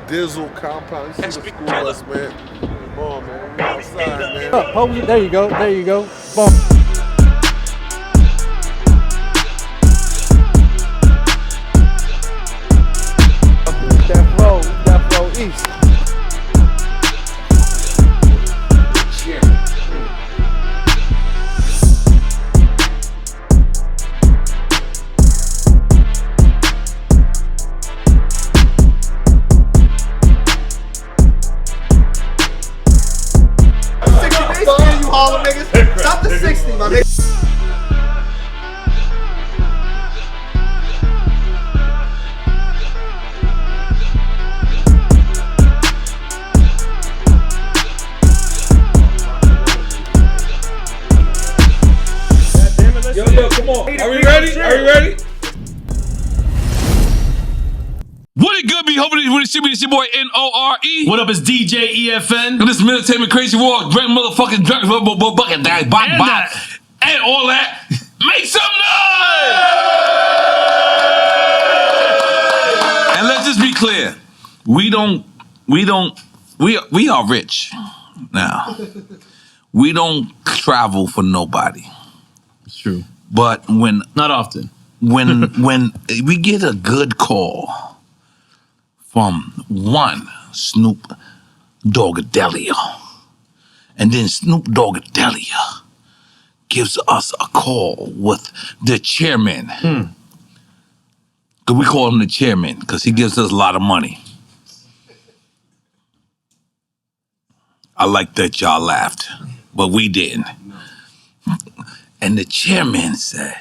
Dizzle compound. You see the school bus, man. Come on, man. We outside, man. Pose it. There you go. There you go. Boom. Death Row East. Stop the 60, my nigga. Yo, come on. Are we ready? What it good be? Hopefully, when you see me, it's your boy N.O.R.E. What up, it's DJ EFN. And this Mediating Crazy World, great motherfucking drunk, bucket, and all that. Make some noise! And let's just be clear. We are rich now. We don't travel for nobody. It's true. But not often. When we get a good call from one Snoop Doggadelia, and then Snoop Doggadelia gives us a call with the chairman. Cause we call him the chairman because he gives us a lot of money. I like that y'all laughed, but we didn't. And the chairman said,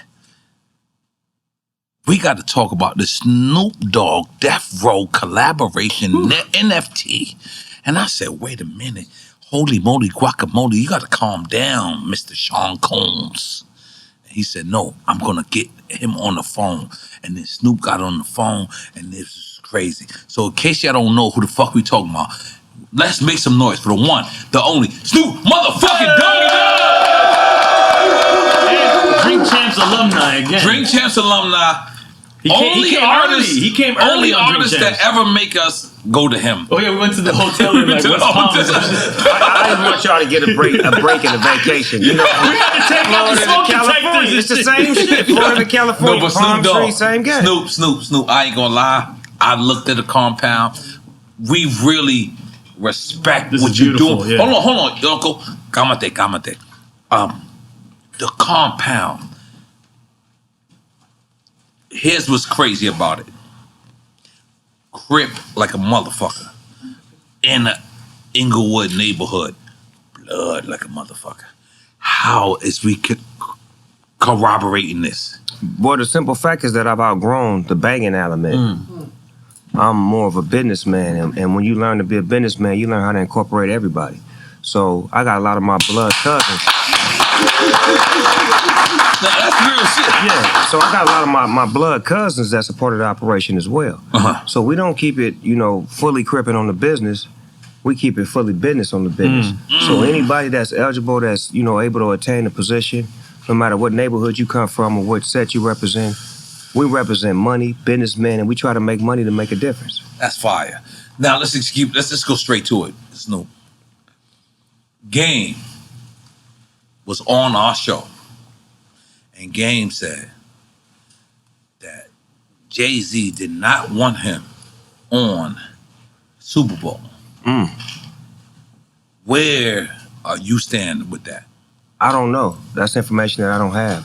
we got to talk about the Snoop Dogg Death Row collaboration NFT. And I said, wait a minute. Holy moly, guacamole, you got to calm down, Mr. Sean Combs. And he said, no, I'm going to get him on the phone. And then Snoop got on the phone, and this is crazy. So in case y'all don't know who the fuck we talking about, let's make some noise for the one, the only, Snoop motherfucking Dogg! Drink Champs alumni again. Drink Champs alumni. He came early on artist Drink that ever make us go to him. Oh yeah, we went to the hotel in like West Palm. I didn't want y'all to get a break and a vacation. You know, we had to take out the smoke detectors. It's the same shit. Florida, California, but Palm Snoop Tree, same game. Snoop. I ain't gonna lie. I looked at the compound. We really respect This what is you're beautiful, doing. yeah. Hold on, Uncle. Cámate. The compound. Here's what's crazy about it. Crip like a motherfucker. In a Inglewood neighborhood. Blood like a motherfucker. How is we corroborating this? Well, the simple fact is that I've outgrown the banging element. I'm more of a businessman, and when you learn to be a businessman, you learn how to incorporate everybody. So I got a lot of my blood cousins. Now, that's real shit. Yeah, so I got a lot of my blood cousins that's a part of the operation as well. So we don't keep it, fully cripping on the business. We keep it fully business on the business. So anybody that's eligible, that's, able to attain a position, no matter what neighborhood you come from or what set you represent, we represent money, businessmen, and we try to make money to make a difference. That's fire. Now let's just go straight to it. Snoop. Game was on our show. And Game said that Jay-Z did not want him on Super Bowl. Where are you standing with that? I don't know. That's information that I don't have.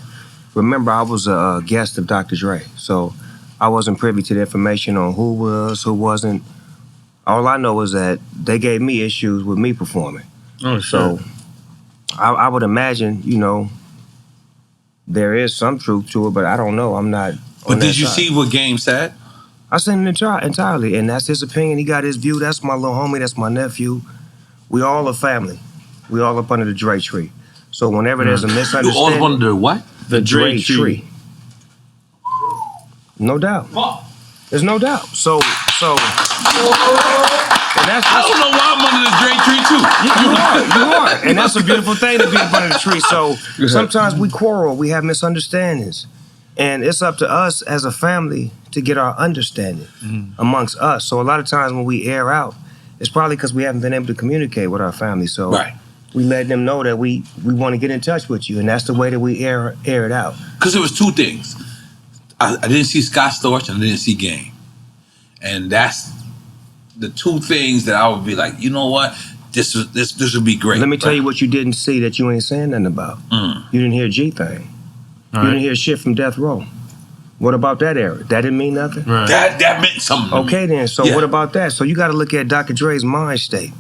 Remember, I was a guest of Dr. Dre, so I wasn't privy to the information on who was, who wasn't. All I know is that they gave me issues with me performing. Oh, sure. So I would imagine, there is some truth to it, but I don't know. I'm not. But did you see what Game said? I seen it entirely, and that's his opinion. He got his view. That's my little homie. That's my nephew. We all a family. We all up under the Dre tree. So whenever there's a misunderstanding, You all up under the what? The Dre tree. No doubt. There's no doubt. So. And that's I don't know why I'm under the Dre tree too. You are. And that's a beautiful thing to be up under the tree. So sometimes we quarrel, we have misunderstandings. And it's up to us as a family to get our understanding amongst us. So a lot of times when we air out, it's probably because we haven't been able to communicate with our family. So we let them know that we want to get in touch with you, and that's the way that we air it out. Because there was two things. I didn't see Scott Storch and I didn't see Game. And that's the two things that I would be like, you know what? This would be great. Let me tell you what you didn't see that you ain't saying nothing about. You didn't hear G-Thing. You didn't hear shit from Death Row. What about that era? That didn't mean nothing? Right. That meant something. Okay then, so what about that? So you got to look at Dr. Dre's mind state.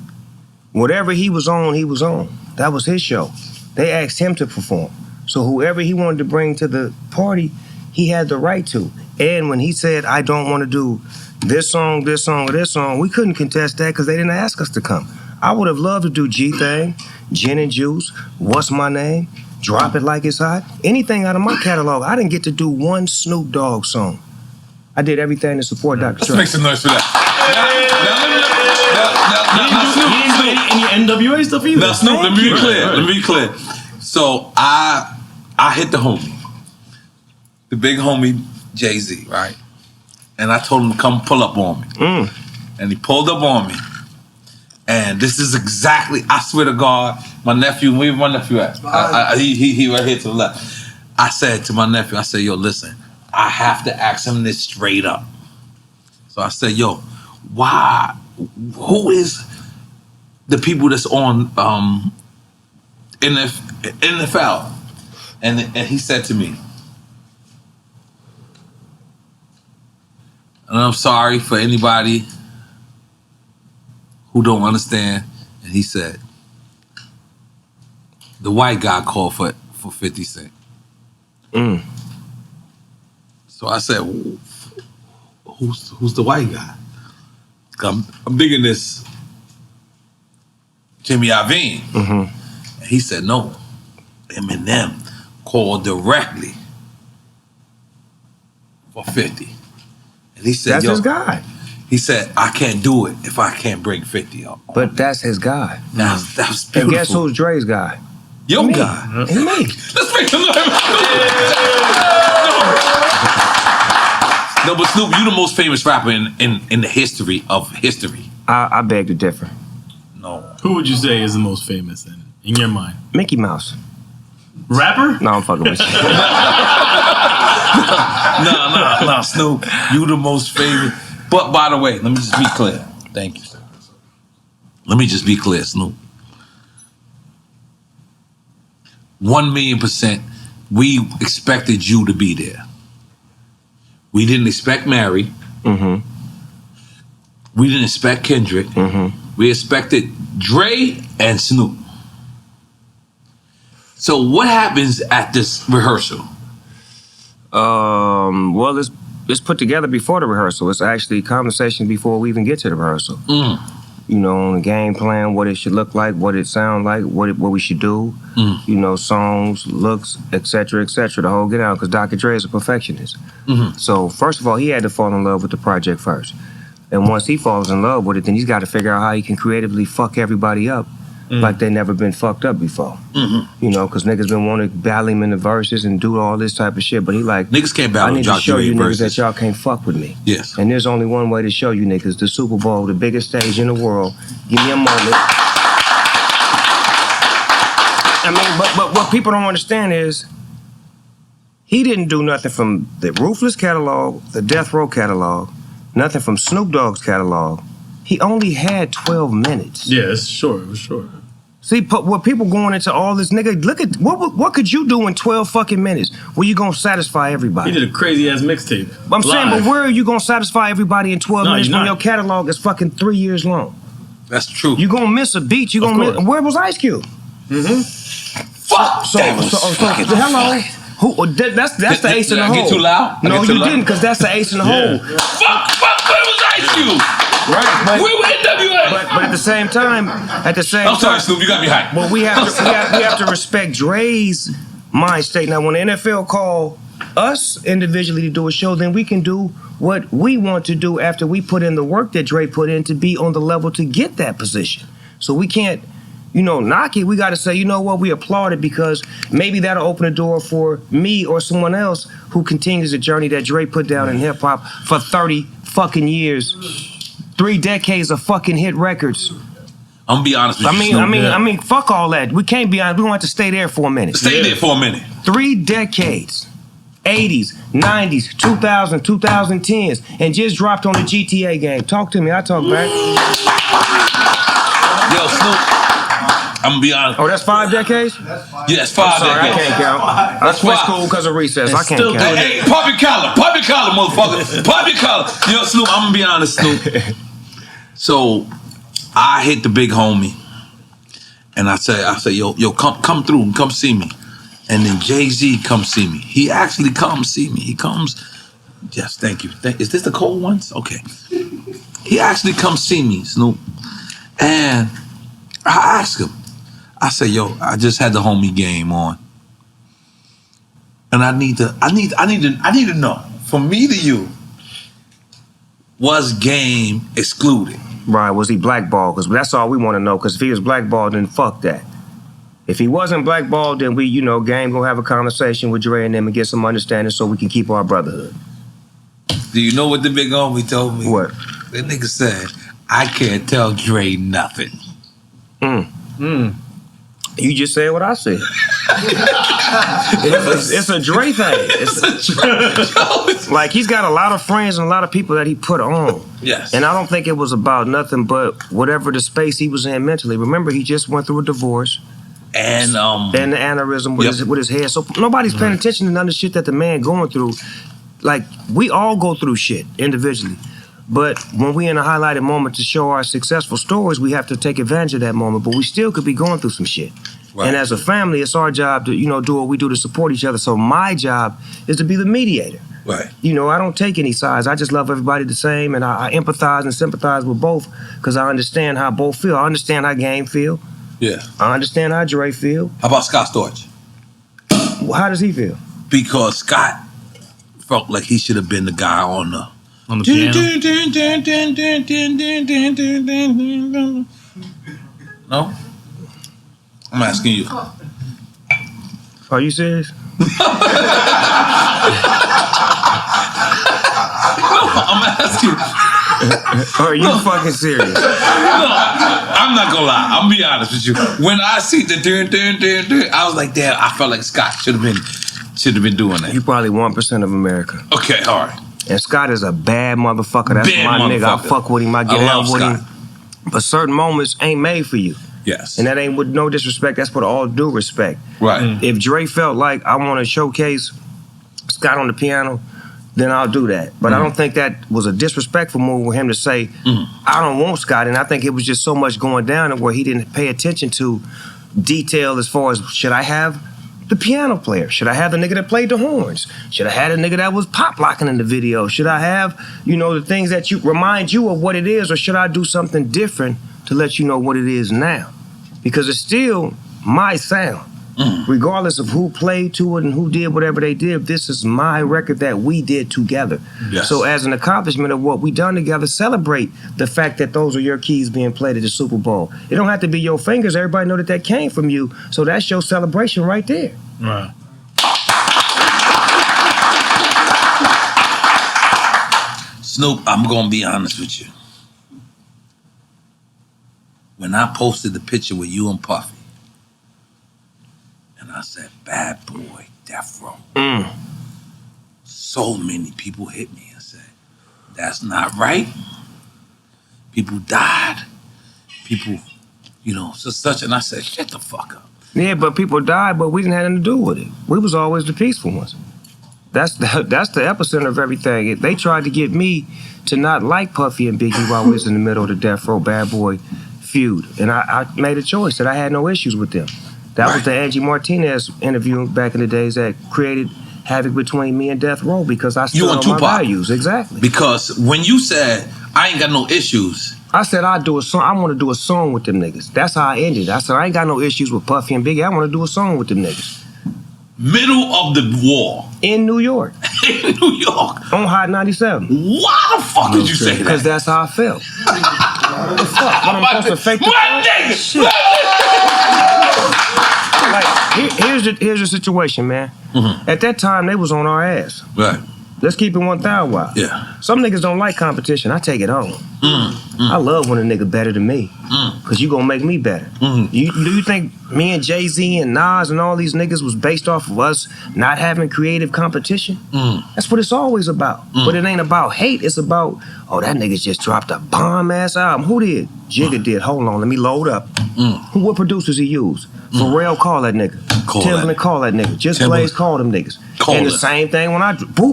Whatever he was on, he was on. That was his show. They asked him to perform. So whoever he wanted to bring to the party, he had the right to. And when he said, I don't want to do this song, or this song, we couldn't contest that because they didn't ask us to come. I would have loved to do G-Thing, Gin and Juice, What's My Name, Drop It Like It's Hot, anything out of my catalog. I didn't get to do one Snoop Dogg song. I did everything to support Dr. Dre. Let's make some noise for that. Now, any NWA stuff either. Now, Snoop, let me be clear. So I hit the homie, the big homie Jay-Z, right? And I told him to come pull up on me. And he pulled up on me. And this is exactly, I swear to God, my nephew, where's my nephew at? He right here to the left. I said to my nephew, I said, yo, listen, I have to ask him this straight up. So I said, yo, why, who is the people that's on NFL? And he said to me, and I'm sorry for anybody who don't understand. And he said, the white guy called for 50 Cent. So I said, who's the white guy? I'm digging this Jimmy Iovine. And he said, no, Eminem called directly for 50. And he said, that's his guy. He said, I can't do it if I can't bring 50 up. But that's his guy. That was beautiful. And guess who's Dre's guy? Your guy. And me. Let's make some noise. No, but Snoop, you the most famous rapper in the history of history. I beg to differ. No. Who would you say is the most famous in your mind? Mickey Mouse. Rapper? No, I'm fucking with you. No, Snoop, you the most famous. But by the way, let me just be clear. Thank you, sir. Let me just be clear, Snoop. 1,000,000%, we expected you to be there. We didn't expect Mary. We didn't expect Kendrick. We expected Dre and Snoop. So what happens at this rehearsal? Well, it's put together before the rehearsal. It's actually conversation before we even get to the rehearsal. You know, on the game plan, what it should look like, what it sound like, what we should do. You know, songs, looks, etc., the whole get out. Because Dr. Dre is a perfectionist. So first of all, he had to fall in love with the project first. And once he falls in love with it, then he's got to figure out how he can creatively fuck everybody up like they never been fucked up before. You know, because niggas been wanting to battle him in the verses and do all this type of shit, but he like, niggas can't battle I need to Dr. show Dre you niggas verses. that y'all can't fuck with me. Yes. And there's only one way to show you niggas, the Super Bowl, the biggest stage in the world. Give me a moment. I mean, but what people don't understand is, he didn't do nothing from the Ruthless catalog, the Death Row catalog, nothing from Snoop Dogg's catalog. He only had 12 minutes. Yeah, it's short. It was short. See, what people going into all this, nigga, look at, what could you do in 12 fucking minutes where you gonna satisfy everybody? He did a crazy ass mixtape. I'm saying, but where are you gonna satisfy everybody in 12 minutes you're when not. your catalog is fucking 3 years long? That's true. You gonna miss a beat, you gonna miss, where was Ice Cube? Fuck. Hello. Who? That's the ace in the hole. Did I get too loud? No, you didn't, because that's the ace in the hole. Fuck, where was Ice Cube? Right, Where was NWA? but at the same time, I'm sorry, Snoop, you got me hyped. Well, we have to respect Dre's mind state. Now, when the NFL call us individually to do a show, then we can do what we want to do after we put in the work that Dre put in to be on the level to get that position. So we can't knock it, we got to say, you know what, we applaud it because maybe that'll open the door for me or someone else who continues the journey that Dre put down in hip hop for 30 fucking years, 3 decades of fucking hit records. I'm gonna be honest with you. I mean, fuck all that. We can't be honest. We want to stay there for a minute. Stay there for a minute. 3 decades. 80s, 90s, 2000s, 2010s, and just dropped on the GTA game. Talk to me, I talk back. Yo, Snoop, I'm gonna be honest. Oh, that's 5 decades? Yeah, that's 5 Sorry, decades. I can't count. I switched school because of recess. I can't count. Hey, pop your collar, motherfucker. Pop your collar. Yo, Snoop, I'm gonna be honest, Snoop. So, I hit the big homie, and I say, yo, come through and come see me. And then Jay-Z come see me. He actually comes see me. He comes, yes, thank you. Is this the cold ones? Okay. He actually comes see me, Snoop. And I asked him, I said, yo, I just had the homie game on. And I need to know, from me to you, was Game excluded? Right, was he blackballed? Because that's all we want to know. Because if he was blackballed, then fuck that. If he wasn't blackballed, then we, Game gonna have a conversation with Dre and them and get some understanding so we can keep our brotherhood. Do you know what the big homie told me? What? That nigga said, I can't tell Dre nothing. You just said what I said. It's a Dre thing. Like, he's got a lot of friends and a lot of people that he put on. Yes. And I don't think it was about nothing but whatever the space he was in mentally. Remember, he just went through a divorce. And the aneurysm with his head. So nobody's paying attention to none of the shit that the man going through. Like, we all go through shit individually. But when we in a highlighted moment to show our successful stories, we have to take advantage of that moment. But we still could be going through some shit. Right. And as a family, it's our job to, do what we do to support each other. So my job is to be the mediator. Right. I don't take any sides. I just love everybody the same, and I empathize and sympathize with both because I understand how both feel. I understand how Game feel. Yeah. I understand how Dre feel. How about Scott Storch? How does he feel? Because Scott felt like he should have been the guy on the piano. No? I'm asking you. Are you serious? I'm asking. Are you fucking serious? No, I'm not gonna lie. I'm gonna be honest with you. When I see the I was like, damn, I felt like Scott should have been doing that. You probably 1% of America. Okay, all right. And Scott is a bad motherfucker. That's Bad my nigga. I motherfucker. fuck with him. I get out with Scott. him. But certain moments ain't made for you. Yes. And that ain't with no disrespect. That's with all due respect. Right. If Dre felt like I want to showcase Scott on the piano, then I'll do that. But I don't think that was a disrespectful move with him to say, I don't want Scott. And I think it was just so much going down where he didn't pay attention to detail as far as, should I have the piano player? Should I have the nigga that played the horns? Should I have the nigga that was pop locking in the video? Should I have, the things that you remind you of what it is? Or should I do something different to let you know what it is now? Because it's still my sound. Regardless of who played to it and who did whatever they did, this is my record that we did together. Yes. So as an accomplishment of what we done together, celebrate the fact that those are your keys being played at the Super Bowl. It don't have to be your fingers. Everybody know that came from you. So that's your celebration right there. Right. Snoop, I'm gonna be honest with you. When I posted the picture with you and Puffy, and I said, bad boy, Death Row. So many people hit me and said, that's not right. People died. People, such, and I said, shut the fuck up. Yeah, but people died, but we didn't have anything to do with it. We was always the peaceful ones. That's the epicenter of everything. They tried to get me to not like Puffy and Biggie while we was in the middle of the Death Row Bad Boy feud. And I made a choice that I had no issues with them. That was the Angie Martinez interview back in the days that created havoc between me and Death Row because I stood on my values. Exactly. Because when you said, I ain't got no issues. I said I'd do a song. I want to do a song with them niggas. That's how I ended. I said I ain't got no issues with Puffy and Biggie. I want to do a song with them niggas. Middle of the war. In New York. In New York. On Hot 97. Why the fuck did you say that? Because that's how I felt. What the fuck? What, I'm supposed to fake the nigga! here's the situation, man. At that time, they was on our ass. Right. Let's keep it 1,000 wild. Yeah. Some niggas don't like competition. I take it on. I love when a nigga better than me. Cause you gonna make me better. Do you think me and Jay-Z and Nas and all these niggas was based off of us not having creative competition? That's what it's always about. But it ain't about hate. It's about, oh, that nigga just dropped a bomb-ass album. Who did? Jigga did. Hold on, let me load up. What producers he used? Pharrell, call that nigga. Timbaland, call that nigga. Just Blaze, call them niggas. And the same thing when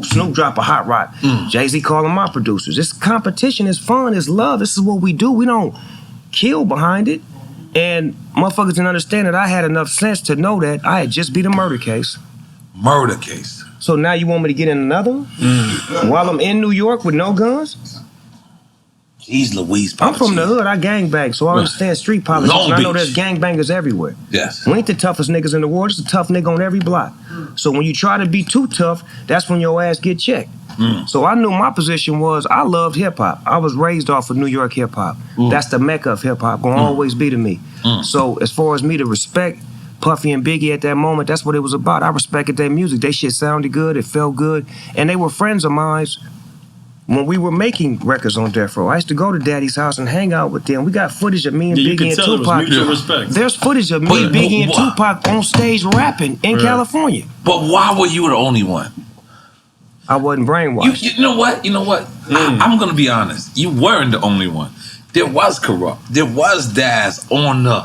Snoop drop a hot rock. Jay-Z calling my producers. It's competition, it's fun, it's love. This is what we do. We don't kill behind it. And motherfuckers didn't understand that I had enough sense to know that I had just beat a murder case. Murder case. So now you want me to get in another one? While I'm in New York with no guns? Jeez Louise, I'm from the hood, I gangbang, so I understand street politics. And I know there's gangbangers everywhere. Yes. We ain't the toughest niggas in the world, it's a tough nigga on every block. So when you try to be too tough, that's when your ass get checked. So I knew my position was, I loved hip-hop. I was raised off of New York hip-hop. That's the mecca of hip-hop, gonna always be to me. So as far as me to respect Puffy and Biggie at that moment, that's what it was about. I respected their music. They shit sounded good, it felt good. And they were friends of mine when we were making records on Death Row. I used to go to Daddy's house and hang out with them. We got footage of me and Biggie and Tupac. Mutual respect. There's footage of me, Biggie, and Tupac on stage rapping in California. But why were you the only one? I wasn't brainwashed. You know what? I'm gonna be honest. You weren't the only one. There was Corrupt. There was Daz on the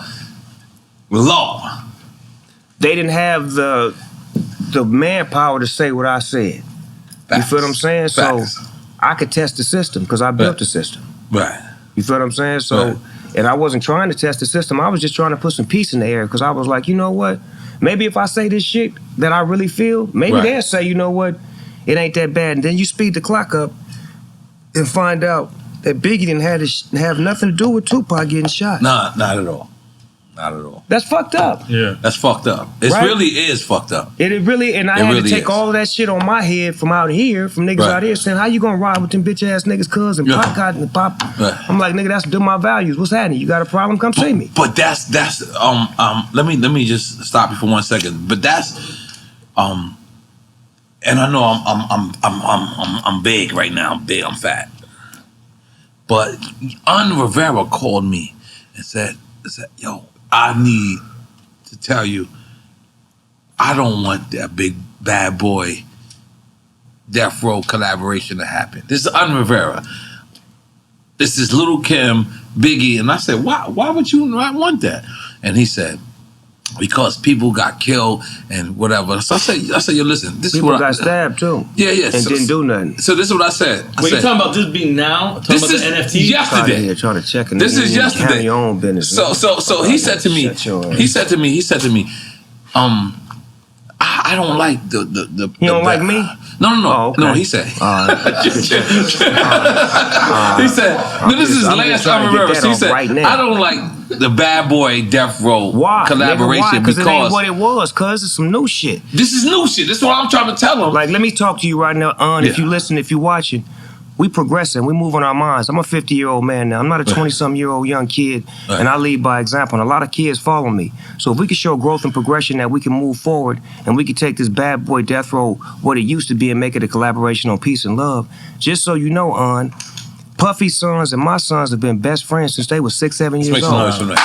law. They didn't have the manpower to say what I said. You feel what I'm saying? So I could test the system because I built the system. Right. You feel what I'm saying? So, and I wasn't trying to test the system. I was just trying to put some peace in the air because I was like, you know what? Maybe if I say this shit that I really feel, maybe they'll say, you know what? It ain't that bad. And then you speed the clock up and find out that Biggie didn't have nothing to do with Tupac getting shot. Nah, not at all. Not at all. That's fucked up. Yeah. That's fucked up. It really is fucked up. It really, and I had to take all of that shit on my head from out here, from niggas out here saying, how you gonna ride with them bitch ass niggas, cuz, and pop cotton and pop? I'm like, nigga, that's my values. What's happening? You got a problem? Come see me. But that's let me just stop you for 1 second. But that's and I know I'm big right now. I'm big, I'm fat. But Rivera called me and said, yo, I need to tell you, I don't want that big bad boy Death Row collaboration to happen. This is Rivera. This is Little Kim, Biggie. And I said, why would you not want that? And he said, because people got killed and whatever. So I said, yo, listen, this people is what got stabbed too. Yeah. And didn't do nothing. So this is what I said. Wait, you talking about this being now? Talking about the NFT? Yesterday. Trying to check in. This is yesterday. Your own business. So he said to me, I don't like the You don't like me? No. Oh, okay. No, he said. He said, no, this is last time I remember. So he said, I don't like the bad boy Death Row collaboration because it ain't what it was, cuz it's some new shit. This is new shit. This is what I'm trying to tell him. Like, let me talk to you right now, if you listen, if you watching. We progressing, we moving our minds. I'm a 50-year-old man now. I'm not a 20-something-year-old young kid, and I lead by example. And a lot of kids follow me. So if we can show growth and progression that we can move forward and we can take this bad boy Death Row, what it used to be, and make it a collaboration on peace and love. Just so you know, Puffy's sons and my sons have been best friends since they were 6, 7 years old. Make some noise for that.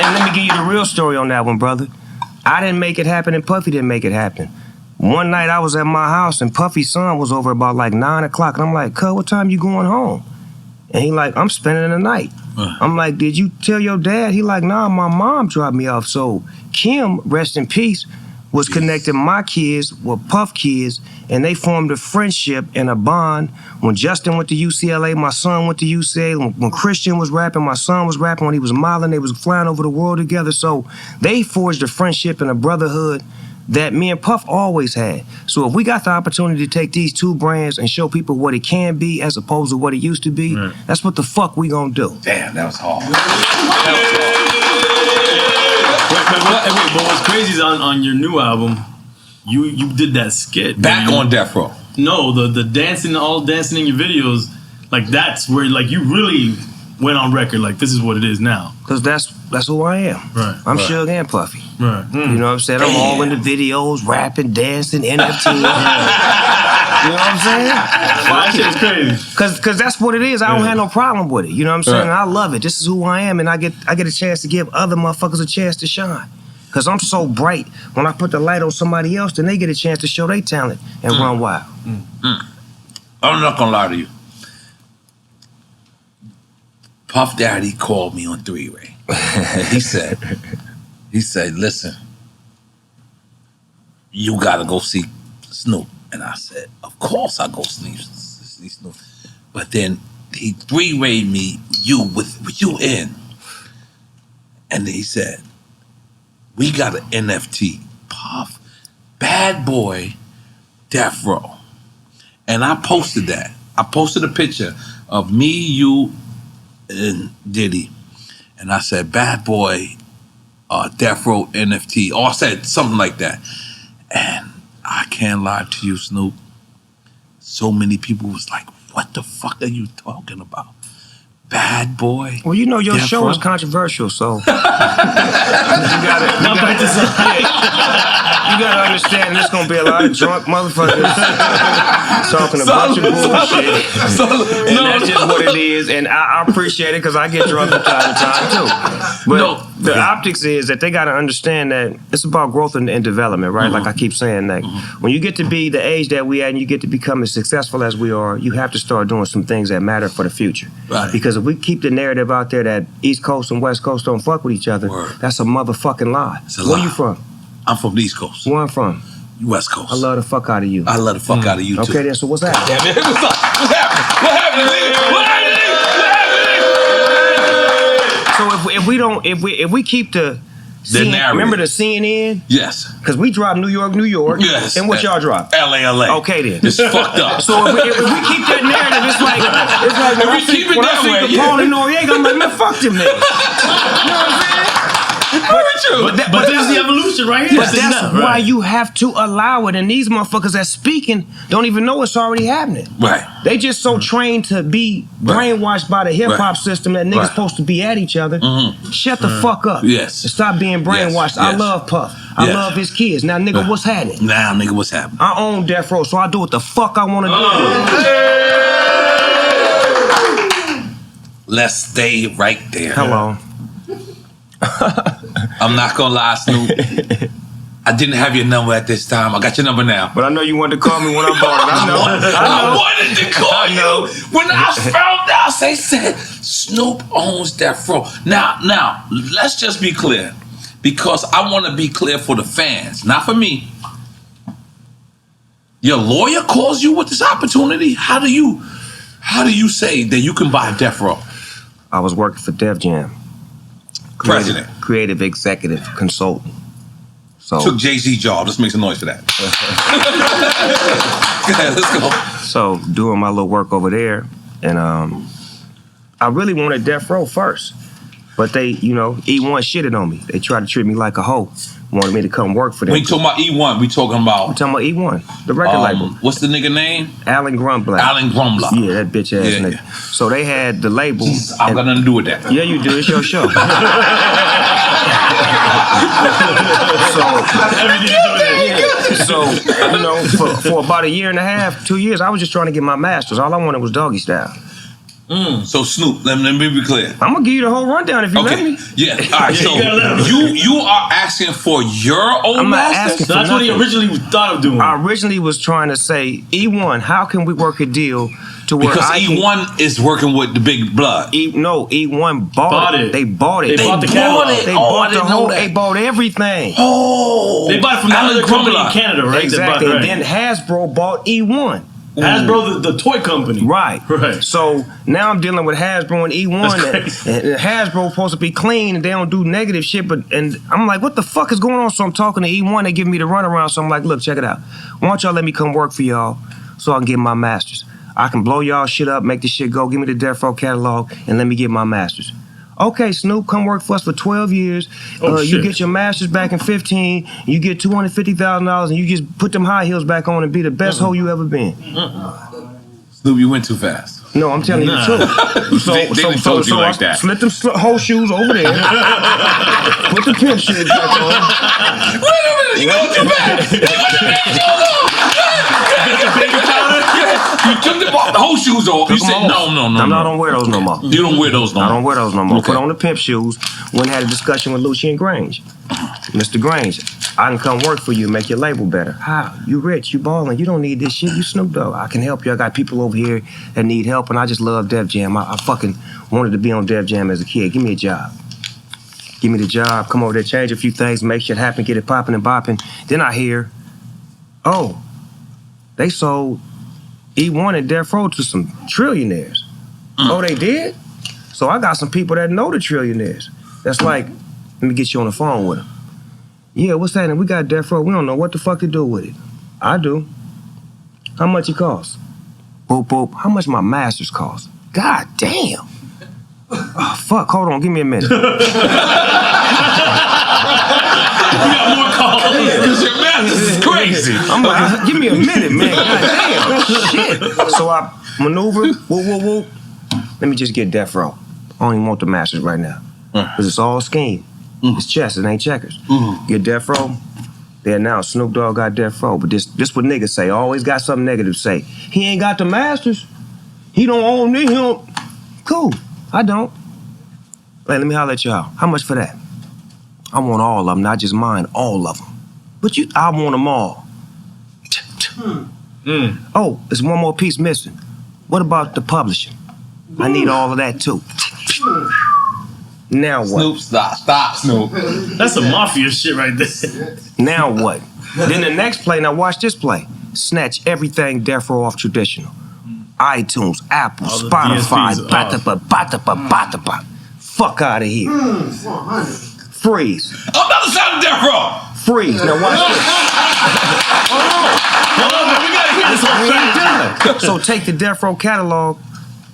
And let me give you the real story on that one, brother. I didn't make it happen and Puffy didn't make it happen. One night I was at my house and Puffy's son was over about like 9 o'clock. And I'm like, cuz, what time you going home? And he like, I'm spending the night. I'm like, did you tell your dad? He like, nah, my mom dropped me off. So Kim, rest in peace, was connecting my kids with Puff kids, and they formed a friendship and a bond. When Justin went to UCLA, my son went to UCLA. When Christian was rapping, my son was rapping. When he was modeling, they was flying over the world together. So they forged a friendship and a brotherhood that me and Puff always had. So if we got the opportunity to take these two brands and show people what it can be as opposed to what it used to be, that's what the fuck we gonna do. Damn, that was hard. But what's crazy is on your new album, you did that skit. Back on Death Row. No, the dancing, all dancing in your videos, like that's where like you really went on record like this is what it is now? Because that's who I am. Right. I'm Suge and Puffy. Right. You know what I'm saying? I'm all in the videos, rapping, dancing, NFT. You know what I'm saying? That shit is crazy. Cause that's what it is. I don't have no problem with it. You know what I'm saying? And I love it. This is who I am, and I get a chance to give other motherfuckers a chance to shine. Cause I'm so bright. When I put the light on somebody else, then they get a chance to show their talent and run wild. I'm not gonna lie to you. Puff Daddy called me on three-way. He said, listen, you gotta go see Snoop. And I said, of course I go see Snoop. But then he three-wayed me, with you in. And he said, we got an NFT, Puff, Bad Boy, Death Row. And I posted that. I posted a picture of me, you, and Diddy. And I said, Bad Boy, Death Row NFT. Or I said something like that. And I can't lie to you, Snoop. So many people was like, what the fuck are you talking about? Bad Boy. Well, you know your Death show Row? is controversial, so you gotta understand there's gonna be a lot of drunk motherfuckers talking a bunch of bullshit. And that's just what it is. And I appreciate it because I get drunk from time to time too. But the optics is that they gotta understand that it's about growth and development, right? Like I keep saying, that when you get to be the age that we at and you get to become as successful as we are, you have to start doing some things that matter for the future. Right. Because if we keep the narrative out there that East Coast and West Coast don't fuck with each other, that's a motherfucking lie. Where you from? I'm from the East Coast. Where I'm from? West Coast. I love the fuck out of you. I love the fuck out of you too. Okay, then, so what's happening? Yeah, man. What's up? What's happening? What happened? What happened? So if we keep the narrative. Remember the CNN? Yes. Because we drop New York, New York. Yes. And what y'all drop? LA. Okay then. It's fucked up. So if we keep that narrative, it's like If we keep it when that I way, see Capone and Noriega, I'm like, man, fuck them niggas. You know what I'm saying? Very true. But there's the evolution right here. But that's why you have to allow it. And these motherfuckers that's speaking don't even know it's already happening. Right. They just so trained to be brainwashed by the hip-hop system that niggas supposed to be at each other. Shut the fuck up. Yes. And stop being brainwashed. Yes. I love Puff. I love his kids. Now, nigga, what's happening? Now, nigga, what's happening? I own Death Row, so I do what the fuck I want to do. Let's stay right there. Hello. I'm not gonna lie, Snoop. I didn't have your number at this time. I got your number now. But I know you wanted to call me when I bought it. I know. I wanted to call you when I found out. They said Snoop owns Death Row. Now, let's just be clear, because I want to be clear for the fans, not for me. Your lawyer calls you with this opportunity. How do you say that you can buy Death Row? I was working for Def Jam. President. Creative executive consultant. So took Jay-Z job. Let's make some noise for that. Go ahead, let's go. So doing my little work over there, and I really wanted Death Row first, but they, E1 shitted on me. They tried to treat me like a hoe. Wanted me to come work for them. When you talking about E1, we talking about? I'm talking about E1, the record label. What's the nigga name? Alan Grumblatt. Alan Grumblatt. Yeah, that bitch ass nigga. Yeah. So they had the label. I've got nothing to do with that. Yeah, you do. It's your show. So for about a year and a half, 2 years, I was just trying to get my masters. All I wanted was doggy style. So Snoop, let me be clear. I'm gonna give you the whole rundown if you let me. Yeah. All right. So you are asking for your own I'm not masters? asking for That's what he originally thought of doing. I originally was trying to say, E1, how can we work a deal to where because E1 is working with the Big Blood. E1 bought it. They bought it. They bought the catalog. They bought the whole. They bought everything. Oh, they bought it from another company in Canada, right? Exactly. And then Hasbro bought E1. Hasbro, the toy company. Right. So now I'm dealing with Hasbro and E1, and Hasbro supposed to be clean and they don't do negative shit. And I'm like, what the fuck is going on? So I'm talking to E1. They give me the runaround. So I'm like, look, check it out. Why don't y'all let me come work for y'all so I can get my masters? I can blow y'all shit up, make this shit go. Give me the Death Row catalog and let me get my masters. Okay, Snoop, come work for us for 12 years. You get your masters back in 15. You get $250,000, and you just put them high heels back on and be the best hoe you ever been. Snoop, you went too fast. No, I'm telling you the truth. So like that. Slip them whole shoes over there. Put the pimp shit back on. Wait a minute, you got your back. You took the whole shoes off. You said no. I don't wear those no more. You don't wear those no more. I don't wear those no more. Okay. Put on the pimp shoes. Went and had a discussion with Lucien Grange. Mr. Grange, I can come work for you, make your label better. How? You rich, you ballin', you don't need this shit, you Snoop Dogg. I can help you. I got people over here that need help, and I just love Def Jam. I fucking wanted to be on Def Jam as a kid. Give me a job. Give me the job, come over there, change a few things, make shit happen, get it popping and bopping. Then I hear, oh, they sold E1 and Death Row to some trillionaires. Oh, they did? So I got some people that know the trillionaires. That's like, let me get you on the phone with them. Yeah, what's that? And we got Death Row. We don't know what the fuck to do with it. I do. How much it costs? Boop, boop. How much my masters cost? God damn. Oh, fuck, hold on, give me a minute. You got more calls because your masters is crazy. I'm like, give me a minute, man. God damn, shit. So I maneuver, whoop. Let me just get Death Row. I don't even want the masters right now. Because it's all scheme. It's chess, it ain't checkers. Get Death Row. They announced Snoop Dogg got Death Row, but this what niggas say. Always got something negative to say. He ain't got the masters. He don't own me. He don't. Cool. I don't. Hey, let me holler at y'all. How much for that? I want all of them, not just mine. All of them. But I want them all. Oh, there's one more piece missing. What about the publishing? I need all of that too. Now what? Snoop, stop, Snoop. That's some mafia shit right there. Now what? Then the next play, now watch this play. Snatch everything Death Row off traditional. iTunes, Apple, All the Spotify, DSPs, batapa. Fuck out of here. Freeze. I'm about to sound Death Row. Freeze. Now watch this. Hold on, man, we gotta hear this one. We ain't done. So take the Death Row catalog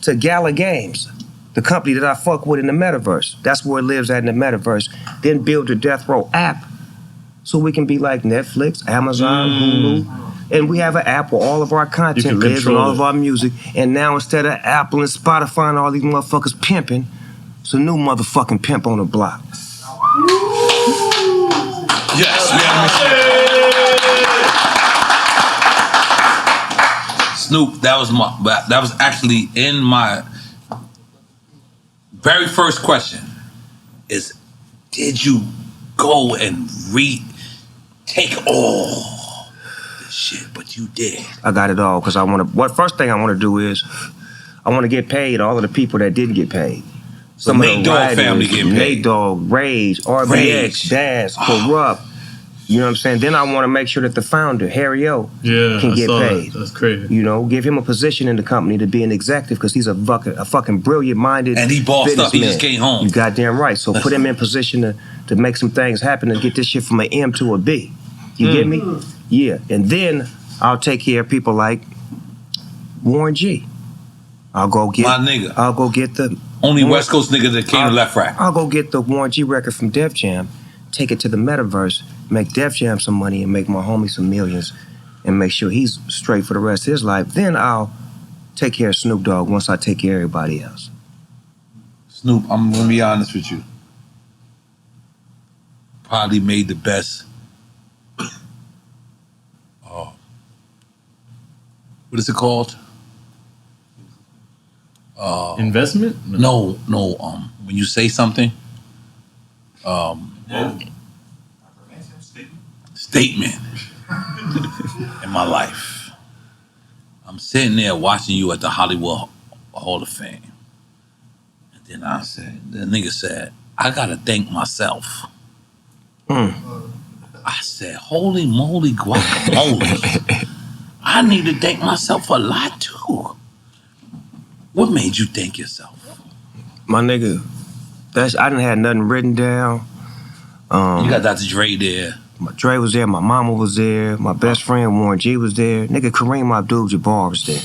to Gala Games, the company that I fuck with in the metaverse. That's where it lives at in the metaverse. Then build the Death Row app so we can be like Netflix, Amazon, Hulu. And we have an app where all of our content lives and all of our music. And now instead of Apple and Spotify and all these motherfuckers pimping, it's a new motherfucking pimp on the block. Yes, Snoop, that was actually in my very first question is, did you go and take all the shit? But you did. I got it all because I want to. First thing I want to do is I want to get paid all of the people that didn't get paid. Some of the Dogg family getting paid. Nate Dogg, Rage, RBX, Daz, Corrupt. You know what I'm saying? Then I want to make sure that the founder, Harry O, can get paid. That's crazy. You know, give him a position in the company to be an executive because he's a fucking brilliant-minded and he bossed up. He man. just came home. You goddamn right. So put him in position to make some things happen and get this shit from an M to a B. You get me? Yeah. And then I'll take care of people like Warren G. I'll go get my nigga. I'll go get the only West Coast nigga that came to Left Rack. I'll go get the Warren G record from Def Jam, take it to the metaverse, make Def Jam some money and make my homie some millions and make sure he's straight for the rest of his life. Then I'll take care of Snoop Dogg once I take care of everybody else. Snoop, I'm gonna be honest with you. Probably made the best what is it called? Investment? No. When you say something, statement in my life. I'm sitting there watching you at the Hollywood Hall of Fame. And then the nigga said, I gotta thank myself. I said, holy moly guacamole. I need to thank myself a lot too. What made you thank yourself? My nigga, I didn't have nothing written down. You got Dr. Dre there. My Dre was there, my mama was there, my best friend Warren G was there, nigga Kareem Abdul-Jabbar was there.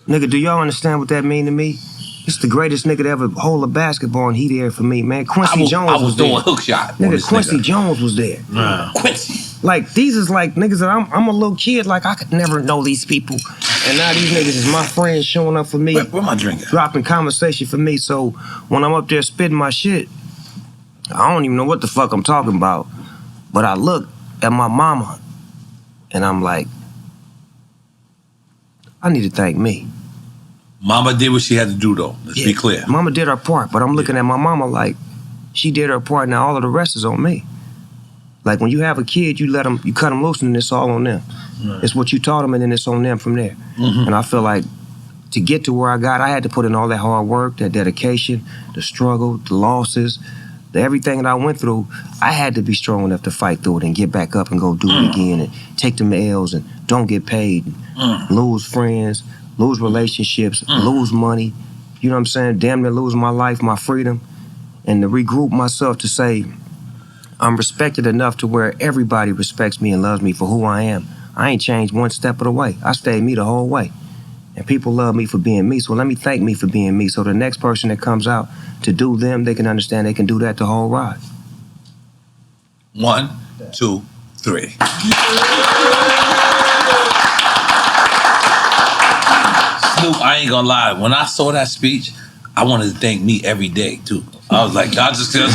Nigga, do y'all understand what that mean to me? It's the greatest nigga to ever hold a basketball and he there for me, man. Quincy Jones was there. I was doing hook shot. Nigga, Quincy Jones was there. Quincy. Like, these is like niggas that I'm a little kid, like I could never know these people. And now these niggas is my friends showing up for me. Where my drink at? Dropping conversation for me. So when I'm up there spitting my shit, I don't even know what the fuck I'm talking about. But I look at my mama and I'm like, I need to thank me. Mama did what she had to do, though. Let's be clear. Mama did her part, but I'm looking at my mama like, she did her part, now all of the rest is on me. Like when you have a kid, you cut them loose and it's all on them. Right. It's what you taught them and then it's on them from there. Mm-hmm. And I feel like to get to where I got, I had to put in all that hard work, that dedication, the struggle, the losses, everything that I went through. I had to be strong enough to fight through it and get back up and go do it again and take them L's and don't get paid, and lose friends, lose relationships, lose money. You know what I'm saying? Damn near lose my life, my freedom. And to regroup myself to say, I'm respected enough to where everybody respects me and loves me for who I am. I ain't changed one step of the way. I stayed me the whole way. And people love me for being me, so let me thank me for being me. So the next person that comes out to do them, they can understand they can do that the whole ride. 1, 2, 3. Snoop, I ain't gonna lie. When I saw that speech, I wanted to thank me every day too. I was like, I just start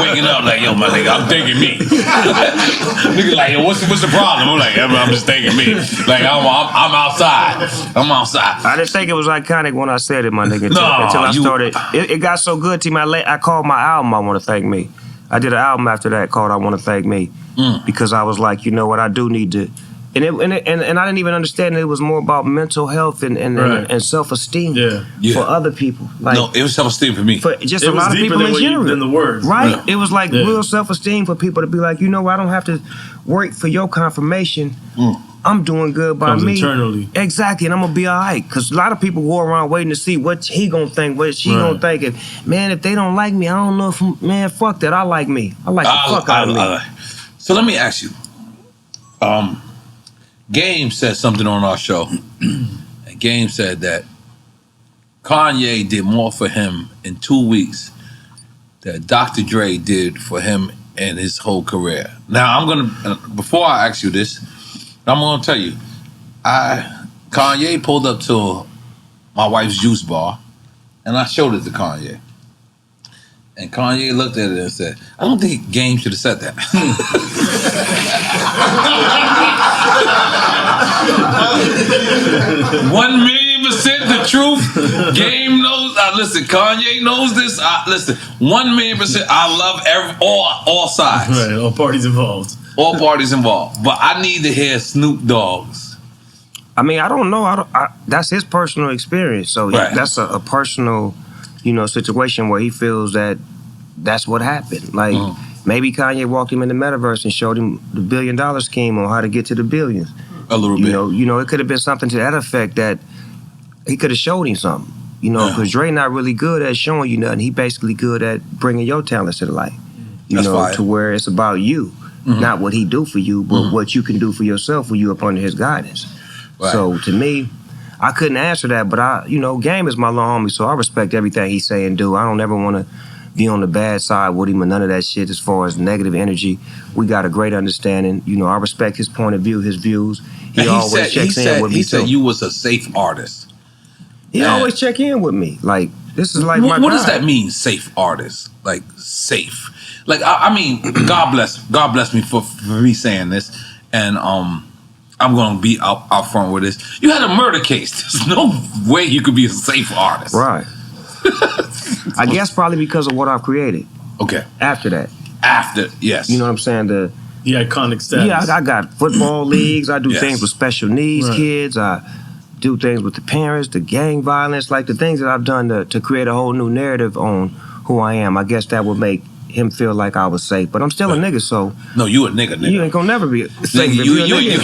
waking up like, yo, my nigga, I'm thanking me. Nigga like, yo, what's the problem? I'm like, I'm just thanking me. Like, I'm outside. I'm outside. I didn't think it was iconic when I said it, my nigga. Until I started. It got so good to me. I called my album I Want to Thank Me. I did an album after that called I Want to Thank Me because I was like, you know what, I do need to. And I didn't even understand that it was more about mental health and self-esteem for other people. Like, no, it was self-esteem for me. For just a lot of people in general. Than the words. Right? Yeah. It was like real self-esteem for people to be like, you know what, I don't have to wait for your confirmation. I'm doing good by me. Internally. Exactly, and I'm going to be all right. Because a lot of people go around waiting to see what he going to think, what she going to think. If they don't like me, I don't know if, man, fuck that. I like me. I like the fuck out of me. So let me ask you. Game said something on our show. And Game said that Kanye did more for him in 2 weeks that Dr. Dre did for him in his whole career. Now, before I ask you this, I'm going to tell you, Kanye pulled up to my wife's juice bar, and I showed it to Kanye. And Kanye looked at it and said, I don't think Game should have said that. 1,000,000% the truth. Game knows. Listen, Kanye knows this. Listen, 1,000,000%. I love all sides. Right, all parties involved. All parties involved. But I need to hear Snoop Dogg's. I mean, I don't know. That's his personal experience. So that's a personal, situation where he feels that that's what happened. Like, maybe Kanye walked him in the metaverse and showed him the $1 billion scheme on how to get to the billions. A little bit. It could have been something to that effect that he could have showed him something. Because Dre not really good at showing you nothing. He basically good at bringing your talents to the light. To where it's about you. Not what he do for you, but what you can do for yourself when you up under his guidance. Right. So to me, I couldn't answer that, but Game is my little homie, so I respect everything he say and do. I don't ever want to be on the bad side with him or none of that shit as far as negative energy. We got a great understanding. I respect his point of view, his views. He always checks in with me. He said you was a safe artist. He always check in with me. Like, this is like my What does that mean, safe artist? Like, safe? Like, I mean, God bless me for me saying this. And I'm going to be out front with this. You had a murder case. There's no way you could be a safe artist. Right. I guess probably because of what I've created. Okay. After that. Yes. You know what I'm saying? The iconic status. Yeah, I got football leagues. I do things with special needs kids. I do things with the parents, the gang violence, like the things that I've done to create a whole new narrative on who I am. I guess that would make him feel like I was safe, but I'm still a nigga, so... No, you a nigga. You ain't gonna never be safe. You ain't...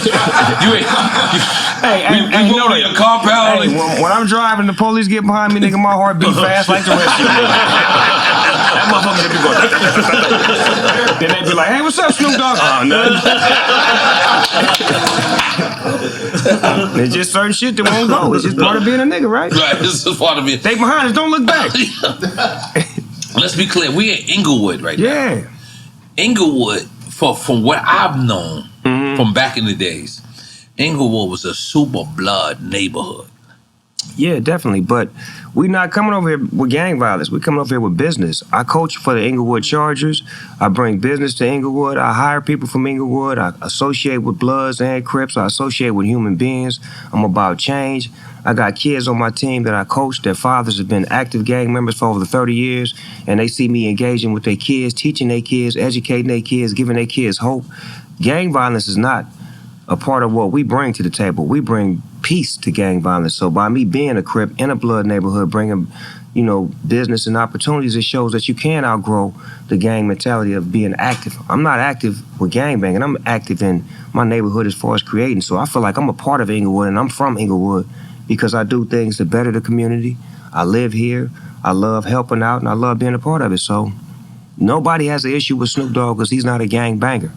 Hey, you know your compound. Hey, when I'm driving, the police get behind me, nigga, my heart beat fast like the rest of you. That motherfucker be going... Then they be like, hey, what's up, Snoop Dogg? Oh, nothing. There's just certain shit that won't go. It's just part of being a nigga, right? Right, this is part of it. They behind us, don't look back. Let's be clear, we in Inglewood right now. Yeah. Inglewood, from what I've known from back in the days, Inglewood was a super blood neighborhood. Yeah, definitely. But we're not coming over here with gang violence. We're coming over here with business. I coach for the Inglewood Chargers. I bring business to Inglewood. I hire people from Inglewood. I associate with Bloods and Crips. I associate with human beings. I'm about change. I got kids on my team that I coach. Their fathers have been active gang members for over 30 years, and they see me engaging with their kids, teaching their kids, educating their kids, giving their kids hope. Gang violence is not a part of what we bring to the table. We bring peace to gang violence. So by me being a Crip in a Blood neighborhood, bringing, business and opportunities, it shows that you can outgrow the gang mentality of being active. I'm not active with gang banging. I'm active in my neighborhood as far as creating. So I feel like I'm a part of Inglewood, and I'm from Inglewood because I do things to better the community. I live here. I love helping out, and I love being a part of it. So nobody has an issue with Snoop Dogg because he's not a gang banger.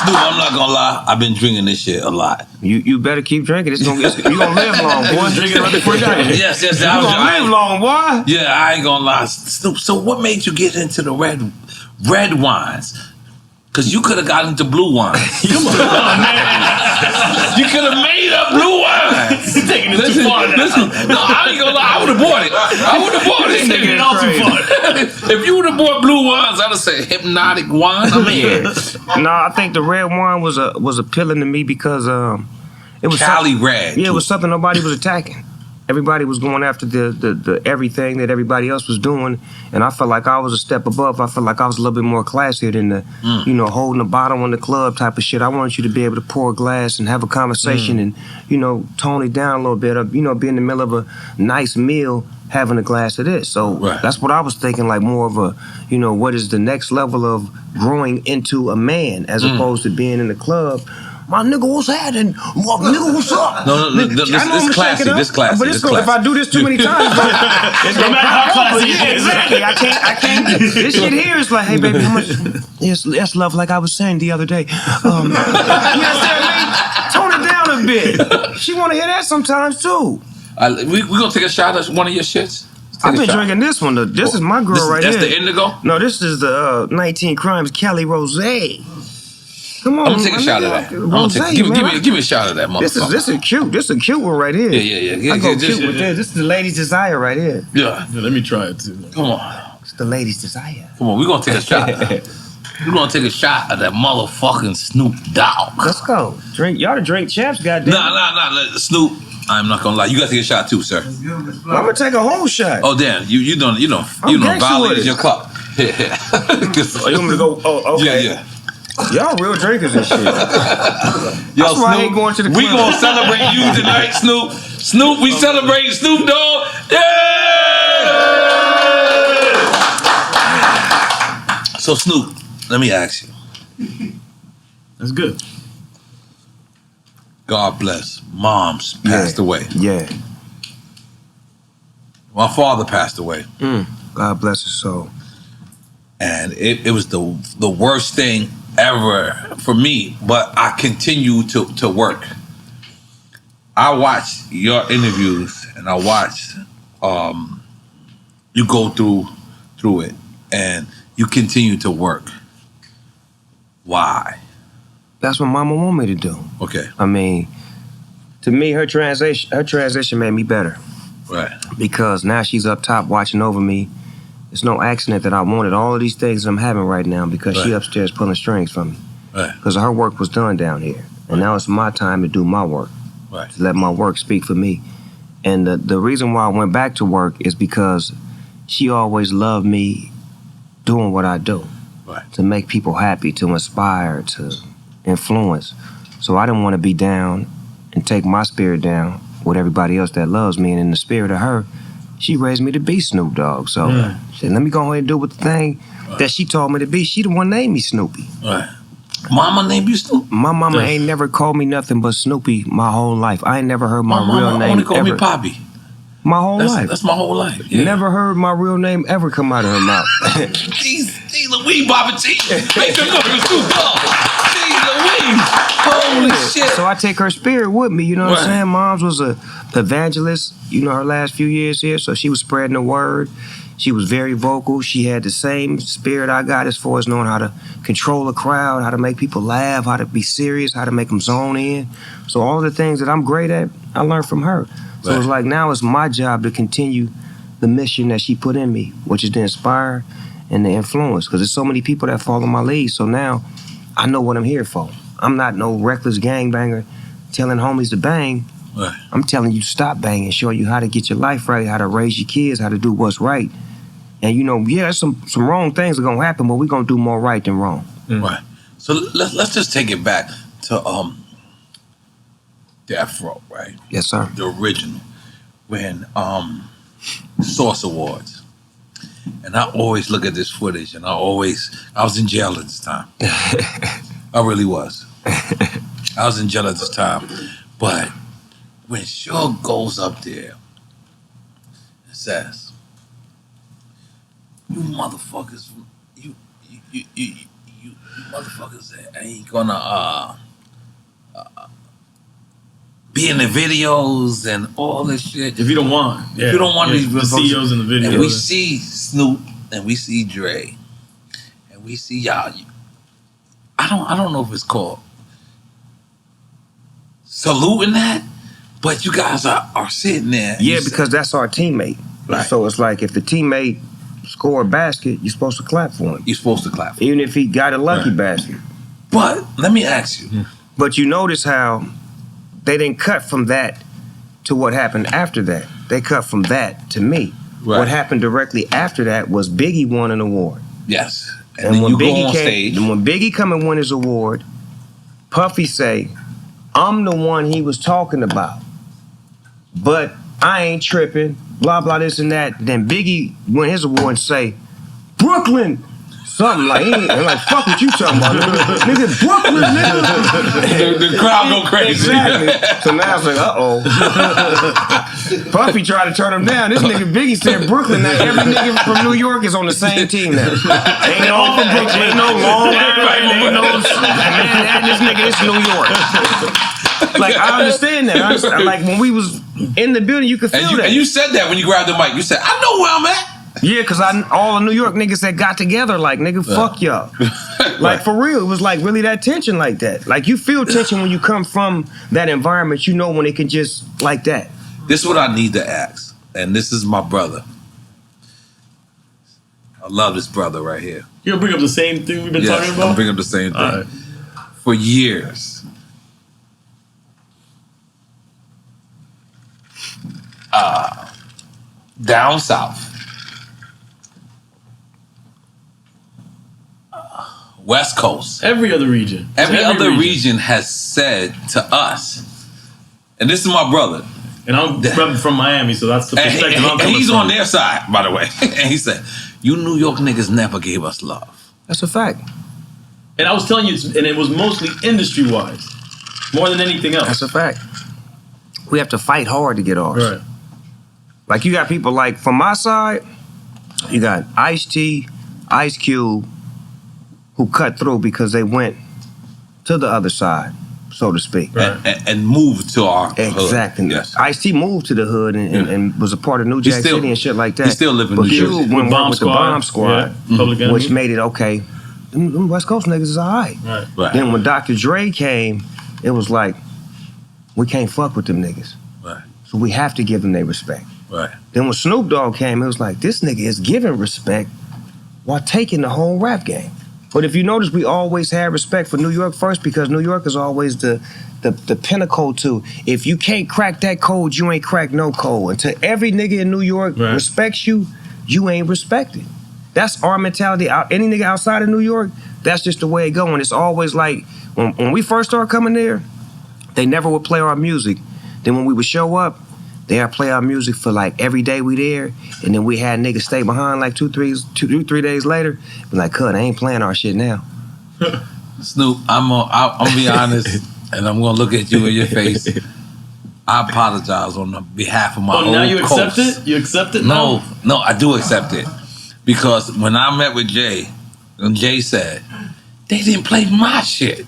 Snoop, I'm not gonna lie, I've been drinking this shit a lot. You better keep drinking. You're gonna live long, boy. Drinking right before you die. Yes. You gonna live long, boy. Yeah, I ain't gonna lie. Snoop, so what made you get into the red wines? Because you could have got into blue wines. Come on, man. You could have made up blue wines. You're taking it too far now. No, I ain't gonna lie. I would have bought it. You're taking it all too far. If you would have bought blue wines, I'd have said hypnotic wine. I'm in. No, I think the red wine was appealing to me because it was Cali red. Yeah, it was something nobody was attacking. Everybody was going after the everything that everybody else was doing, and I felt like I was a step above. I felt like I was a little bit more classier than the, holding the bottle in the club type of shit. I wanted you to be able to pour a glass and have a conversation and, tone it down a little bit. Or, be in the middle of a nice meal having a glass of this. So that's what I was thinking, like more of a, what is the next level of growing into a man as opposed to being in the club. My nigga, what's happening? Nigga, what's up? No, this classy. This classy. But if I do this too many times, bro, it's no matter how classy it is. Exactly. I can't. This shit here is like, hey, baby, how much? Yes, love, like I was saying the other day. You understand me? Tone it down a bit. She want to hear that sometimes, too. We gonna take a shot at one of your shits? I've been drinking this one. This is my girl right here. That's the indigo? No, this is the 19 Crimes Cali Rosé. Come on, I'm gonna take a shot of that. Give me a shot of that, motherfucker. This is cute. This is a cute one right here. Yeah. I go cute with this. This is the lady's desire right here. Yeah. Let me try it too. Come on. It's the lady's desire. Come on, we're gonna take a shot. We're gonna take a shot of that motherfucking Snoop Dogg. Let's go. Drink. Y'all to drink champs, goddamn. Nah. Snoop, I'm not gonna lie. You gotta take a shot too, sir. I'm gonna take a whole shot. Oh damn, you don't violate your cup. Oh, you want me to go? Oh, okay. Yeah. Y'all real drinkers and shit. Yo, That's why Snoop, I ain't going to the club. We gonna celebrate you tonight, Snoop. Snoop, we celebrate Snoop Dogg. Yeah! So Snoop, let me ask you. That's good. God bless. Mom's passed away. Yeah. My father passed away. God bless his soul. And it was the worst thing ever for me, but I continue to work. I watched your interviews and I watched you go through it and you continue to work. Why? That's what Mama want me to do. Okay. I mean, to me, her transition made me better. Right. Because now she's up top watching over me. It's no accident that I wanted all of these things I'm having right now because she upstairs pulling strings for me. Right. Because her work was done down here. And now it's my time to do my work. Right. To let my work speak for me. And the reason why I went back to work is because she always loved me doing what I do. Right. To make people happy, to inspire, to influence. So I didn't want to be down and take my spirit down with everybody else that loves me. And in the spirit of her, she raised me to be Snoop Dogg. So she said, let me go ahead and do with the thing that she told me to be. She the one named me Snoopy. Right. Mama named you Snoop? My mama ain't never called me nothing but Snoopy my whole life. I ain't never heard my real name only called ever. me Poppy. My whole life. That's my whole life. Yeah. Never heard my real name ever come out of her mouth. Jeez Louise, Bobby T. Make her go to Snoop Dogg. Jeez Louise. Holy shit. So I take her spirit with me, you know what I'm saying? Mom's was a evangelist, her last few years here. So she was spreading the word. She was very vocal. She had the same spirit I got as far as knowing how to control a crowd, how to make people laugh, how to be serious, how to make them zone in. So all the things that I'm great at, I learned from her. So it's like now it's my job to continue the mission that she put in me, which is to inspire and to influence. Because there's so many people that follow my lead. So now I know what I'm here for. I'm not no reckless gangbanger telling homies to bang. Right. I'm telling you to stop banging, showing you how to get your life right, how to raise your kids, how to do what's right. And some wrong things are gonna happen, but we're gonna do more right than wrong. Right. So let's just take it back to Death Row, right? Yes, sir. The original. When Source Awards. And I always look at this footage and I was in jail at this time. I really was. I was in jail at this time. But when Suge goes up there and says, you motherfuckers, you motherfuckers ain't gonna be in the videos and all this shit. If you don't want. If you don't want these the CEOs in the video. And we see Snoop and we see Dre and we see y'all. I don't know if it's called saluting that, but you guys are sitting there. Yeah, because that's our teammate. Right. So it's like if the teammate score a basket, you're supposed to clap for him. You're supposed to clap for him. Even if he got a lucky basket. But let me ask you. But you notice how they didn't cut from that to what happened after that. They cut from that to me. Right. What happened directly after that was Biggie won an award. Yes. And And then when you go Biggie on stage. when Biggie come and win his award, Puffy say, I'm the one he was talking about. But I ain't tripping, blah, blah, this and that. Then Biggie win his award and say, Brooklyn! Something like, fuck what you talking about, nigga. Nigga, Brooklyn, nigga. The crowd go crazy. Exactly. So now it's like, uh-oh. Puffy tried to turn him down. This nigga Biggie said Brooklyn. Now every nigga from New York is on the same team now. Ain't no from Brooklyn. Ain't no Long Island. Ain't no, man, this nigga, it's New York. Like, I understand that. Like, when we was in the building, you could feel that. And you said that when you grabbed the mic. You said, I know where I'm at. Yeah, because all the New York niggas that got together, like, nigga, fuck y'all. Like, for real, it was like really that tension like that. Like, you feel tension when you come from that environment. You know when it can just like that. This is what I need to ask. And this is my brother. I love this brother right here. You gonna bring up the same thing we've been talking about? I'm bringing up the same thing. Right. For years, down south, West Coast, Every other region. every other region has said to us, and this is my brother, And I'm from Miami, so that's the perspective I'm and coming he's from. on their side, by the way. And he said, you New York niggas never gave us love. That's a fact. And I was telling you, and it was mostly industry-wise, more than anything else. That's a fact. We have to fight hard to get ours. Right. Like, you got people like, from my side, you got Ice-T, Ice Cube, who cut through because they went to the other side, so to speak. Right. And moved to our Exactly. hood. Yes. Ice-T moved to the hood and was a part of New He's Jack still- City and shit like that. he still live in but New Cube Jersey. went Bomb with the Squad. Bomb Squad, Yeah. Public Enemy. which made it okay. Them West Coast niggas is all right. Right. Right. Then when Dr. Dre came, it was like, we can't fuck with them niggas. Right. So we have to give them their respect. Right. Then when Snoop Dogg came, it was like, this nigga is giving respect while taking the whole rap game. But if you notice, we always had respect for New York first because New York is always the pinnacle to, if you can't crack that code, you ain't crack no code. Until every nigga in New York respects you, you ain't respected. That's our mentality. Any nigga outside of New York, that's just the way it go. And it's always like, when we first started coming there, they never would play our music. Then when we would show up, they'd play our music for like every day we there, and then we had niggas stay behind like 2-3 days later, be like, "Cut, I ain't playing our shit now." Snoop, I'm be honest, and I'm gonna look at you in your face. I apologize on the behalf of my whole now you accept coast. it? You accept it now? No, I do accept it. Because when I met with Jay, and Jay said, they didn't play my shit.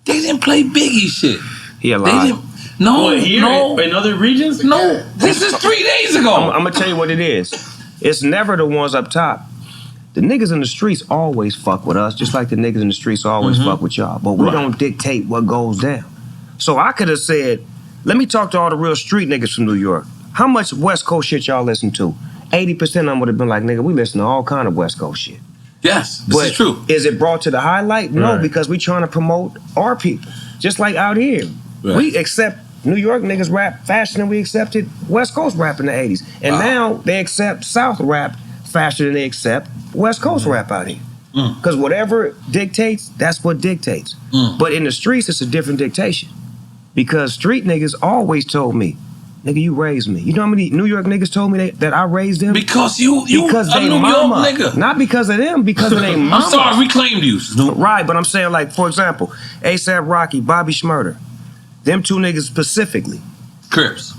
They didn't play Biggie's shit. He They alive. didn't. No, What, here? no. In other regions? No, this is 3 days ago. I'm gonna tell you what it is. It's never the ones up top. The niggas in the streets always fuck with us, just like the niggas in the streets always fuck with y'all. But we don't dictate what goes down. So I could have said, let me talk to all the real street niggas from New York. How much West Coast shit y'all listen to? 80% of them would have been like, nigga, we listen to all kind of West Coast shit. Yes, this is true. Is it brought to the highlight? No, because we trying to promote our people. Just like out here. Right. We accept New York niggas rap faster than we accepted West Coast rap in the 80s. And now they accept South rap faster than they accept West Coast rap out here. Because whatever dictates, that's what dictates. But in the streets, it's a different dictation. Because street niggas always told me, nigga, you raised me. You know how many New York niggas told me that I raised them? Because because a they New mama. York nigga. Not because of them, because of their mama. I'm sorry, we claimed you, Snoop. Right, but I'm saying, like, for example, A$AP Rocky, Bobby Shmurda, them two niggas specifically. Crips.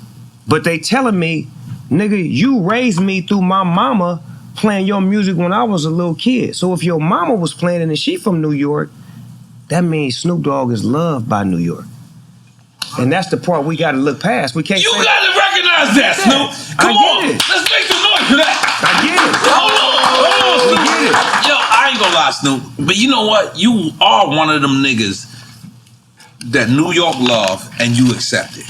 But they telling me, nigga, you raised me through my mama playing your music when I was a little kid. So if your mama was playing it and she from New York, that means Snoop Dogg is loved by New York. And that's the part we gotta look past. We can't You say, gotta recognize that, Snoop. Come on. It. Let's make some noise for that. I get it. Hold on, Snoop. I get it. Yo, I ain't gonna lie, Snoop. But you know what? You are one of them niggas that New York love and you accept it.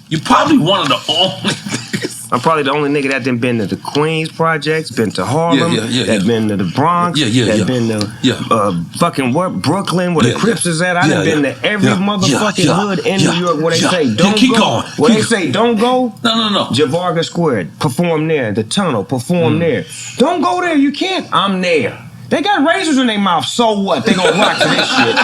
You probably one of the only niggas. I'm probably the only nigga that done been to the Queens projects, been to Harlem, that been to the Bronx, that been to fucking what, Brooklyn, where the Crips is at. I done been to every motherfucking hood in New York where they say don't keep go. Going. Where they say don't go. No. Javarga Square, perform there. The Tunnel, perform there. Don't go there, you can't. I'm there. They got razors in their mouth, so what? They gonna rock to this shit.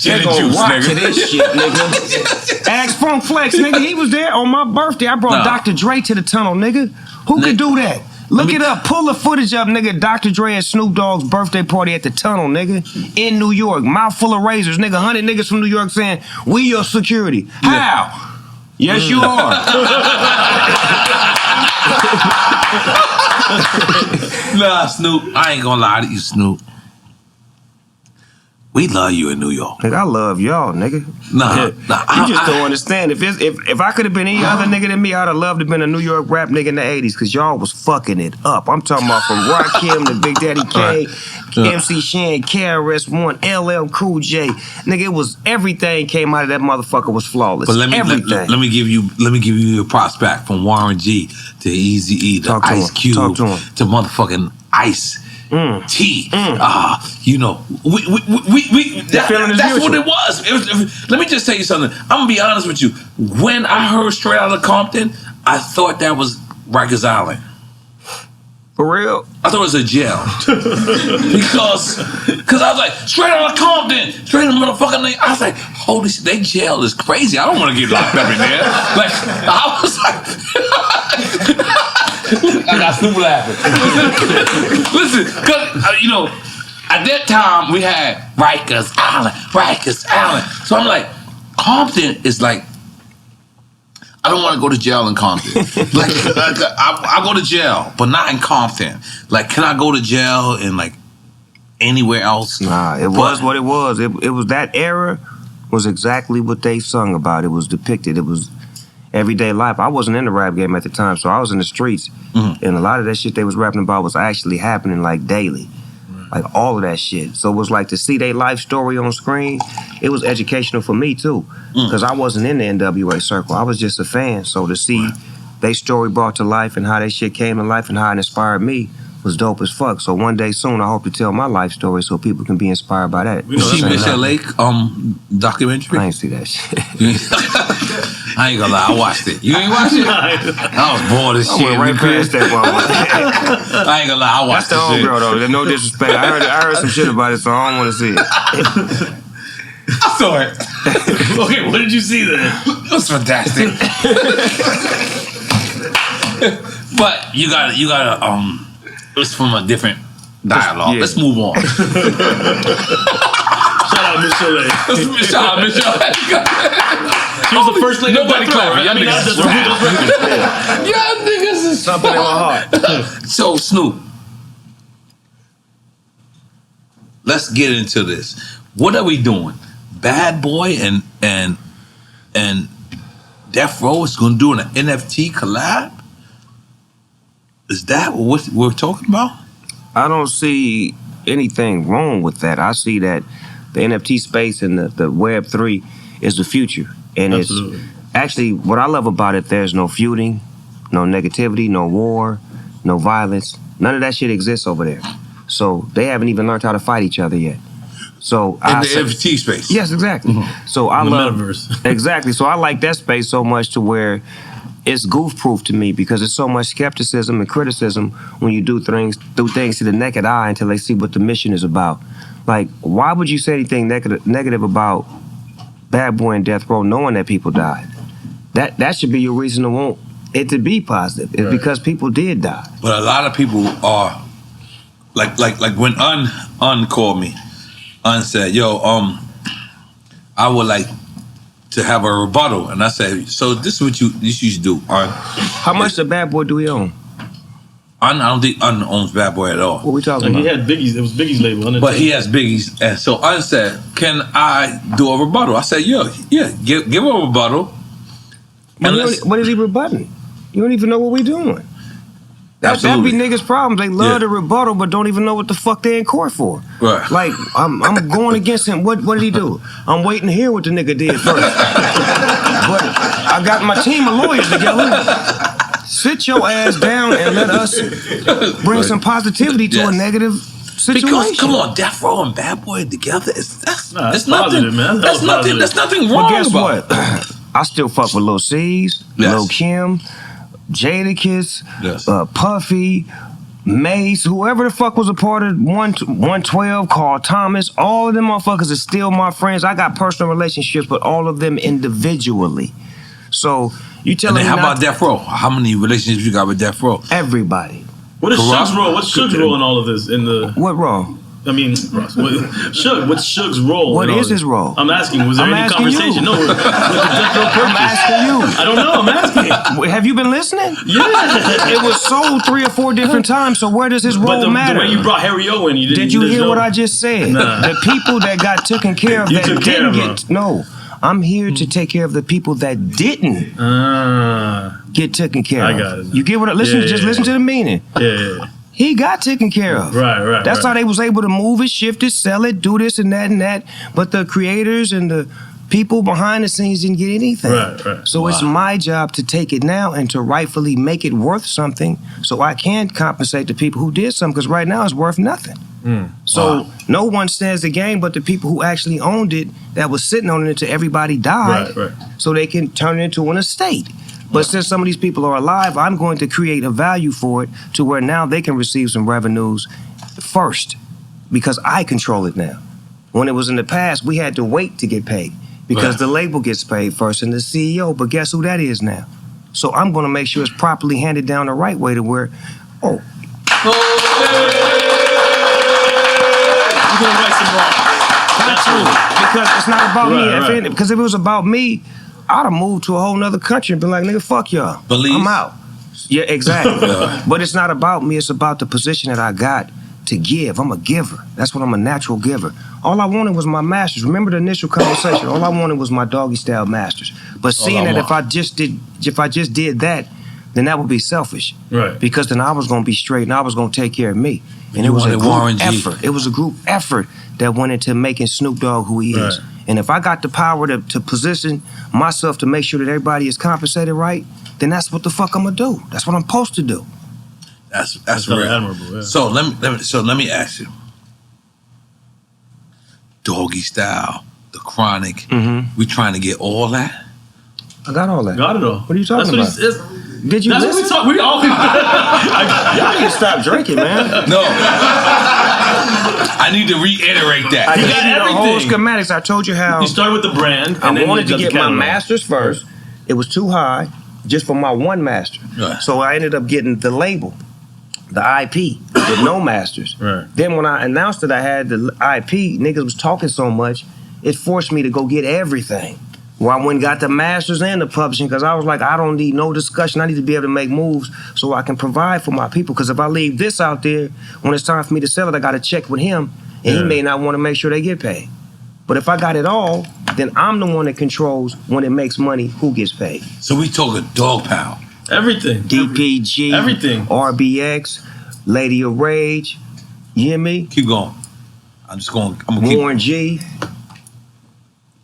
They gonna rock to this shit, nigga. Ask Funk Flex, nigga. He was there on my birthday. I brought Dr. Dre to the Tunnel, nigga. Who could do that? Look it up. Pull the footage up, nigga. Dr. Dre and Snoop Dogg's birthday party at the Tunnel, nigga. In New York. Mouth full of razors, nigga. 100 niggas from New York saying, we your security. How? Yes, you are. Nah, Snoop. I ain't gonna lie to you, Snoop. We love you in New York. Nigga, I love y'all, nigga. Nah. You just don't understand. If I could have been any other nnigga than me, I'd have loved to have been a New York rap nigga in the 80s, because y'all was fucking it up. I'm talking about from Rakim to Big Daddy K, MC Shan, KRS-One, LL Cool J. Nigga, it was everything came out of that motherfucker was flawless. But let me give you a prospect from Warren G to Eazy-E to Ice Cube to motherfucking Ice. T. You know, that's what it was. Let me just tell you something. I'm gonna be honest with you. When I heard Straight Outta Compton, I thought that was Rikers Island. For real? I thought it was a jail. because I was like, Straight Outta Compton, straight out of motherfucking name. I was like, holy shit, they jail is crazy. I don't want to get locked up in there. Like, I was like, I got Snoop laughing. Listen, because, you know, at that time we had Rikers Island. So I'm like, Compton is like, I don't want to go to jail in Compton. Like, I go to jail, but not in Compton. Like, can I go to jail in like anywhere else? Nah, it was what it was. It was that era was exactly what they sung about. It was depicted. It was everyday life. I wasn't in the rap game at the time, so I was in the streets. And a lot of that shit they was rapping about was actually happening like daily. Like all of that shit. So it was like to see their life story on screen, it was educational for me too. Because I wasn't in the NWA circle. I was just a fan. So to see their story brought to life and how that shit came to life and how it inspired me was dope as fuck. So one day soon I hope to tell my life story so people can be inspired by that. You see Michelle Lake documentary? I ain't see that shit. I ain't gonna lie, I watched it. You ain't watched it? I was bored as shit. I went right past that one. I ain't gonna lie, I watched it. That's the old girl though. There's no disrespect. I heard some shit about it, so I don't want to see it. I saw it. Okay, what did you see then? It was fantastic. But you gotta it's from a different dialogue. Let's move on. Shout out Michelle A. Shout out Michelle A. She was the first lady. Nobody clapping. Y'all niggas is something in my heart. So Snoop, let's get into this. What are we doing? Bad Boy and Death Row is going to do an NFT collab? Is that what we're talking about? I don't see anything wrong with that. I see that the NFT space and the Web3 is the future. And Absolutely. It's actually, what I love about it, there's no feuding, no negativity, no war, no violence. None of that shit exists over there. So they haven't even learned how to fight each other yet. So in the NFT space. Yes, exactly. So I love metaverse. Exactly. So I like that space so much to where it's goof-proof to me because there's so much skepticism and criticism when you do things to the naked eye until they see what the mission is about. Like, why would you say anything negative about Bad Boy and Death Row knowing that people died? That should be your reason to want it to be positive. It's because people did die. But a lot of people are like when Un called me. Un said, "Yo, I would like to have a rebuttal," and I said, "So this is what you should do." How much the Bad Boy do he own? I don't think Un owns Bad Boy at all. What we talking Like about? he had Biggie's. It was Biggie's label. But he has Biggie's, and so Un said, "Can I do a rebuttal?" I said, "Yeah, give a rebuttal." What is he rebutting? You don't even know what we doing. That be niggas' problems. They love the rebuttal, but don't even know what the fuck they in court for. Right. Like, I'm going against him. What did he do? I'm waiting to hear what the nigga did first. But I got my team of lawyers together. Sit your ass down and let us bring some positivity to a negative situation. Because come on, Death Row and Bad Boy together, it's nothing, positive, man. That's nothing. There's nothing wrong But guess about what? I still fuck with Lil C's, Lil Kim, Jadakiss, Puffy, Mace, whoever the fuck was a part of 112, Carl Thomas, all of them motherfuckers are still my friends. I got personal relationships with all of them individually. So you telling me how about Death Row? How many relationships you got with Death Row? Everybody. What is Suge's role? What's Suge's role in all of this? What role? I mean, Ross, what's Suge's role? What is his role? I'm asking. Was there any conversation? No, with the Death Row purchase. I'm asking you. I don't know. I'm asking. Have you been listening? Yeah. It was sold 3 or 4 different times. So where does his role matter? The way you brought Harry O in, you didn't. Did you hear what I just said? Nah. The people that got taken care of You that took care didn't of get no. I'm here to take care of the people that didn't get taken care of. I got it. You get what I listen? Just listen to the meaning. Yeah. He got taken care of. Right. That's how they was able to move it, shift it, sell it, do this and that. But the creators and the people behind the scenes didn't get anything. Right. So it's my job to take it now and to rightfully make it worth something so I can compensate the people who did something, because right now it's worth nothing. So no one stands the game but the people who actually owned it, that was sitting on it until everybody died, Right. so they can turn it into an estate. But since some of these people are alive, I'm going to create a value for it to where now they can receive some revenues first, because I control it now. When it was in the past, we had to wait to get paid because the label gets paid first and the CEO, but guess who that is now? So I'm going to make sure it's properly handed down the right way to where, You're gonna right some wrongs. because it's not about me. Right. Because if it was about me, I'd have moved to a whole nother country and been like, nigga, fuck y'all. Belize. I'm out. Yeah, exactly. But it's not about me. It's about the position that I got to give. I'm a giver. That's what I'm a natural giver. All I wanted was my masters. Remember the initial conversation? All I wanted was my doggy style masters. But seeing that if I just did that, then that would be selfish. Right. Because then I was gonna be straight and I was gonna take care of me. And You it was a wanted Warren group G. effort. It was a group effort that went into making Snoop Dogg who he is. Right. And if I got the power to position myself to make sure that everybody is compensated right, then that's what the fuck I'm gonna do. That's what I'm supposed to do. That's real. Admirable. Yeah. So let me ask you. Doggy Style, The Chronic. We trying to get all that? I got all that. Got it all. What are you talking That's about? What Did you that's listen? what we talk. We all. Y'all need to stop drinking, man. No. I need to reiterate that. I You gave got you the whole everything. schematics. I told you how You start with the brand. And I then wanted you to got get the my catalog. masters first. It was too high just for my one master. Right. So I ended up getting the label, the IP, with no masters. Right. Then when I announced that I had the IP, niggas was talking so much, it forced me to go get everything. Well, I went and got the masters and the publishing because I was like, I don't need no discussion. I need to be able to make moves so I can provide for my people. Because if I leave this out there, when it's time for me to sell it, I got to check with him, and he may not want to make sure they get paid. But if I got it all, then I'm the one that controls when it makes money who gets paid. So we talking dog pound. Everything. DPG, Everything. RBX, Lady of Rage, you hear me? Keep going. I'm gonna keep Warren G.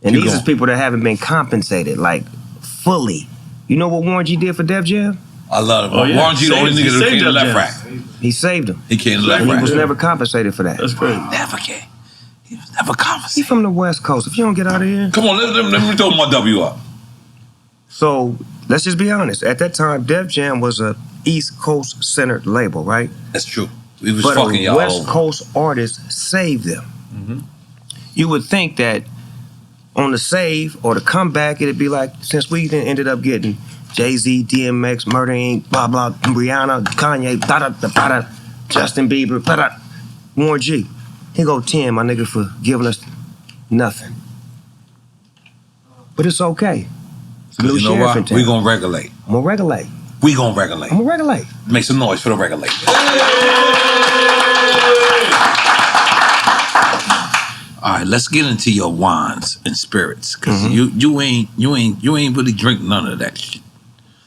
And Keep these going. are people that haven't been compensated, like, fully. You know what Warren G did for Def Jam? I love it. Oh, yeah. Warren G, the only He nigga that saved came to Def left Jam. rack. He saved him. He came to left And he rack. was never compensated for that. That's great. Never came. He was never He compensated. from the West Coast. If you don't get out of here. Come on, let me throw my W up. So, let's just be honest. At that time, Def Jam was a East Coast centered label, right? That's true. We was But fucking a y'all West over. Coast artist saved them. You would think that on the save or the comeback, it'd be like, since we then ended up getting Jay-Z, DMX, Murder Inc., blah, blah, Rihanna, Kanye, da-da-da-da-da, Justin Bieber, da-da, Warren G. He go 10, my nigga, for giving us nothing. But it's okay. It's a new You know sheriff in what? town. We gonna regulate. I'm gonna regulate. We gonna regulate. I'm gonna regulate. Make some noise for the regulate. All right, let's get into your wines and spirits, cause you ain't really drink none of that shit.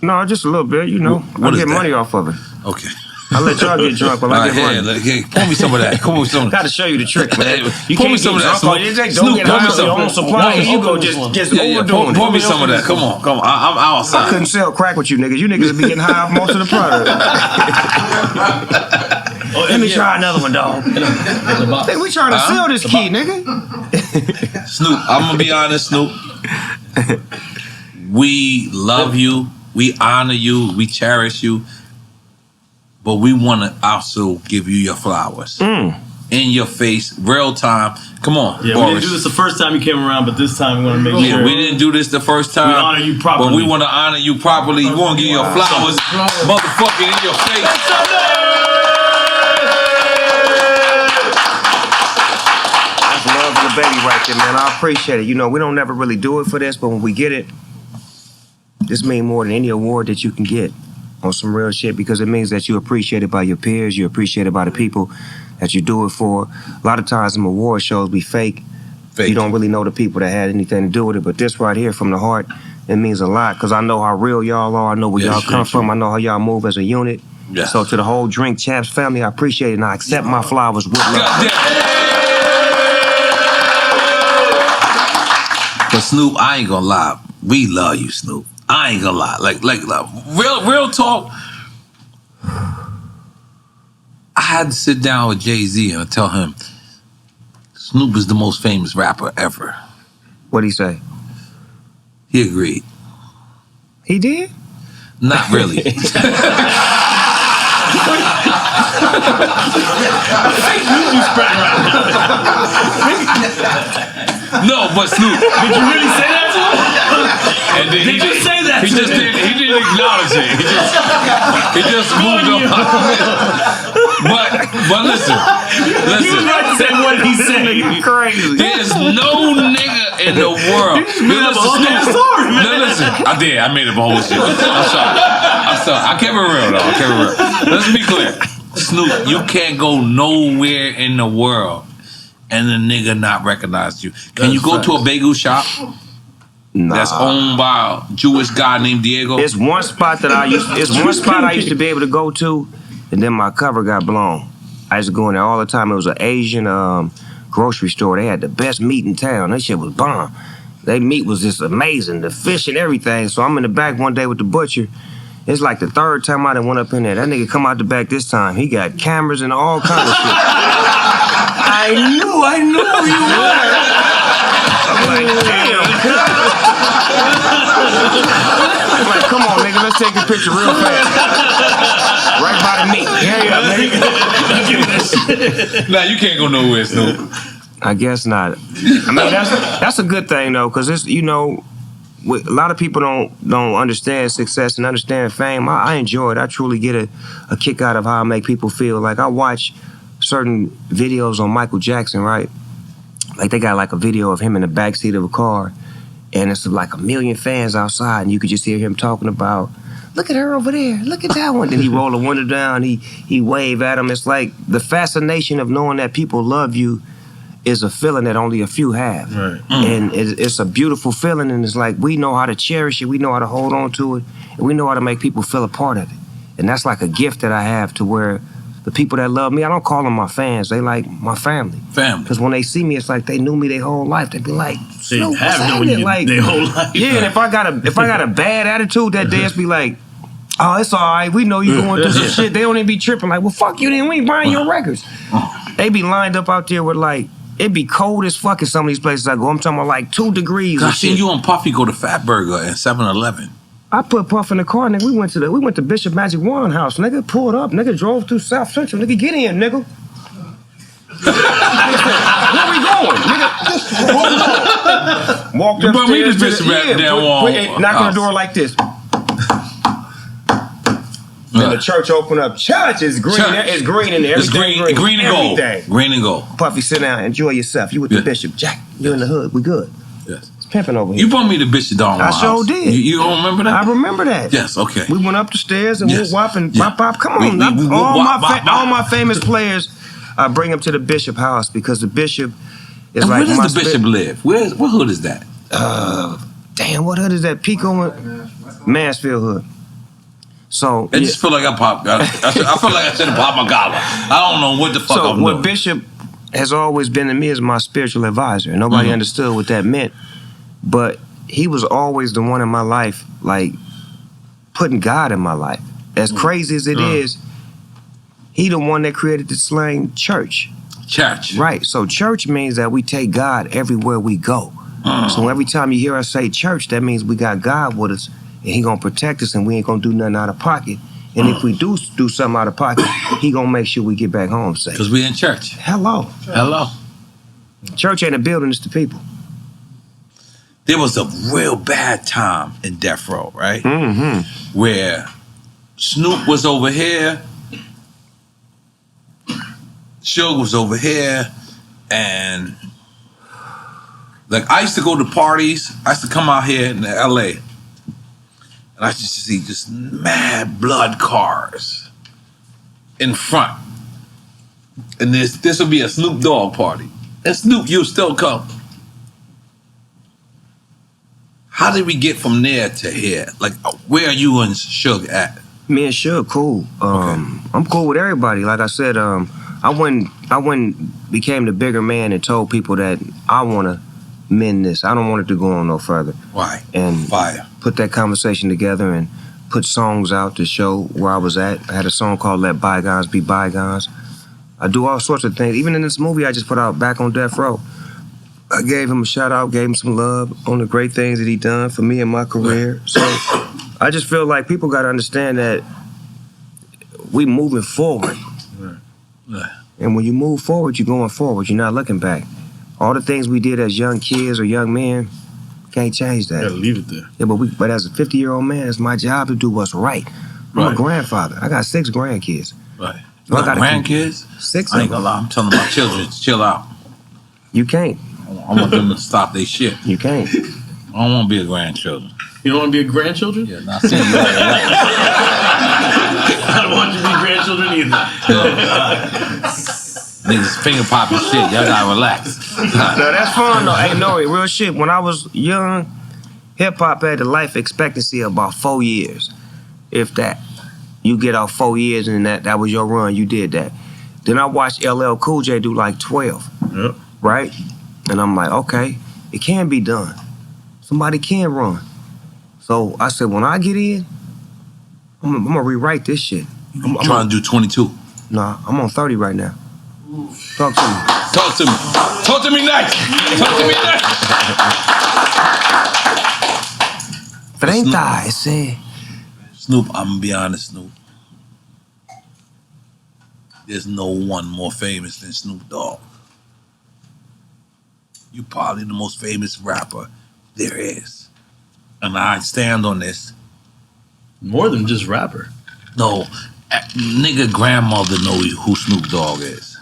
No, just a little bit, you know. What I is get that? money off of it. Okay. I let y'all get drunk while I get money. Pour me some of that. Pour me some of that. Gotta show you the trick, man. You Pour me can't some get of that, drunk. Snoop. Don't Snoop, get pour me high on some. your own supply. Open You go this just one. overdoing it. Pour me some of that. Come on. I'm I outside. couldn't sell crack with you niggas. You niggas be getting high off most of the product. Let me try another one, dog. Nigga, we trying to sell this key, nigga. Snoop, I'm gonna be honest, Snoop. We love you, we honor you, we cherish you, but we want to also give you your flowers in your face, real time. Come on, Yeah, we Boris. didn't do this the first time you came around, but this time we want to make Yeah, sure. we didn't do this the first time. We honor you properly. But we want to honor you properly. We want to give you your flowers, motherfucking in your face. That's love for the baby right there, man. I appreciate it. You know, we don't never really do it for this, but when we get it, this means more than any award that you can get on some real shit, because it means that you're appreciated by your peers, you're appreciated by the people that you do it for. A lot of times some award shows be fake. You don't really know the people that had anything to do with it, but this right here from the heart, it means a lot, because I know how real y'all are, I know where y'all come from, I know how y'all move as a unit. Yes. So to the whole Drink Champs family, I appreciate it, and I accept my flowers with love. But Snoop, I ain't gonna lie. We love you, Snoop. I ain't gonna lie. Like real talk. I had to sit down with Jay-Z and tell him Snoop is the most famous rapper ever. What'd he say? He agreed. He did? Not really. No, but Snoop. Did you really say that to him? And then Did you say that He to just him? he didn't acknowledge it. He just moved on. But listen. He was right to say what he said. Crazy. There's no nigga in the world. made up a whole damn story, man. No, listen. I did. I made up a whole shit. I'm sorry. I kept it real though. I kept it real. Let's be clear. Snoop, you can't go nowhere in the world and the nigga not recognize you. Can you go to a bagel shop that's owned by a Jewish guy named Diego? It's one spot that I used to be able to go to, and then my cover got blown. I used to go in there all the time. It was an Asian grocery store. They had the best meat in town. That shit was bomb. Their meat was just amazing, the fish and everything. So I'm in the back one day with the butcher. It's like the third time I done went up in there. That nigga come out the back this time. He got cameras and all kinds of shit. I knew you were. I'm like, damn. I'm like, come on, nigga, let's take a picture real fast. Right by the meat. Hurry up, nigga. Nah, you can't go nowhere, Snoop. I guess not. I mean, that's a good thing though, because it's, you know, a lot of people don't understand success and understand fame. I enjoy it. I truly get a kick out of how I make people feel. Like I watch certain videos on Michael Jackson, right? Like they got like a video of him in the backseat of a car, and it's like 1 million fans outside, and you could just hear him talking about, look at her over there, look at that one. Then he roll the window down, he wave at him. It's like the fascination of knowing that people love you is a feeling that only a few have. Right. And it's a beautiful feeling, and it's like we know how to cherish it, we know how to hold on to it, and we know how to make people feel a part of it. And that's like a gift that I have to where the people that love me, I don't call them my fans, they like my family. Family. Because when they see me, it's like they knew me their whole life. They'd be like, They Snoop, have what's known happening? you Like, their whole life. yeah, and if I got a bad attitude that day, it's be like, oh, it's all right. We know you going through some shit. They don't even be tripping. Like, well, fuck you then. We ain't buying your records. They be lined up out there with like, it be cold as fuck in some of these places I go. I'm talking about like 2 degrees. I and seen shit. you and Puffy go to Fat Burger and 7-Eleven. I put Puff in the car, nigga. We went to Bishop Magic Wand House, nigga. Pulled up, nigga. Drove through South Central, nigga. Get in, nigga. Where we going, nigga? Walked You brought me upstairs to Bishop damn Wand knock on House. the door like this. And the church opened up. Church is green. Church. It's green in there. It's Everything green and gold. Everything. Green and gold. Puffy, sit down. Enjoy yourself. You with Yeah. the bishop. Jack, you in the hood. We good. Yes. It's pimping over here. You brought me to Bishop Don I House. sure did. You don't remember that? I remember that. Yes, okay. We went up the stairs and Yes. we wop and Yeah. bop. Come We- on. we all, wop, my bop, bop. all my famous players, I bring them to the Bishop house because the Bishop is And like where my does the Bishop live? What hood is that? Damn, what hood is that? Pico and Mansfield hood. So, I just feel like I popped. I feel like I should have popped my collar. I don't know what the fuck so I'm what doing. Bishop has always been to me is my spiritual advisor. Nobody understood what that meant. But he was always the one in my life, like, putting God in my life. As crazy as it is, he the one that created the slang church. Church. Right. So church means that we take God everywhere we go. So every time you hear us say church, that means we got God with us, and he gonna protect us, and we ain't gonna do nothing out of pocket. And if we do something out of pocket, he gonna make sure we get back home safe. Because we in church. Hello. Hello. Church ain't a building, it's the people. There was a real bad time in Death Row, right? Where Snoop was over here, Suge was over here, and like I used to go to parties. I used to come out here in LA, and I used to see just mad blood cars in front. And this would be a Snoop Dogg party. And Snoop, you'll still come. How did we get from there to here? Like, where are you and Suge at? Me and Suge, cool. I'm cool with everybody. Like I said, I went became the bigger man and told people that I want to mend this. I don't want it to go on no further. Why? And Fire. put that conversation together and put songs out to show where I was at. I had a song called Let Bygones Be Bygones. I do all sorts of things. Even in this movie I just put out, Back on Death Row, I gave him a shout out, gave him some love on the great things that he done for me in my career. So I just feel like people got to understand that we moving forward. Right. And when you move forward, you're going forward. You're not looking back. All the things we did as young kids or young men, can't change that. Gotta leave it there. Yeah, but as a 50-year-old man, it's my job to do what's right. I'm a Right. grandfather. I got 6 grandkids. Right. So I Got gotta keep- grandkids? 6 I of ain't them. gonna lie. I'm telling my children to chill out. You can't. I want them to stop their shit. You can't. I don't want to be a grandchildren. You don't want to be a grandchildren? Yeah, not seeing you right away. I don't want you to be grandchildren either. Niggas finger popping shit. Y'all gotta relax. No, that's fun though. Hey, no, real shit. When I was young, hip hop had a life expectancy of about 4 years, if that. You get out 4 years and that was your run. You did that. Then I watched LL Cool J do like 12, Yep. right? And I'm like, okay, it can be done. Somebody can run. So I said, when I get in, I'm gonna rewrite this shit. I'm trying to do 22. Nah, I'm on 30 right now. Talk to me. Talk to me. Talk to me nice. Talk to me nice. If it ain't that, I say. Snoop, I'm gonna be honest, Snoop. There's no one more famous than Snoop Dogg. You probably the most famous rapper there is. And I stand on this. More than just rapper. No, nigga grandmother know who Snoop Dogg is.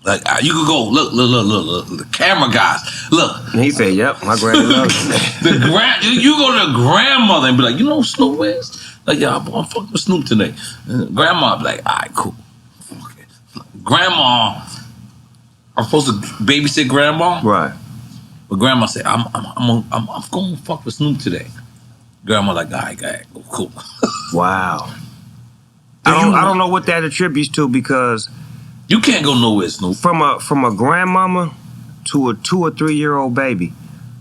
Like, you could go, look, the camera guys, look. And he said, yep, my granny loves it. You go to the grandmother and be like, you know who Snoop is? Like, yeah, I'm fucking with Snoop today. And grandma be like, all right, cool. Fuck it. Grandma I'm supposed to babysit grandma. Right. But grandma said, I'm going to fuck with Snoop today. Grandma like, all right, cool. Wow. I don't know what that attributes to because you can't go nowhere, Snoop. From a grandmama to a 2 or 3 year old baby.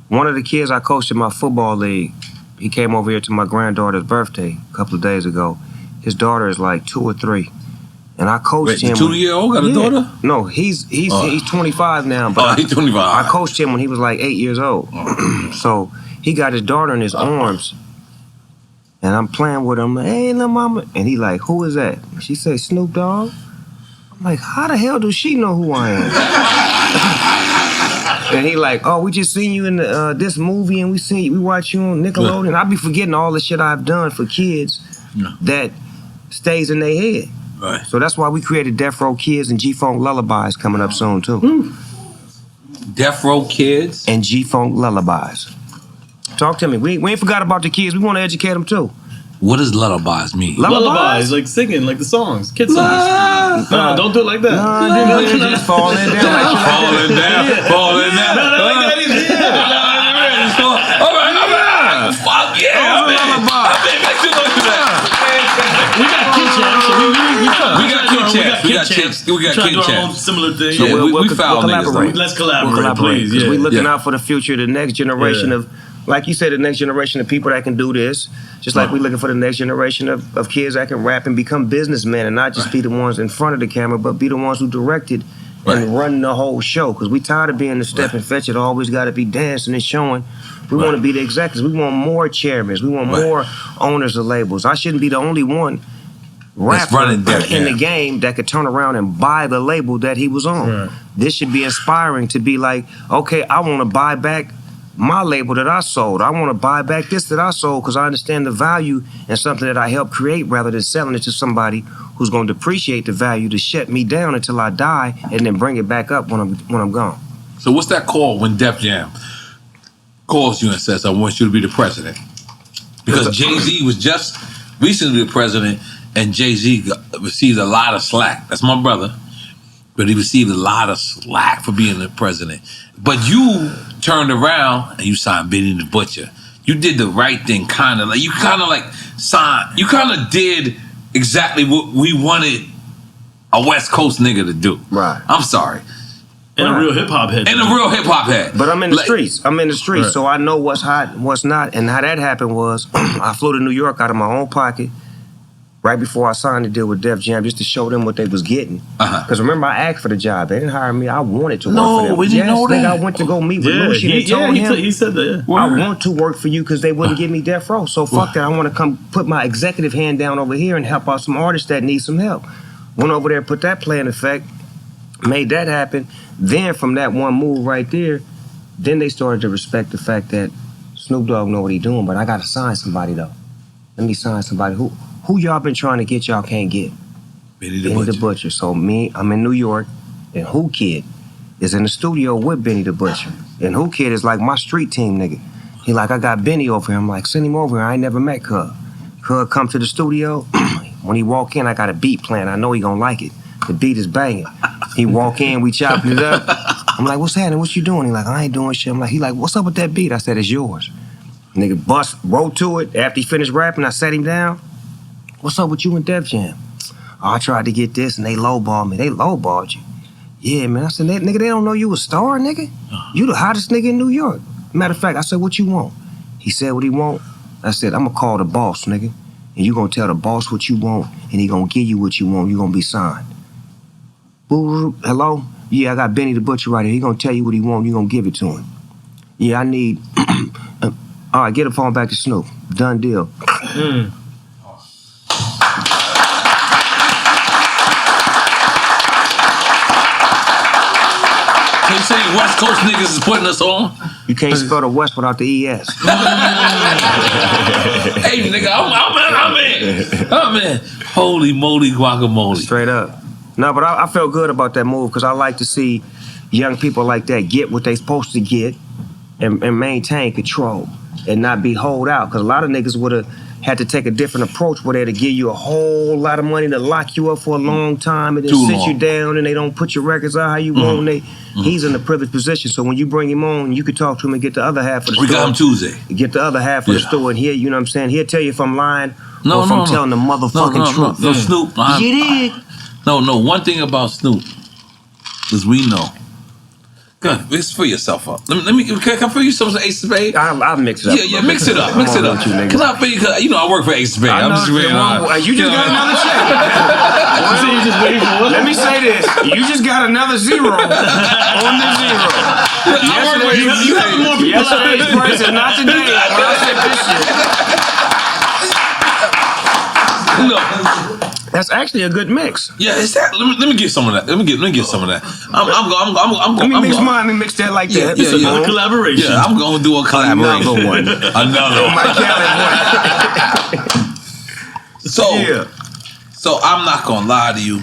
One of the kids I coached in my football league, he came over here to my granddaughter's birthday a couple of days ago. His daughter is like 2 or 3. And I coached him. The 2-year-old got a daughter? No, he's 25 now. But he's 25. I coached him when he was like 8 years old. So he got his daughter in his arms. And I'm playing with him. Hey, little mama. And he like, who is that? She say, Snoop Dogg. I'm like, how the hell does she know who I am? And he like, oh, we just seen you in this movie and we watch you on Nickelodeon. I be forgetting all the shit I've done for kids that stays in their head. Right. So that's why we created Death Row Kids and G-Funk Lullabies coming up soon too. Death Row Kids? And G-Funk Lullabies. Talk to me. We ain't forgot about the kids. We want to educate them too. What does lullabies mean? Lullabies, like singing, like the songs, kid songs. No, don't do it like that. No, just falling down. Falling down. No, not like that either. All right. Fuck yeah. We got kid chats. Similar things. So Yeah, we'll foul niggas. Let's collaborate, please. Because Yeah. we're looking out for the future, the next generation of, like you said, the next generation of people that can do this. Just like we're looking for the next generation of kids that can rap and become businessmen and not just be the ones in front of the camera, but be the ones who directed and run the whole show. Because we tired of being the step and fetch it. Always got to be dancing and showing. We want to be the executives. We want more chairmen. We want more owners of labels. I shouldn't be the only one rapper in the game that could turn around and buy the label that he was on. Right. This should be inspiring to be like, okay, I want to buy back my label that I sold. I want to buy back this that I sold because I understand the value in something that I helped create rather than selling it to somebody who's going to depreciate the value to shut me down until I die and then bring it back up when I'm gone. So what's that called when Def Jam calls you and says, I want you to be the president? Because Jay-Z was just recently the president and Jay-Z received a lot of slack. That's my brother. But he received a lot of slack for being the president. But you turned around and you signed Benny the Butcher. You did the right thing, kind of like you kind of did exactly what we wanted a West Coast nigga to do. Right. I'm sorry. And a real hip hop head. But I'm in the streets. Right. So I know what's hot, what's not. And how that happened was I flew to New York out of my own pocket right before I signed the deal with Def Jam just to show them what they was getting. Because remember, I asked for the job. They didn't hire me. I wanted to work for them. No, we didn't know that. I went to go meet with Lucy. They told him, he said that. I want to work for you because they wouldn't give me Death Row. So fuck that. I want to come put my executive hand down over here and help out some artists that need some help. Went over there, put that play in effect, made that happen. Then from that one move right there, then they started to respect the fact that Snoop Dogg know what he doing, but I got to sign somebody though. Let me sign somebody. Who y'all been trying to get, y'all can't get? Benny the Butcher. So me, I'm in New York, and Who Kid is in the studio with Benny the Butcher. And Who Kid is like my street team nigga. He like, I got Benny over here. I'm like, send him over here. I ain't never met Cub. Cub come to the studio. When he walk in, I got a beat playing. I know he gonna like it. The beat is banging. He walk in, we chopping it up. I'm like, what's happening? What you doing? He like, I ain't doing shit. I'm like, he like, what's up with that beat? I said, it's yours. Nigga wrote to it. After he finished rapping, I sat him down. What's up with you and Def Jam? Oh, I tried to get this and they lowballed me. They lowballed you. Yeah, man. I said, nigga, they don't know you a star, nigga? You the hottest nigga in New York. Matter of fact, I said, what you want? He said what he want. I said, I'm gonna call the boss, nigga. And you gonna tell the boss what you want and he gonna give you what you want. You gonna be signed. Boo, hello? Yeah, I got Benny the Butcher right here. He gonna tell you what he want. You gonna give it to him. Yeah, I need... All right, get the phone back to Snoop. Done deal. So you saying West Coast niggas is putting us on? You can't spell the West without the ES. Hey, nigga, I'm in. Holy moly guacamole. Straight up. No, but I felt good about that move because I like to see young people like that get what they supposed to get and maintain control and not be holed out. Because a lot of niggas would have had to take a different approach where they to give you a whole lot of money to lock you up for a long time and then Too sit long. you down and they don't put your records out how you want. He's in a privileged position. So when you bring him on, you can talk to him and get the other half of the We story. got him Tuesday. Get the other half of the story and he'll, you know what I'm saying? He'll tell you if I'm lying or if I'm telling the motherfucking truth. No, Snoop. You dig? No. One thing about Snoop is we know. Good. Let's fill yourself up. Let me. Can I fill you some Ace of Spades? I'll mix it up. Yeah, mix it up. Mix it up. Cause I feel you know I work for Ace of Spades. I'm just waiting on. You just got another check. You just waiting for what? Let me say this. You just got another zero on the zero. You have more people. Yesterday's price is not today. When I said this shit. No. That's actually a good mix. Yeah, is that? Let me get some of that. Let me get some of that. Let me mix mine and mix that like that. It's another collaboration. Yeah, I'm gonna do a collaboration. Another one. Another one. My calendar. So I'm not gonna lie to you.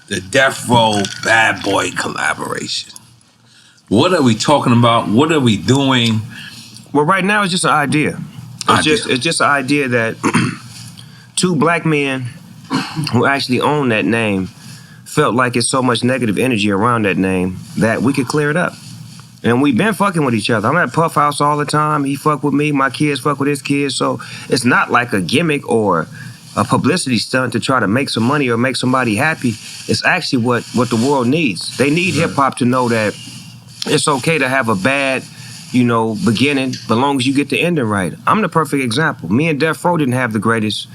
The Death Row Bad Boy collaboration. What are we talking about? What are we doing? Well, right now it's just an idea. It's just an idea that two black men who actually own that name felt like it's so much negative energy around that name that we could clear it up. And we've been fucking with each other. I'm at Puff House all the time. He fuck with me. My kids fuck with his kids. So it's not like a gimmick or a publicity stunt to try to make some money or make somebody happy. It's actually what the world needs. They need hip-hop to know that it's okay to have a bad, beginning, but long as you get the ending right. I'm the perfect example. Me and Death Row didn't have the greatest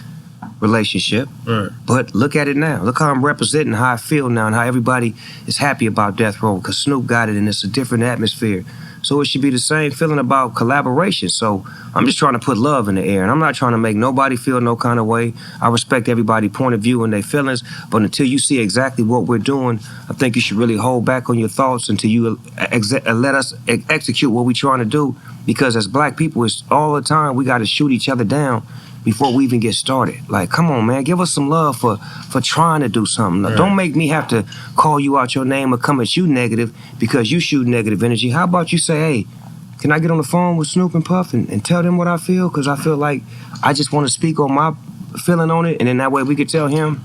relationship. Right. But look at it now. Look how I'm representing how I feel now and how everybody is happy about Death Row because Snoop got it and it's a different atmosphere. So it should be the same feeling about collaboration. So I'm just trying to put love in the air and I'm not trying to make nobody feel no kind of way. I respect everybody's point of view and their feelings, but until you see exactly what we're doing, I think you should really hold back on your thoughts until you let us execute what we're trying to do, because as black people, it's all the time we got to shoot each other down before we even get started. Like, come on, man, give us some love for trying to do something. Right. Don't make me have to call you out your name or come at you negative because you shoot negative energy. How about you say, hey, can I get on the phone with Snoop and Puff and tell them what I feel? Because I feel like I just want to speak on my feeling on it, and then that way we could tell him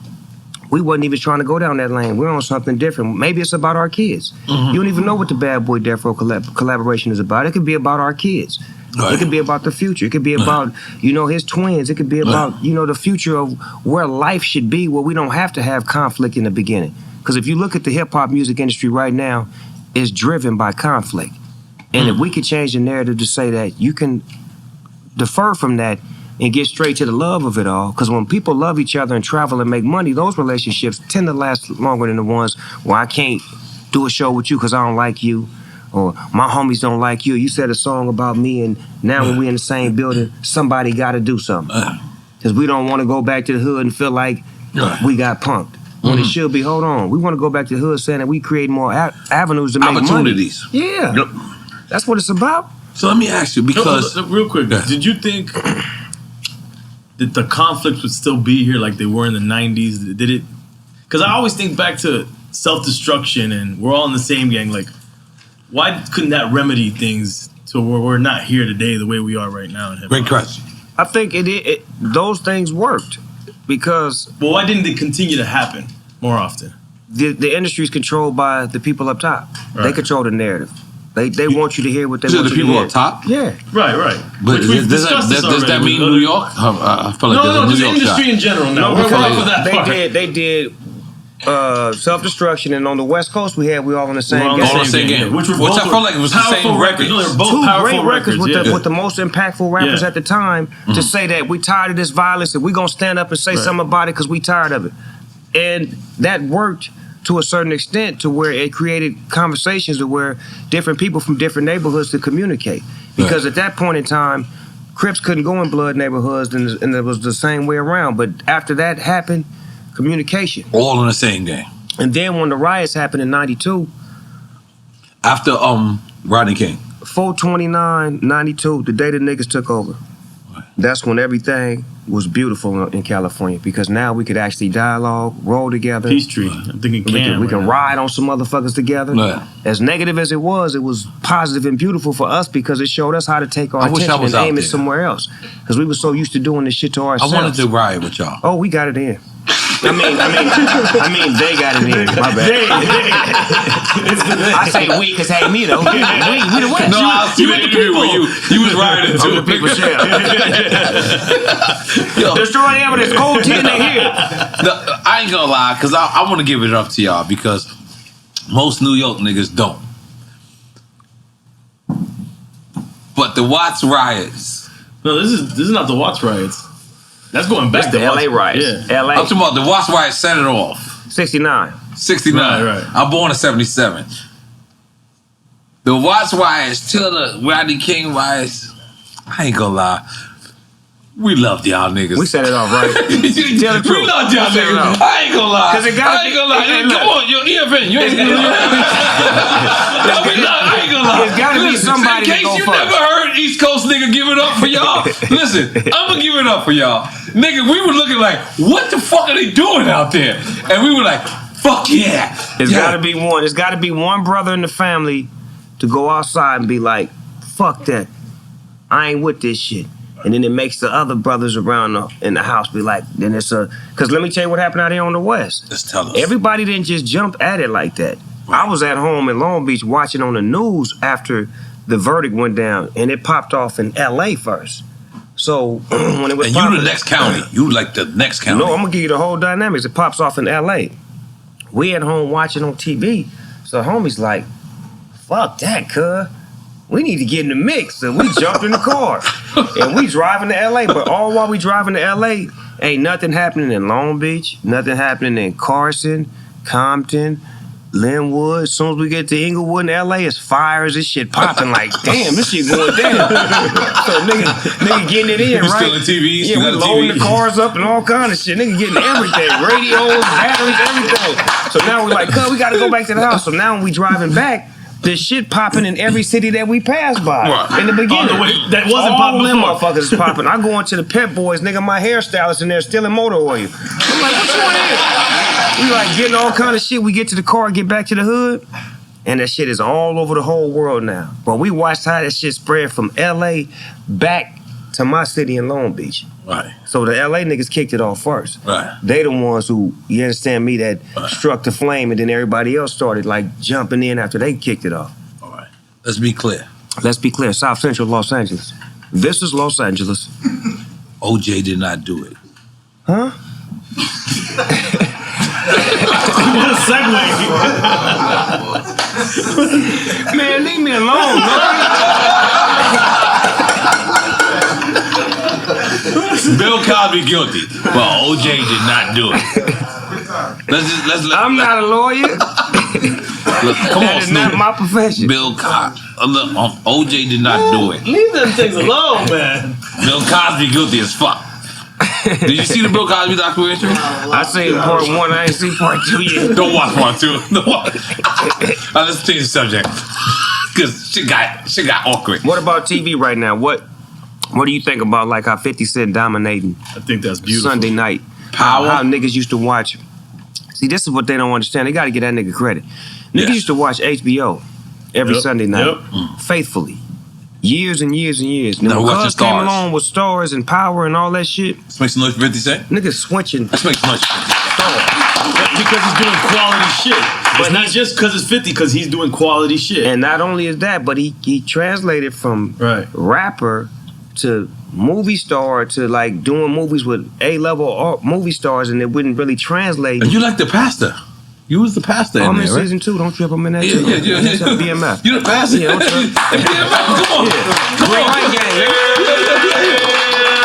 we wasn't even trying to go down that lane. We're on something different. Maybe it's about our kids. Mm-hmm. You don't even know what the Bad Boy Death Row collaboration is about. It could be about our kids. Right. It could be about the future. It could be about, his twins. It could be about, the future of where life should be, where we don't have to have conflict in the beginning. Because if you look at the hip-hop music industry right now, it's driven by conflict. And if we could change the narrative to say that you can defer from that and get straight to the love of it all, because when people love each other and travel and make money, those relationships tend to last longer than the ones where I can't do a show with you because I don't like you, or my homies don't like you. You said a song about me, and now when we in the same building, somebody got to do something. Because we don't want to go back to the hood and feel like we got punked. When it should be, hold on, we want to go back to the hood saying that we create more avenues to make opportunities. Money. Yeah. Yep. That's what it's about. So let me ask you, because... real quick, did you think that the conflicts would still be here like they were in the 90s? Did it? Because I always think back to self-destruction and we're all in the same gang. Like, why couldn't that remedy things to where we're not here today the way we are right now? Great question. I think those things worked because... Well, why didn't they continue to happen more often? The industry is controlled by the people up top. Right. They control the narrative. They want you to hear what they want you to hear. The people up top? Yeah. Right. But does that mean New York? I feel like there's a New York industry shot. in general now. They did self-destruction, and on the West Coast we all on the same game. All on the same game. Which I felt like it was the same record. No, they're both two great records yeah. with the most impactful rappers at the time to say that we tired of this violence and we gonna stand up and say something about it because we tired of it. And that worked to a certain extent to where it created conversations to where different people from different neighborhoods could communicate. Because at that point in time, Crips couldn't go in blood neighborhoods and it was the same way around. But after that happened, communication. All in the same game. And then when the riots happened in 92. After Rodney King. 4/29/92, the day the niggas took over. that's when everything was beautiful in California, because now we could actually dialogue, roll together. Peachtree. I'm thinking we can ride on some motherfuckers together. Right. As negative as it was positive and beautiful for us because it showed us how to take our attention and aim it somewhere else. Because we were so used to doing this shit to ourselves. I wanted to ride with y'all. Oh, we got it in. I mean, they got it in. My bad. I say we because hey, me though. We the West. No, I was with the people. You was riding too. The people share. Destroy the evidence. Cold 10 they here. I ain't gonna lie, because I want to give it up to y'all because most New York niggas don't. But the Watts riots. No, this is not the Watts riots. That's going back to the LA riots. Yeah. LA. I'm talking about the Watts riots set it off. 69. 69. Right. I'm born in 77. The Watts riots till the Rodney King riots, I ain't gonna lie. We loved y'all niggas. We set it off, right? Tell the truth. We loved y'all niggas. I ain't gonna lie. I ain't gonna lie. Hey, come on, you're EFN. You ain't gonna lie. I ain't gonna lie. There's gotta be somebody in case you never heard East Coast nigga give it up for y'all, listen, I'm gonna give it up for y'all. Nigga, we were looking like, what the fuck are they doing out there? And we were like, fuck yeah. There's gotta be one. There's gotta be one brother in the family to go outside and be like, fuck that. I ain't with this shit. And then it makes the other brothers around in the house be like, then it's because let me tell you what happened out here on the West. Let's tell us. Everybody didn't just jump at it like that. I was at home in Long Beach watching on the news after the verdict went down, and it popped off in LA first. So when it was and you the next county. You like the next county. No, I'm gonna give you the whole dynamics. It pops off in LA. We at home watching on TV. So homie's like, fuck that, cuz. We need to get in the mix. So we jumped in the car and we driving to LA. But all while we driving to LA, ain't nothing happening in Long Beach, nothing happening in Carson, Compton, Linwood. As soon as we get to Inglewood in LA, it's fires, this shit popping like, damn, this shit going down. So nigga getting it in, you right? Still in TVs? Yeah, we loading the cars up and all kind of shit. Nigga getting everything, radios, batteries, everything. So now we like, cuz we gotta go back to the house. So now when we driving back, the shit popping in every city that we passed by in the beginning. That wasn't all popping them before. motherfuckers is popping. I go into the Pep Boys, nigga, my hairstylist in there stealing motor oil. I'm like, what you want here? We like getting all kind of shit. We get to the car, get back to the hood, and that shit is all over the whole world now. But we watched how that shit spread from LA back to my city in Long Beach. Right. So the LA niggas kicked it off first. Right. They the ones who, you understand me, that struck the flame, and then everybody else started like jumping in after they kicked it off. All right. Let's be clear. Let's be clear. South Central Los Angeles. This is Los Angeles. OJ did not do it. Huh? What a segue. Man, leave me alone, Bill Cosby guilty, but OJ did not do it. I'm not a lawyer. Look, come That on, is Snoop. not my profession. Bill Cosby. Look, OJ did not do it. Leave them things alone, man. Bill Cosby guilty as fuck. Did you see the Bill Cosby documentary? I seen part 1, I ain't seen part 2 yet. Don't watch part 2. Don't watch. Let's change the subject. Because shit got awkward. What about TV right now? What do you think about like how 50 Cent dominating I think that's beautiful. Sunday night? Power. How niggas used to watch. See, this is what they don't understand. They got to get that nigga credit. Niggas used to watch HBO every Sunday night, faithfully. Years and years and years. Now when watch the Cuz came Stars. along with Stars and Power and all that shit, Let's make some noise for 50 Cent. niggas switching. Let's make some noise. Because he's doing quality shit. It's not just because it's 50, because he's doing quality shit. And not only is that, but he translated from rapper to movie star to like doing movies with A-level movie stars, and it wouldn't really translate. And you like the pastor. You was the pastor I'm in in there, right? season 2. Don't trip. I'm in that too. Yeah. That's BMF. You the pastor. Yeah, don't trip. BMF, come on. Green light gang.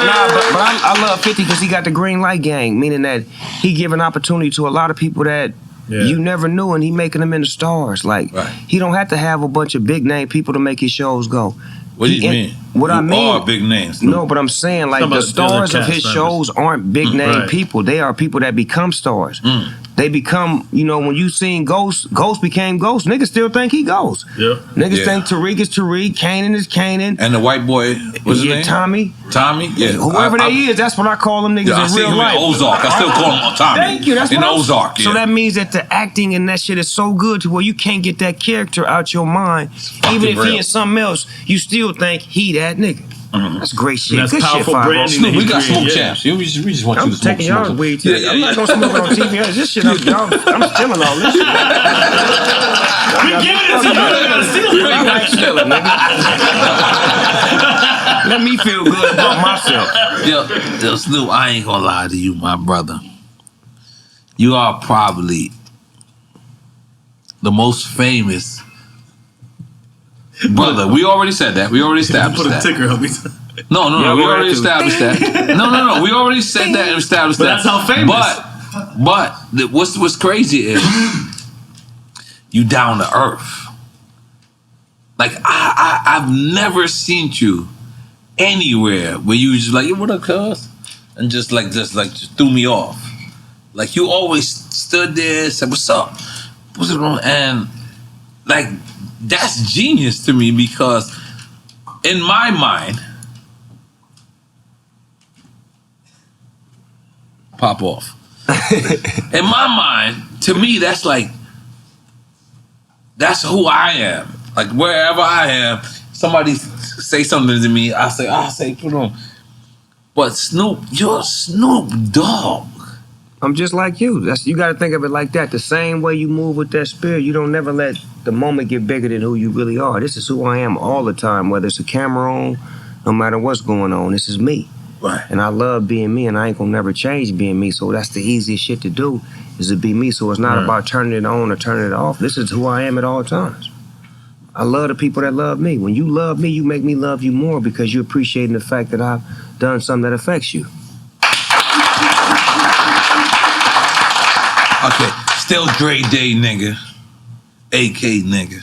Nah, but I love 50 because he got the green light gang, meaning that he giving opportunity to a lot of people that you never knew, and he making them into stars. Like he don't have to have a bunch of big name people to make his shows go. What do you mean? What I mean, are big names. No, but I'm saying like the stars of his shows aren't big name people. They are people that become stars. They become, you know, when you seen Ghost became Ghost. Niggas still think he Ghost. Yeah. Niggas think Tariq is Tariq, Kanan is Kanan. And the white boy, what's his name? Tommy. Tommy? Yeah. Whoever they is, that's what I call them niggas in real life. Ozark. I still call him Tommy. Thank you. That's in what Ozark. So that means that the acting and that shit is so good to where you can't get that character out your mind. Even if he is something else, you still think he that nigga. That's great shit. That's good powerful shit, branding. Snoop, we got smoke champs. We just want you to smoke. I'm taking y'all's weed too. I'm not gonna smoke it on TV. This shit, I'm stealing all this shit. We giving it to you. You gotta steal it. I like stealing, nigga. Let me feel good about myself. Yo, Snoop, I ain't gonna lie to you, my brother. You are probably the most famous brother. We already said that. We already established Put a that. ticker up. No. We already established that. No. We already said that and established But that. that's how famous. But what's crazy is you down to earth. Like I've never seen you anywhere where you just like, yo, what up, cuz? And just threw me off. Like you always stood there, said, "What's up? What's it wrong?" And like that's genius to me because in my mind, pop off. In my mind, to me, that's who I am. Like wherever I am, somebody say something to me, I say, put on. But Snoop, you're Snoop Dogg. I'm just like you. You got to think of it like that. The same way you move with that spirit, you don't never let the moment get bigger than who you really are. This is who I am all the time, whether it's a camera on, no matter what's going on. This is me. Right. And I love being me, and I ain't gonna never change being me. So that's the easiest shit to do, is to be me. So it's not about turning it on or turning it off. This is who I am at all times. I love the people that love me. When you love me, you make me love you more because you're appreciating the fact that I've done something that affects you. Okay, still Dre Day, nigga. AK, nigga.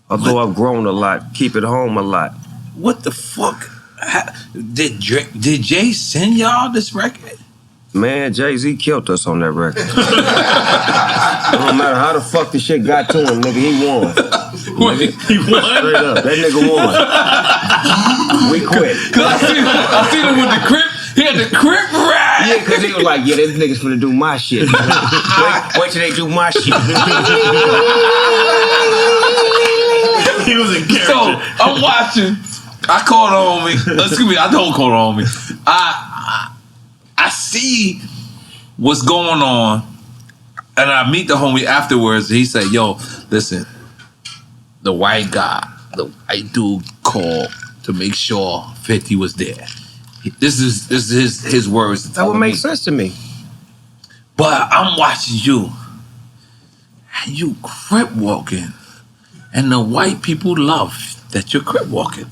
Although I've grown a lot, keep it home a lot. What the fuck? Did Jay send y'all this record? Man, Jay-Z killed us on that record. No matter how the fuck the shit got to him, nigga, he won. Wait, he won? Straight up, that nigga won. We quit. Cause I seen him with the Crip. He had the Crip ride. Yeah, cause he was like, yeah, this nigga's finna do my shit. Wait till they do my shit. He was in character. So I'm watching. I called a homie. Excuse me, I don't call a homie. I see what's going on, and I meet the homie afterwards. And he said, "Yo, listen, the white dude called to make sure 50 was there. This is his words. That would make sense to me. But I'm watching you, and you crip walking, and the white people love that you're crip walking."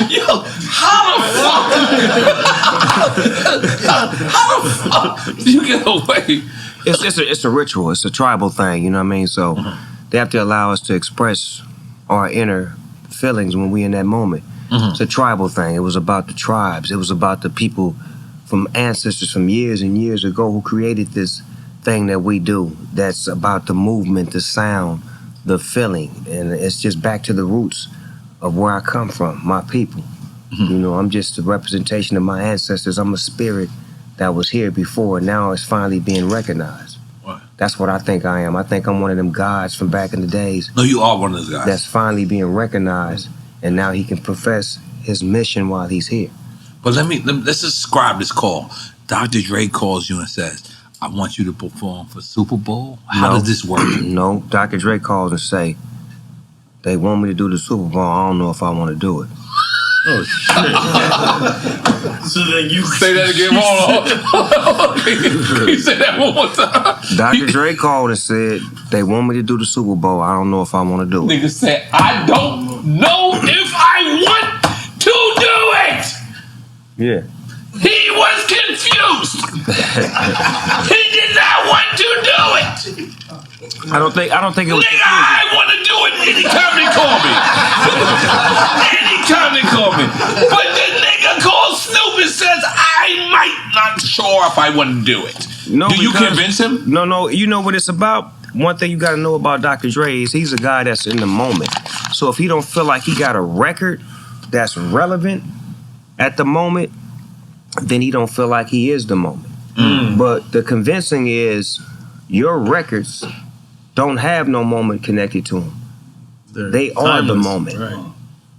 Yo, how the fuck do you get away? It's a ritual. It's a tribal thing. You know what I mean? So they have to allow us to express our inner feelings when we in that moment. It's a tribal thing. It was about the tribes. It was about the people from ancestors from years and years ago who created this thing that we do. That's about the movement, the sound, the feeling, and it's just back to the roots of where I come from, my people. You know, I'm just a representation of my ancestors. I'm a spirit that was here before, and now it's finally being recognized. What? That's what I think I am. I think I'm one of them gods from back in the days. No, you are one of those guys. That's finally being recognized, and now he can profess his mission while he's here. But let's describe this call. Dr. Dre calls you and says, "I want you to perform for Super Bowl." How does this work? No, Dr. Dre calls and say, "They want me to do the Super Bowl. I don't know if I want to do it." Oh shit! So then you say that again. Hold on. You say that one more time. Dr. Dre called and said, "They want me to do the Super Bowl. I don't know if I want to do it." Nigga said, "I don't know if I want to do it." Yeah. He was confused. He did not want to do it. I don't think it was. Nigga, I want to do it anytime they call me. Anytime they call me. But the nigga calls Snoop and says, I might not sure if I want to do it. No, do you convince him? No. You know what it's about? One thing you got to know about Dr. Dre is he's a guy that's in the moment. So if he don't feel like he got a record that's relevant at the moment, then he don't feel like he is the moment. But the convincing is your records don't have no moment connected to them. They are the moment. Right.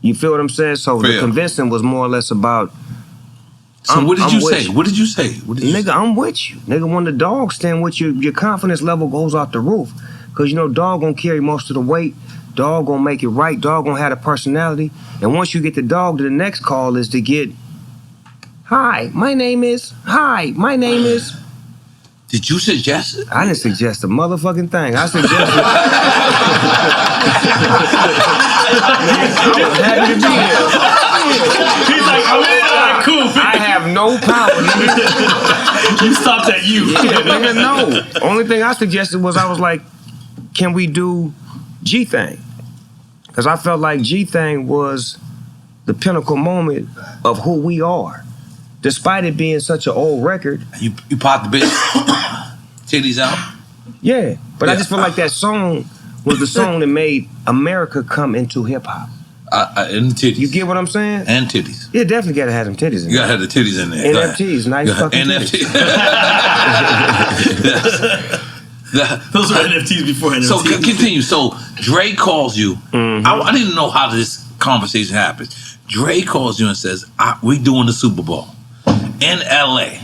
You feel what I'm saying? So the convincing was more or less about. So what did you say? What did you say? Nigga, I'm with you. Nigga, when the dog stand with you, your confidence level goes off the roof. Because, you know, dog gonna carry most of the weight. Dog gonna make it right. Dog gonna have the personality. And once you get the dog, the next call is to get, hi, my name is. Did you suggest it? I didn't suggest a motherfucking thing. I suggested. I was happy to be here. He's like, I'm in. All right, cool. I have no power. You stopped at you. Yeah, nigga, no. Only thing I suggested was I was like, can we do G-Thing? Because I felt like G-Thing was the pinnacle moment of who we are. Despite it being such an old record. You popped the bitch titties out? Yeah, but I just feel like that song was the song that made America come into hip-hop. And the titties. You get what I'm saying? And titties. Yeah, definitely gotta have them titties in there. You gotta have the titties in there. NFTs, nice fucking NFTs. Those were NFTs before NFTs. So continue. So Dre calls you. I didn't know how this conversation happened. Dre calls you and says, we doing the Super Bowl in LA.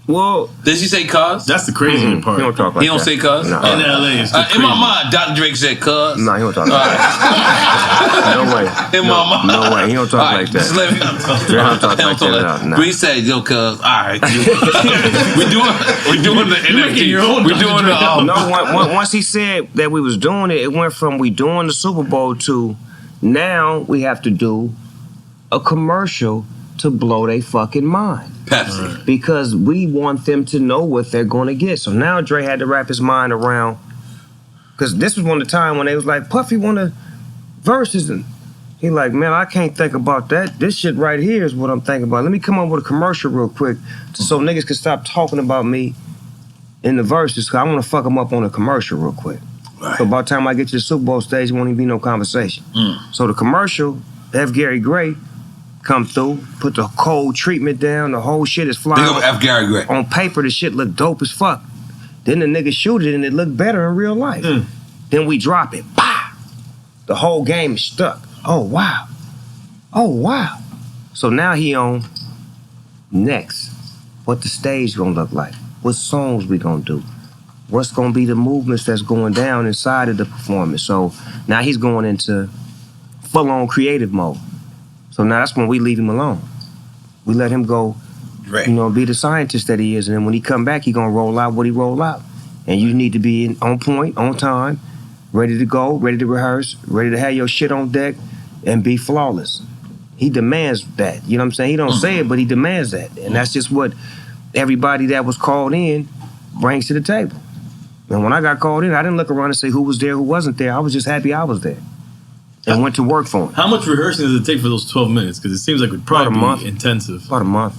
Well, does he say cuz? That's the crazy part. He don't talk like He don't that. say cuz? No. In LA, it's in my mind, Dr. Drake said cuz. No, he don't talk like that. No way. In my mind. No way. He don't talk like that. Just let me He don't talk like that. No. But he said, yo, cuz, all right. We're doing the NFT. We're doing the... No, once he said that we was doing it, it went from we doing the Super Bowl to now we have to do a commercial to blow their fucking mind. Pepsi. Because we want them to know what they're going to get. So now Dre had to wrap his mind around, because this was one of the time when they was like, Puffy want to verses, and he like, man, I can't think about that. This shit right here is what I'm thinking about. Let me come up with a commercial real quick so niggas can stop talking about me in the verses, because I want to fuck them up on a commercial real quick. Right. So by the time I get to the Super Bowl stage, there won't even be no conversation. So the commercial, F. Gary Gray come through, put the cold treatment down, the whole shit is flying. Big up F. Gary Gray. On paper, the shit look dope as fuck. Then the nigga shoot it and it looked better in real life. Then we drop it. Bah! The whole game is stuck. Oh, wow. Oh, wow. So now he on next. What the stage gonna look like? What songs we gonna do? What's gonna be the movements that's going down inside of the performance? So now he's going into full-on creative mode. So now that's when we leave him alone. We let him go, right. You know, be the scientist that he is. And then when he come back, he gonna roll out what he roll out. And you need to be on point, on time, ready to go, ready to rehearse, ready to have your shit on deck, and be flawless. He demands that. You know what I'm saying? He don't say it, but he demands that. And that's just what everybody that was called in brings to the table. And when I got called in, I didn't look around and say who was there, who wasn't there. I was just happy I was there. And went to work for him. How much rehearsing does it take for those 12 minutes? Because it seems like it would probably be intensive. About a month.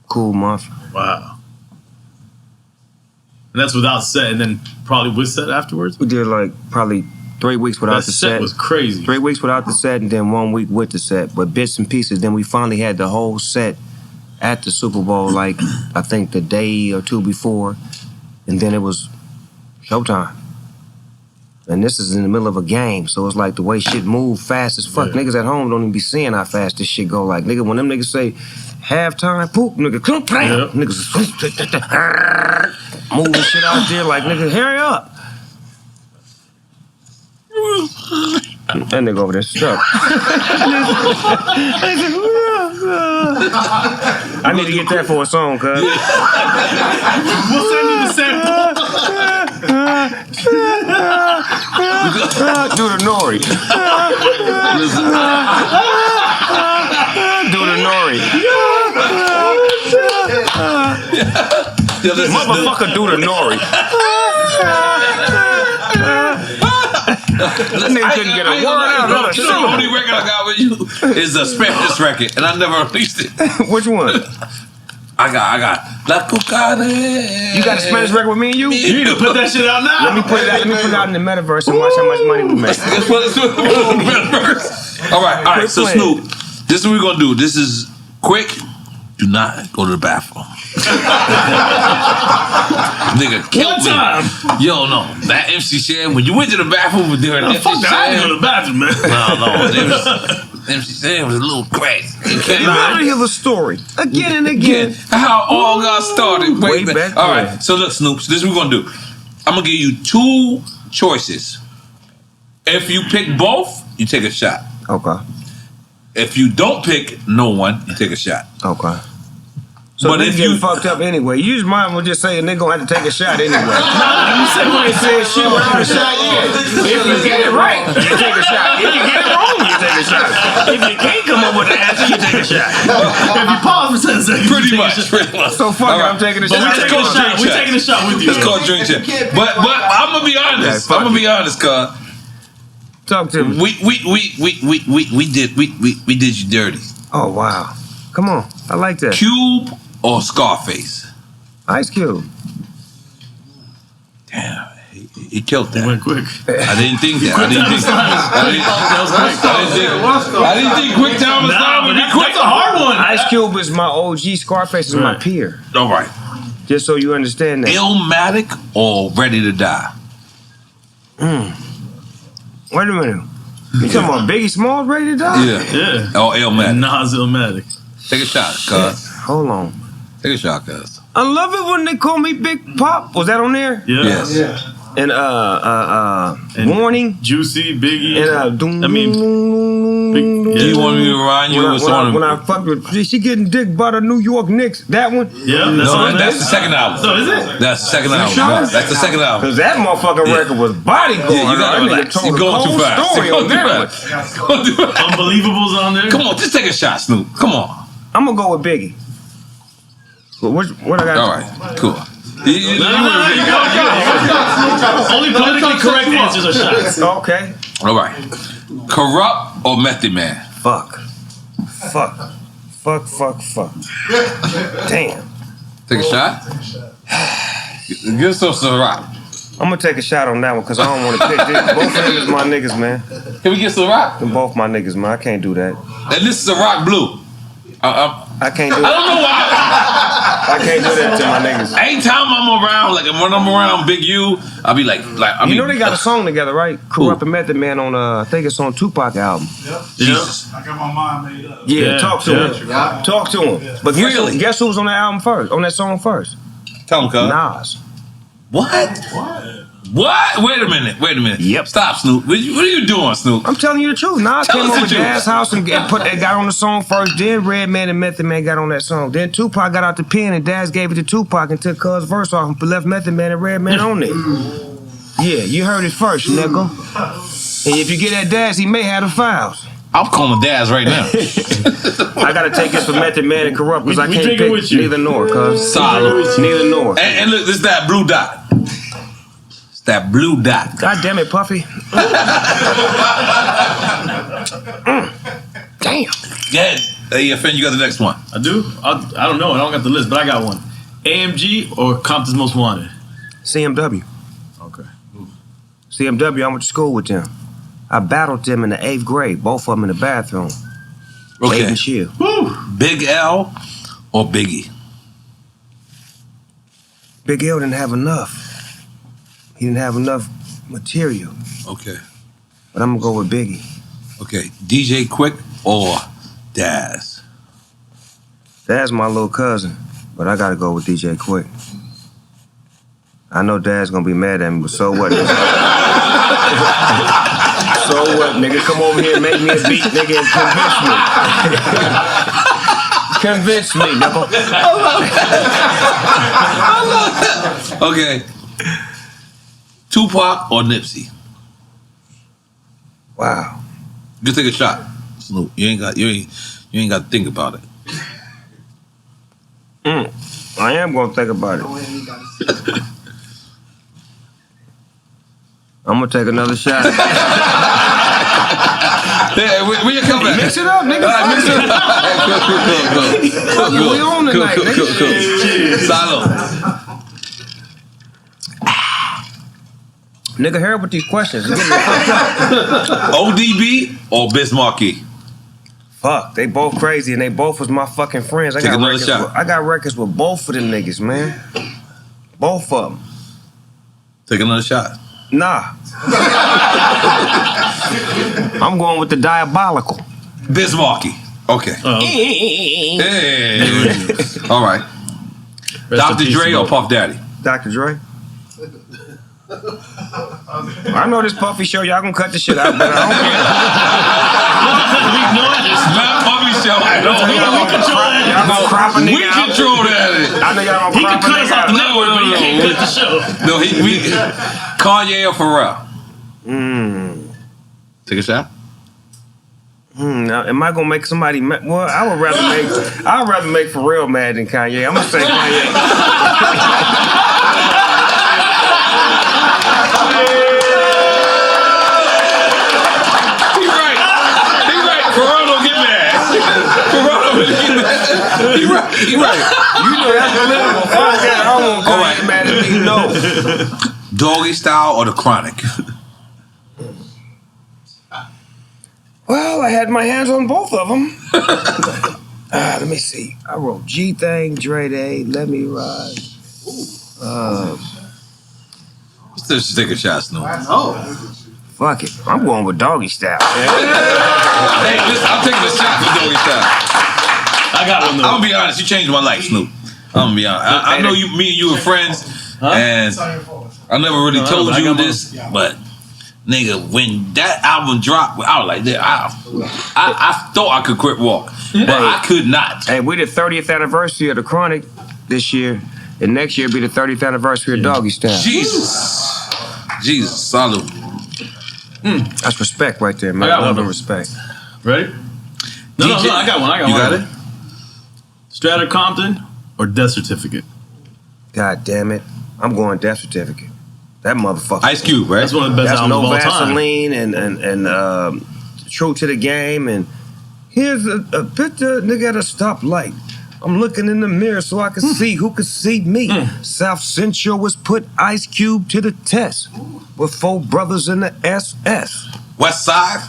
Cool month. Wow. And that's without set, and then probably with set afterwards? We did like probably 3 weeks without the set. That set was crazy. 3 weeks without the set, and then 1 week with the set. But bits and pieces. Then we finally had the whole set at the Super Bowl, like I think the day or two before. And then it was showtime. And this is in the middle of a game, so it's like the way shit move fast as fuck. Yeah. Niggas at home don't even be seeing how fast this shit go. Like, nigga, when them niggas say halftime, poop, nigga, come play. Yep. Niggas moving shit out there like, nigga, hurry up. That nigga over there stuck. I need to get that for a song, cuz. We'll send you the sample. Do the N.O.R.E. Do the N.O.R.E. Motherfucker, do the N.O.R.E. That nigga couldn't get a word out. The only record I got with you is a Spanish record, and I never released it. Which one? I got La Cucaracha. You got a Spanish record with me and you? You need to put that shit out now. Let me put it out in the metaverse and watch how much money we make. Let's put it in the metaverse. All right. So Snoop, this is what we're gonna do. This is quick. Do not go to the bathroom. Nigga killed me. Yo, no. That MC Shan, when you went to the bathroom with during MC Fuck that, I didn't Shan. go to the bathroom, man. No. MC Shan was a little crazy. You gotta hear the story again and again. How all got started. Way back All when. right. So look, Snoop. This is what we're gonna do. I'm gonna give you 2 choices. If you pick both, you take a shot. Okay. If you don't pick no one, you take a shot. Okay. So But but if if you you- fucked up anyway, you just might as well just say a nigga gonna have to take a shot anyway. You said You ain't said shit without a shot yet. If you get it right, you take a shot. If you get it wrong, you take a shot. If you can't come up with the answer, you take a shot. If you pause for 10 seconds, Pretty you take a much. shot. Pretty much. So fuck it, All right. I'm taking a But shot. we taking a shot. We taking a shot with you. Let's call a drink check. But I'm gonna be honest. fuck I'm gonna be honest, cuz Talk to me. we did you dirty. Oh wow. Come on. I like that. Cube or Scarface? Ice Cube. Damn, he killed that. Went quick. I didn't think that. I didn't think quick time was Nah, not but would be that's quick. a hard one. Ice Cube is my OG. Scarface is my Right. peer. All right. Just so you understand that. Illmatic or Ready to Die? Wait a minute. You talking about Biggie Smalls ready to die? Yeah. Or Illmatic. Nas Illmatic. Take a shot, cuz. Hold on. Take a shot, cuz. I love it when they call me Big Pop. Was that on there? Yeah. Yes. And And Warning. Juicy, Biggie. And I mean, Big, Do you want me to remind you of someone? when I fucked with she getting dick by the New York Knicks. That one. yeah, that's No, on that's the there. second album. So is it? That's the second album. sure? No, that's the second album. Cause that motherfucking record was body going. Yeah, you gotta That nigga relax. told You're a going too cold fast. story You're on going too that one. fast. Going too fast. Unbelievable's on there. Come on, just take a shot, Snoop. Come on. I'm gonna go with Biggie. What I got? All right, cool. No, you go. Only politically correct answers are shots. Okay. All right. Corrupt or Method Man? Fuck. Damn. Take a shot. Give us some rock. I'm gonna take a shot on that one because I don't want to pick this. Both of them is my niggas, man. Can we get some rock? Them both my niggas, man. I can't do that. And this is a rock blue. I can't do I that. don't know why. I can't do that to my niggas. Anytime I'm around, like when I'm around Big U, I'll be like I mean, You know they got a song together, right? Corrupt and Method Man on I think it's on Tupac album. Jesus. I got my mind made up. Yeah, Yeah, talk to him. Talk to him. But Really? guess who was on that album first? On that song first? Tell him, cuz. Nas. What? Wait a minute. Yep. Stop, Snoop. What are you doing, Snoop? I'm telling you the truth. Nas Tell came us over the to truth. Dad's house and got on the song first. Then Redman and Method Man got on that song. Then Tupac got out the pen and Daz gave it to Tupac and took Cuz verse off and left Method Man and Redman on it. Yeah, you heard it first, nigga. And if you get at Daz, he may have the files. I'm calling Daz right now. I gotta take this for Method Man and Corrupt because I We can't drinking pick with you. neither nor, cuz. Solid. Neither nor. And look, this is that blue dot. It's that blue dot. God damn it, Puffy. Damn. Yeah. Hey, Finn, you got the next one. I do? I don't know. I don't got the list, but I got one. AMG or Compton's Most Wanted? CMW. Okay. CMW, I went to school with them. I battled them in the 8th grade, both of them in the bathroom. Aid Okay. and Chill. Big L or Biggie? Big L didn't have enough. He didn't have enough material. Okay. But I'm gonna go with Biggie. Okay. DJ Quick or Daz? Dad's my little cousin, but I gotta go with DJ Quick. I know Dad's gonna be mad at me, but so what? So what, nigga? Come over here and make me a beat, nigga, and convince me. Convince me, nigga. Okay. Tupac or Nipsey? Wow. You take a shot, Snoop. You ain't got to think about it. I am gonna think about it. I'm gonna take another shot. Yeah, when you come back. Mix it up, nigga. All right, mix it up. Cool. We on tonight, nigga. Cool. Salud. Nigga, hurry up with these questions. ODB or Bismarcky? Fuck, they both crazy and they both was my fucking friends. Take another shot. I got records with both of them niggas, man. Both of them. Take another shot. Nah. I'm going with the diabolical. Bismarcky. Okay. Hey. All right. Dr. Dre or Puff Daddy? Dr. Dre. I know this Puffy show, y'all gonna cut the shit out, but I don't care. It's not Puffy show. I know. We control that. I know y'all gonna He can cut us off the network, but he can't cut the show. No, Kanye or Pharrell? Take a shot. Now, am I gonna make somebody mad? Well, I would rather make Pharrell mad than Kanye. I'm gonna say Kanye. He right. Pharrell don't get mad. He right. You know that's believable. Fuck that. I don't want Kanye mad at me. No. Doggy Style or The Chronic? Well, I had my hands on both of them. Let me see. I wrote G Thing, Dre Day, Let Me Ride. Let's just take a shot, Snoop. Fuck it. I'm going with Doggy Style. Hey, listen, I'm taking a shot for Doggy Style. I got one though. I'm gonna be honest, you changed my life, Snoop. I'm gonna be honest. I know me and you were friends, and I never really told you this, but nigga, when that album dropped, I was like, I thought I could quit walk, but I could not. Hey, we the 30th anniversary of The Chronic this year, and next year be the 30th anniversary of Doggy Style. Jesus, salute. That's respect right there, man. I got Love one. and respect. Ready? No, I got one. You got it? Strata Compton or Death Certificate? God damn it. I'm going Death Certificate. That motherfucker. Ice Cube, right? That's one of the best That's albums No of all time. Vaseline and True to the Game. And here's a picture, nigga, at a stoplight. I'm looking in the mirror so I can see who can see me. South Central was put Ice Cube to the test with 4 brothers in the SS. West Side.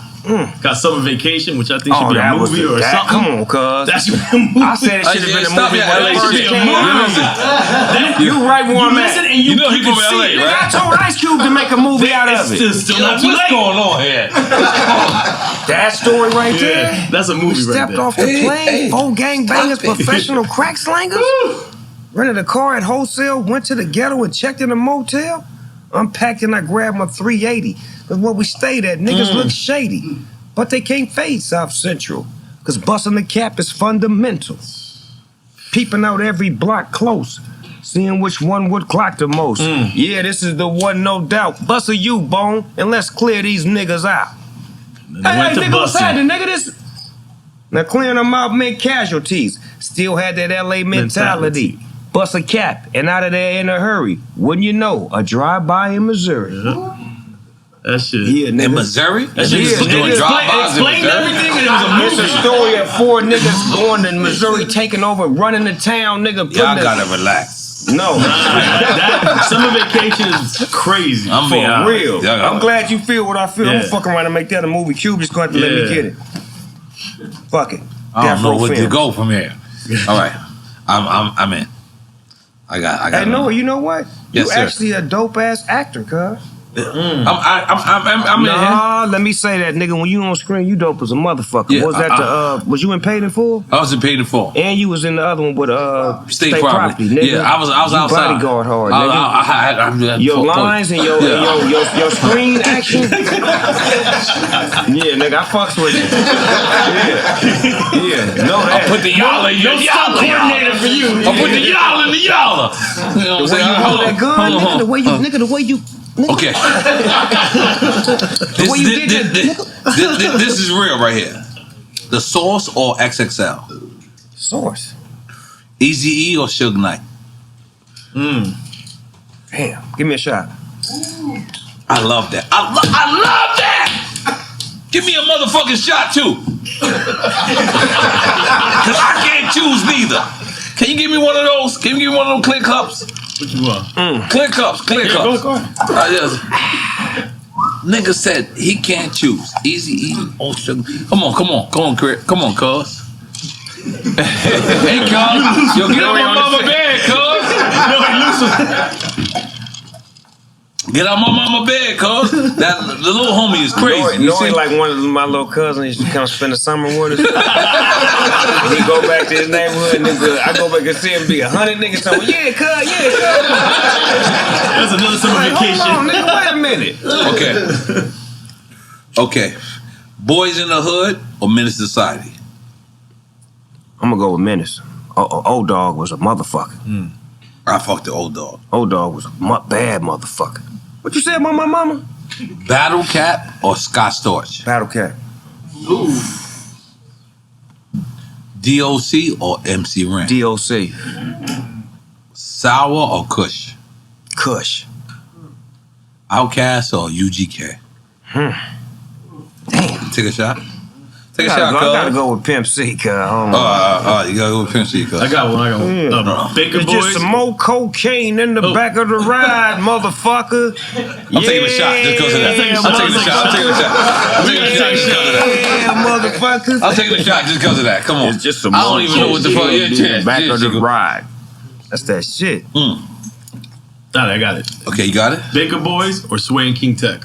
Got Summer Vacation, which I think should be a movie or something. Come on, cuz. That should be a movie. I said it should have been a Stop movie it. when LA it first should be a came movie. out. You right where I'm listen at. and You know he from LA, Nigga, right? I told Ice Cube to make a movie out of it. It's still not too What's late. going on here? That story right there. That's a movie right Stepped there. off the plane, 4 gangbangers, professional crack slangers. Rented a car at wholesale, went to the ghetto and checked in a motel. Unpacked and I grabbed my 380. Cause where we stayed at, niggas look shady. But they can't fade South Central. Cause busting the cap is fundamental. Peeping out every block close. Seeing which one would clock the most. Yeah, this is the one, no doubt. Bust a U-bone and let's clear these niggas out. Hey, nigga, what's happening, nigga? This. Now clearing them out meant casualties. Still had that LA mentality. Bust a cap and out of there in a hurry. Wouldn't you know? A drive-by in Missouri. That shit. Yeah, nigga. In Missouri? That shit Yeah, was doing nigga. drive-bys in Explained Missouri. everything and it was a movie. It's a story of 4 niggas going to Missouri, taking over, running the town, nigga. Y'all gotta relax. No. That Summer Vacation is crazy. I'm For being honest. real. Y'all gotta I'm glad you feel what I feel. I'm Yeah. fucking around to make that a movie. Cube just going to let me Yeah. get it. Fuck it. I don't Death know Row where to Films. go from here. All right, I'm in. I got. Hey, Noah, you know what? Yes, you sir. actually a dope ass actor, cuz. I'm in. Nah, let me say that, nigga. When you on screen, you dope as a motherfucker. Yeah, was that was you in Paid in Full? I was in Paid in Full. And you was in the other one with State Property. nigga. Yeah, I was You outside. bodyguard hard, nigga. I Your lines and your screen action. Yeah, nigga, I fucks with you. Yeah, know that. I put the y'all in your y'all coordinator for you. I put the y'all in the y'all. You know what I'm The way saying? you hold that gun, nigga, the way you, nigga, the way you. Okay. way you did that, This is real right here. The Source or XXL? Source. Eazy-E or Suge Knight? Damn, give me a shot. I love that. I love that. Give me a motherfucking shot too. Cause I can't choose neither. Can you give me one of those? Can you give me one of those clear cups? What you want? Clear cups. Clear cups. Go ahead. Yes. Nigga said he can't choose. Easy eating or sugar. Come on, Chris. Come on, cuz. Hey, cuz. Yo, get out my mama bed, cuz. No, he loses. Get out my mama bed, cuz. The little homie is crazy. N.O.R.E. like one of my little cousins used to come spend the summer with us. And he go back to his neighborhood, and I go back and see him be 100 niggas talking, yeah, cuz. That's another summer vacation. Hold on, nigga, wait a minute. Okay. Boys in the Hood or Menace Society? I'm gonna go with Menace. Old Dog was a motherfucker. I fucked the Old Dog. Old Dog was a bad motherfucker. What you said about my mama? Battle Cat or Scott Storch? Battle Cat. DOC or MC Ren? DOC. Sour or Kush? Kush. Outkast or UGK? Damn. Take a shot. Take a I shot, cuz. gotta go with Pimp C, cuz. You gotta go with Pimp C, cuz. I got one. Baker It's Boys. just some more cocaine in the back of the ride, motherfucker. I'm taking a shot just because of that. I'm taking a shot just because of that. Yeah, motherfuckers. I'm taking a shot just because of that. Come on. It's just some I more don't even know what the fuck. cocaine in Yeah, the back of the yeah. ride. That's that shit. All right, I got it. Okay, you got it? Baker Boys or Sway and King Tech?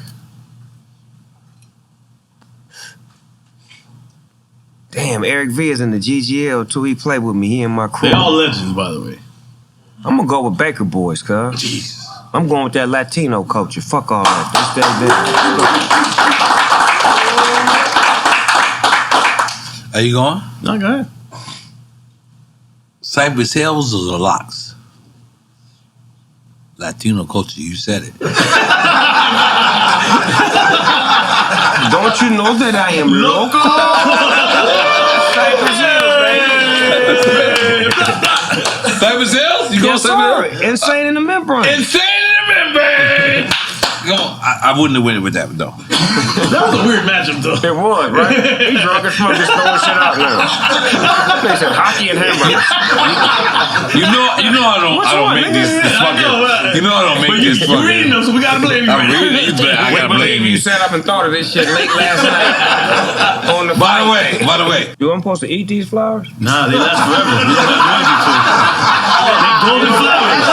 Damn, Eric V is in the GGL too. He played with me. He and my crew. They all legends, by the way. I'm gonna go with Baker Boys, cuz. Jesus. I'm going with that Latino culture. Fuck all that. That's that. Are you going? No, go ahead. Cypress Hills or the Locks? Latino culture, you said it. Don't you know that I am local? Cypress Hills? You going Yes, Cypress sir. Hills? Insane in the membrane. Insane in the membrane! I wouldn't have went with that, though. That was a weird matchup, though. It was, right? He drunk as fuck, just throwing shit out now. They said hockey and hamburgers. You know I don't make this fucking. You know I don't make this You're fucking. reading them, so we gotta blame you. I'm reading you, but I gotta blame You you. sat up and thought of this shit late last night on the. By the way, You I'm supposed to eat these flowers? Nah, they last forever. We don't have to. They golden flowers.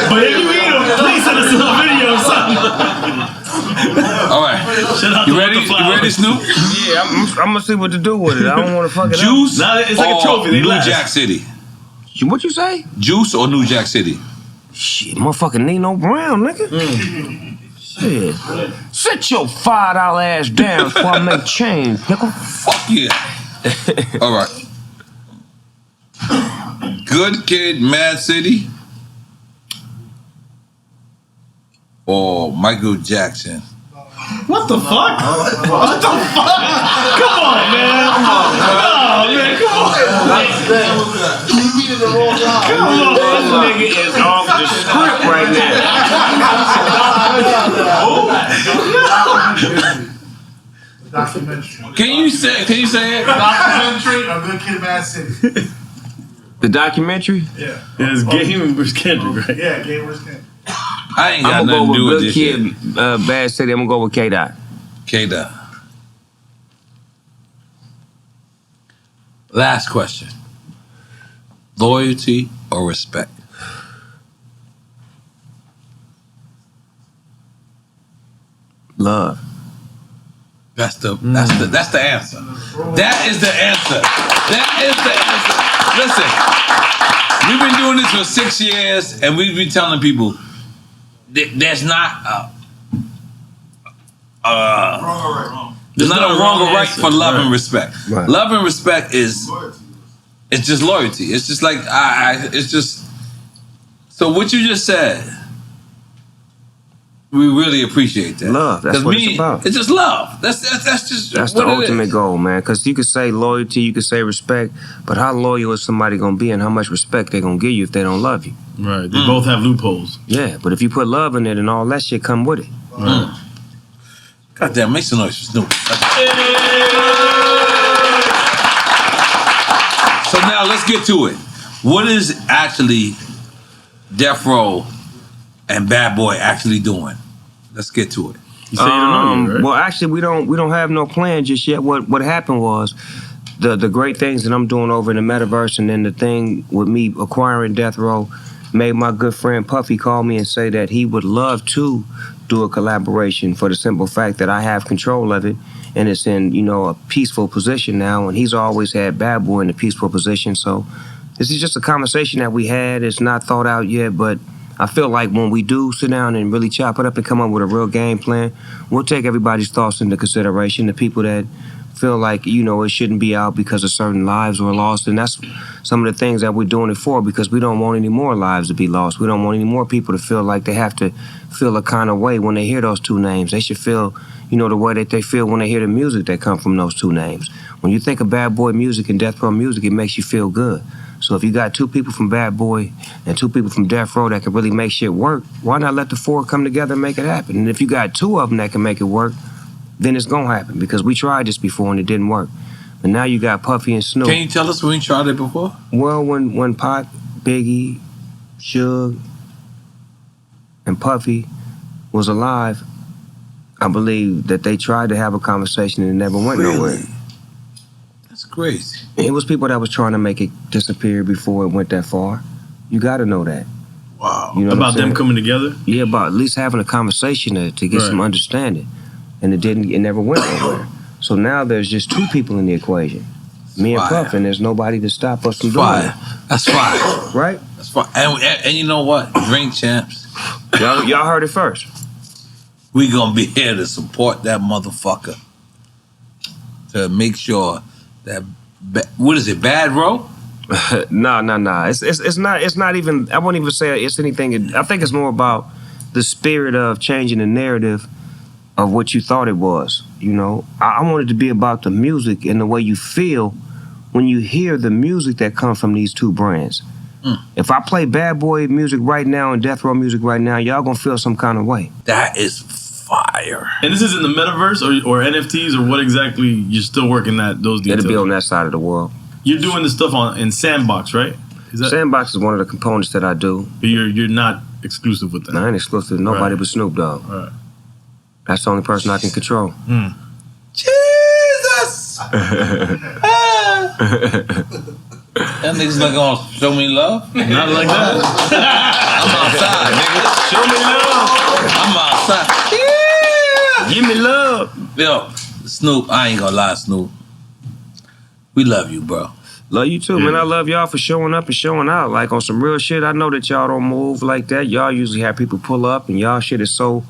But if you eat them, please send us a video or something. all right. Shout out You to ready? the You flowers. ready, Snoop? Yeah, I'm gonna see what to do with it. I don't want to fuck it Juice Nah, it's like a or trophy, they New last. Jack City? up. What you say? Juice or New Jack City? Shit, motherfucking Nino Brown, nigga. Shit. Sit your $5 ass down before I make change, nigga. Fuck yeah. All right. Good Kid, Mad City, or Michael Jackson? What the fuck? What the fuck? Come on, man. Come on, man. Come on. Come on. This nigga is off the script right now. Documentary. Can you say it? Documentary of Good Kid, Mad City. The documentary? Yeah. Yeah, it's Game vs. Kendrick, right? Yeah, Game vs. Kid. I ain't got I'm gonna nothing go to do with with Good this shit. Kid, Bad City. I'm gonna go with K-Dot. K-Dot. Last question. Loyalty or respect? Love. That's the answer. That is the answer. Listen, we've been doing this for 6 years, and we've been telling people there's not there's not a wrong or right for love and respect. Right. Love and respect is it's just loyalty. It's just like it's just. So what you just said We really appreciate that. Love. That's 'Cause what it's about. It's just love. That's just That's what the it ultimate is. goal, man. Because you could say loyalty, you could say respect, but how loyal is somebody gonna be, and how much respect they gonna give you if they don't love you? Right. They both have loopholes. Yeah, but if you put love in it, and all that shit come with it. Right. God damn, make some noise for Snoop. So now let's get to it. What is actually Death Row and Bad Boy actually doing? Let's get to it. You say you don't know yet, right? Well, actually, we don't have no plan just yet. What happened was the great things that I'm doing over in the metaverse, and then the thing with me acquiring Death Row made my good friend Puffy call me and say that he would love to do a collaboration for the simple fact that I have control of it, and it's in a peaceful position now. And he's always had Bad Boy in a peaceful position, so this is just a conversation that we had. It's not thought out yet, but I feel like when we do sit down and really chop it up and come up with a real game plan, we'll take everybody's thoughts into consideration. The people that feel like, it shouldn't be out because of certain lives were lost, and that's some of the things that we're doing it for, because we don't want any more lives to be lost. We don't want any more people to feel like they have to feel a kind of way when they hear those two names. They should feel, the way that they feel when they hear the music that come from those two names. When you think of Bad Boy music and Death Row music, it makes you feel good. So if you got two people from Bad Boy and two people from Death Row that can really make shit work, why not let the four come together and make it happen? And if you got two of them that can make it work, then it's gonna happen, because we tried this before and it didn't work. But now you got Puffy and Snoop. Can you tell us when you tried it before? Well, when Pac, Biggie, Suge, and Puffy was alive, I believe that they tried to have a conversation and it never went nowhere. That's crazy. It was people that was trying to make it disappear before it went that far. You got to know that. Wow. You know About them coming together? Yeah, about at least having a conversation to get some understanding. And it never went nowhere. So now there's just two people in the equation. Me and Puff, and there's nobody to stop us from doing it. That's fine. Right? That's fine. And you know what? Drink champs. Y'all heard it first. We gonna be here to support that motherfucker. To make sure that, what is it, Bad Row? No. It's not even, I won't even say it's anything. I think it's more about the spirit of changing the narrative of what you thought it was. I want it to be about the music and the way you feel when you hear the music that comes from these two brands. If I play Bad Boy music right now and Death Row music right now, y'all gonna feel some kind of way. That is fire. And this is in the metaverse or NFTs, or what exactly? You're still working those details? It'll be on that side of the world. You're doing this stuff in Sandbox, right? Sandbox is one of the components that I do. But you're not exclusive with that. I ain't exclusive to nobody but Snoop Dogg. Right. That's the only person I can control. Jesus! That nigga's not gonna show me love? Not like that. I'm outside, nigga. Show me love. I'm outside. Yeah! Give me love. Yo, Snoop, I ain't gonna lie, Snoop. We love you, bro. Love you too, man. I love y'all for showing up and showing out. Like, on some real shit, I know that y'all don't move like that. Y'all usually have people pull up, and y'all shit is so,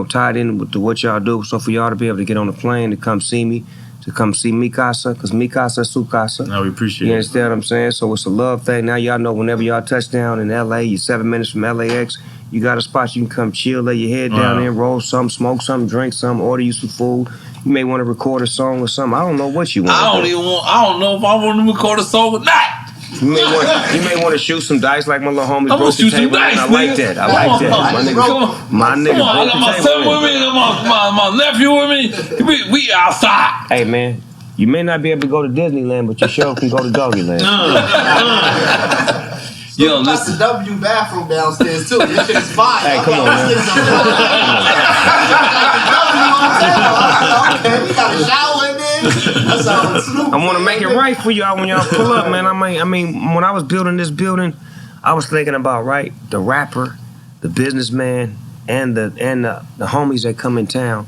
tied in with what y'all do. So for y'all to be able to get on the plane to come see me, to come see mi casa, because mi casa is su casa. Now we appreciate it. You understand what I'm saying? So it's a love thing. Now y'all know whenever y'all touch down in LA, you're 7 minutes from LAX, you got a spot you can come chill, lay your head down there, roll something, smoke something, drink something, order you some food. You may want to record a song or something. I don't know what you want. I don't know if I want to record a song or not. You may want to shoot some dice like my little homies. I'm gonna shoot some dice, I like that. I like that. My nigga. Come on, I got my son with me, my nephew with me. We outside. Hey man, you may not be able to go to Disneyland, but you sure can go to Doggyland. Yo, that's the W bathroom downstairs too. This shit is fire. Hey, come on, man. Okay, we got a shower in there. I want to make it right for y'all when y'all pull up, man. I mean, when I was building this building, I was thinking about the rapper, the businessman, and the homies that come in town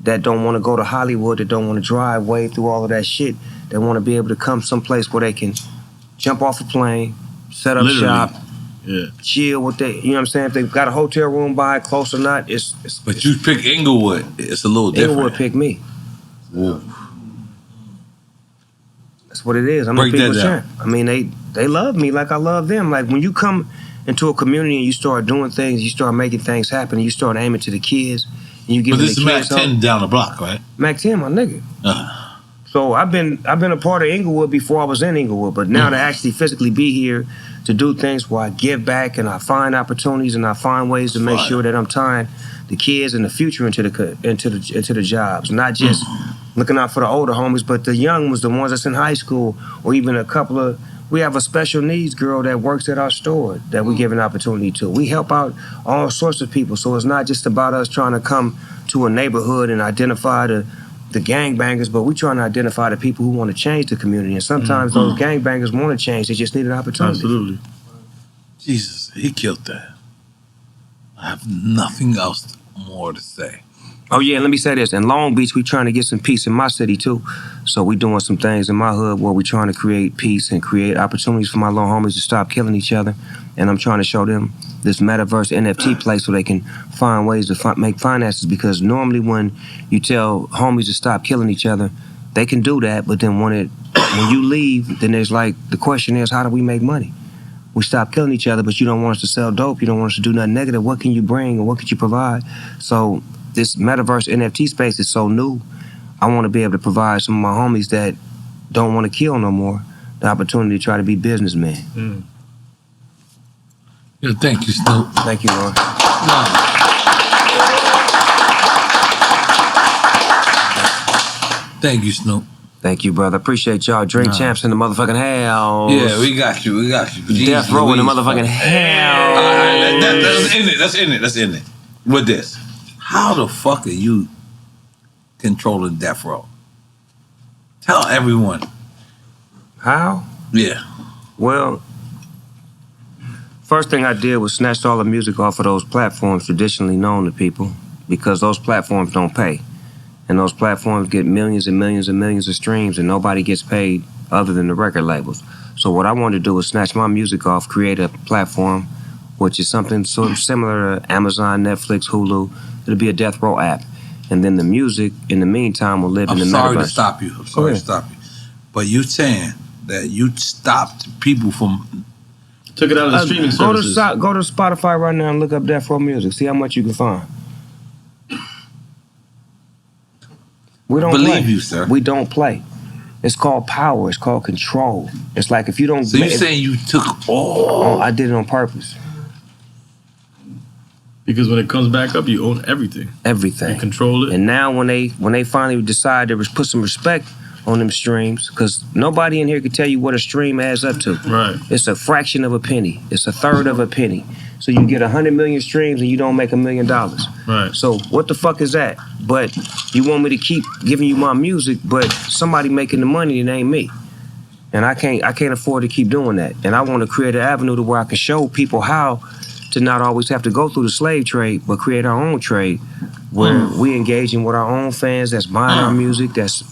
that don't want to go to Hollywood, that don't want to drive way through all of that shit. They want to be able to come someplace where they can jump off a plane, set up shop, chill with you know what I'm saying? If they've got a hotel room by, close or not, But you pick Inglewood. It's a little different. Inglewood picked me. Whoa. That's what it is. I'm a people's champ. I mean, they love me like I love them. Like when you come into a community and you start doing things, you start making things happen, and you start aiming to the kids, and you give But the this is kids Mac 10 hope. down the block, right? Mac 10, my nigga. So I've been a part of Inglewood before I was in Inglewood, but now to actually physically be here to do things where I give back and I find opportunities and I find ways to make sure that I'm tying the kids and the future into the jobs, not just looking out for the older homies, but the young ones, the ones that's in high school, or even a couple of. We have a special needs girl that works at our store that we give an opportunity to. We help out all sorts of people, so it's not just about us trying to come to a neighborhood and identify the gangbangers, but we're trying to identify the people who want to change the community. And sometimes those gangbangers want to change, they just need an opportunity. Absolutely. Jesus, he killed that. I have nothing else more to say. Oh yeah, let me say this. In Long Beach, we trying to get some peace in my city too. So we doing some things in my hood where we trying to create peace and create opportunities for my little homies to stop killing each other. And I'm trying to show them this metaverse NFT place so they can find ways to make finances, because normally when you tell homies to stop killing each other, they can do that, but then when you leave, then there's like, the question is, how do we make money? We stop killing each other, but you don't want us to sell dope, you don't want us to do nothing negative. What can you bring or what could you provide? So this metaverse NFT space is so new. I want to be able to provide some of my homies that don't want to kill no more the opportunity to try to be businessmen. Yeah, thank you, Snoop. Thank you, Lord. Thank you, Snoop. Thank you, brother. Appreciate y'all. Drink champs in the motherfucking house. Yeah, we got you. Death Row in the motherfucking hell. Let's end it with this. How the fuck are you controlling Death Row? Tell everyone. How? Yeah. Well, first thing I did was snatched all the music off of those platforms traditionally known to people, because those platforms don't pay. And those platforms get millions and millions and millions of streams, and nobody gets paid other than the record labels. So what I wanted to do was snatch my music off, create a platform, which is something sort of similar to Amazon, Netflix, Hulu. It'll be a Death Row app. And then the music, in the meantime, will live in the metaverse. I'm sorry to stop you. But you saying that you stopped people from... Took it out of the streaming services. Go to Spotify right now and look up Death Row music. See how much you can find. We don't believe play. You, sir. We don't play. It's called power. It's called control. It's like if you don't... So you're saying you took all... Oh, I did it on purpose. Because when it comes back up, you own everything. Everything. You control it. And now when they finally decide to put some respect on them streams, because nobody in here can tell you what a stream adds up to. Right. It's a fraction of a penny. It's a third of a penny. So you get 100 million streams and you don't make $1 million. Right. So what the fuck is that? But you want me to keep giving you my music, but somebody making the money, it ain't me. And I can't afford to keep doing that. And I want to create an avenue to where I can show people how to not always have to go through the slave trade, but create our own trade where we engaging with our own fans that's buying our music, that's,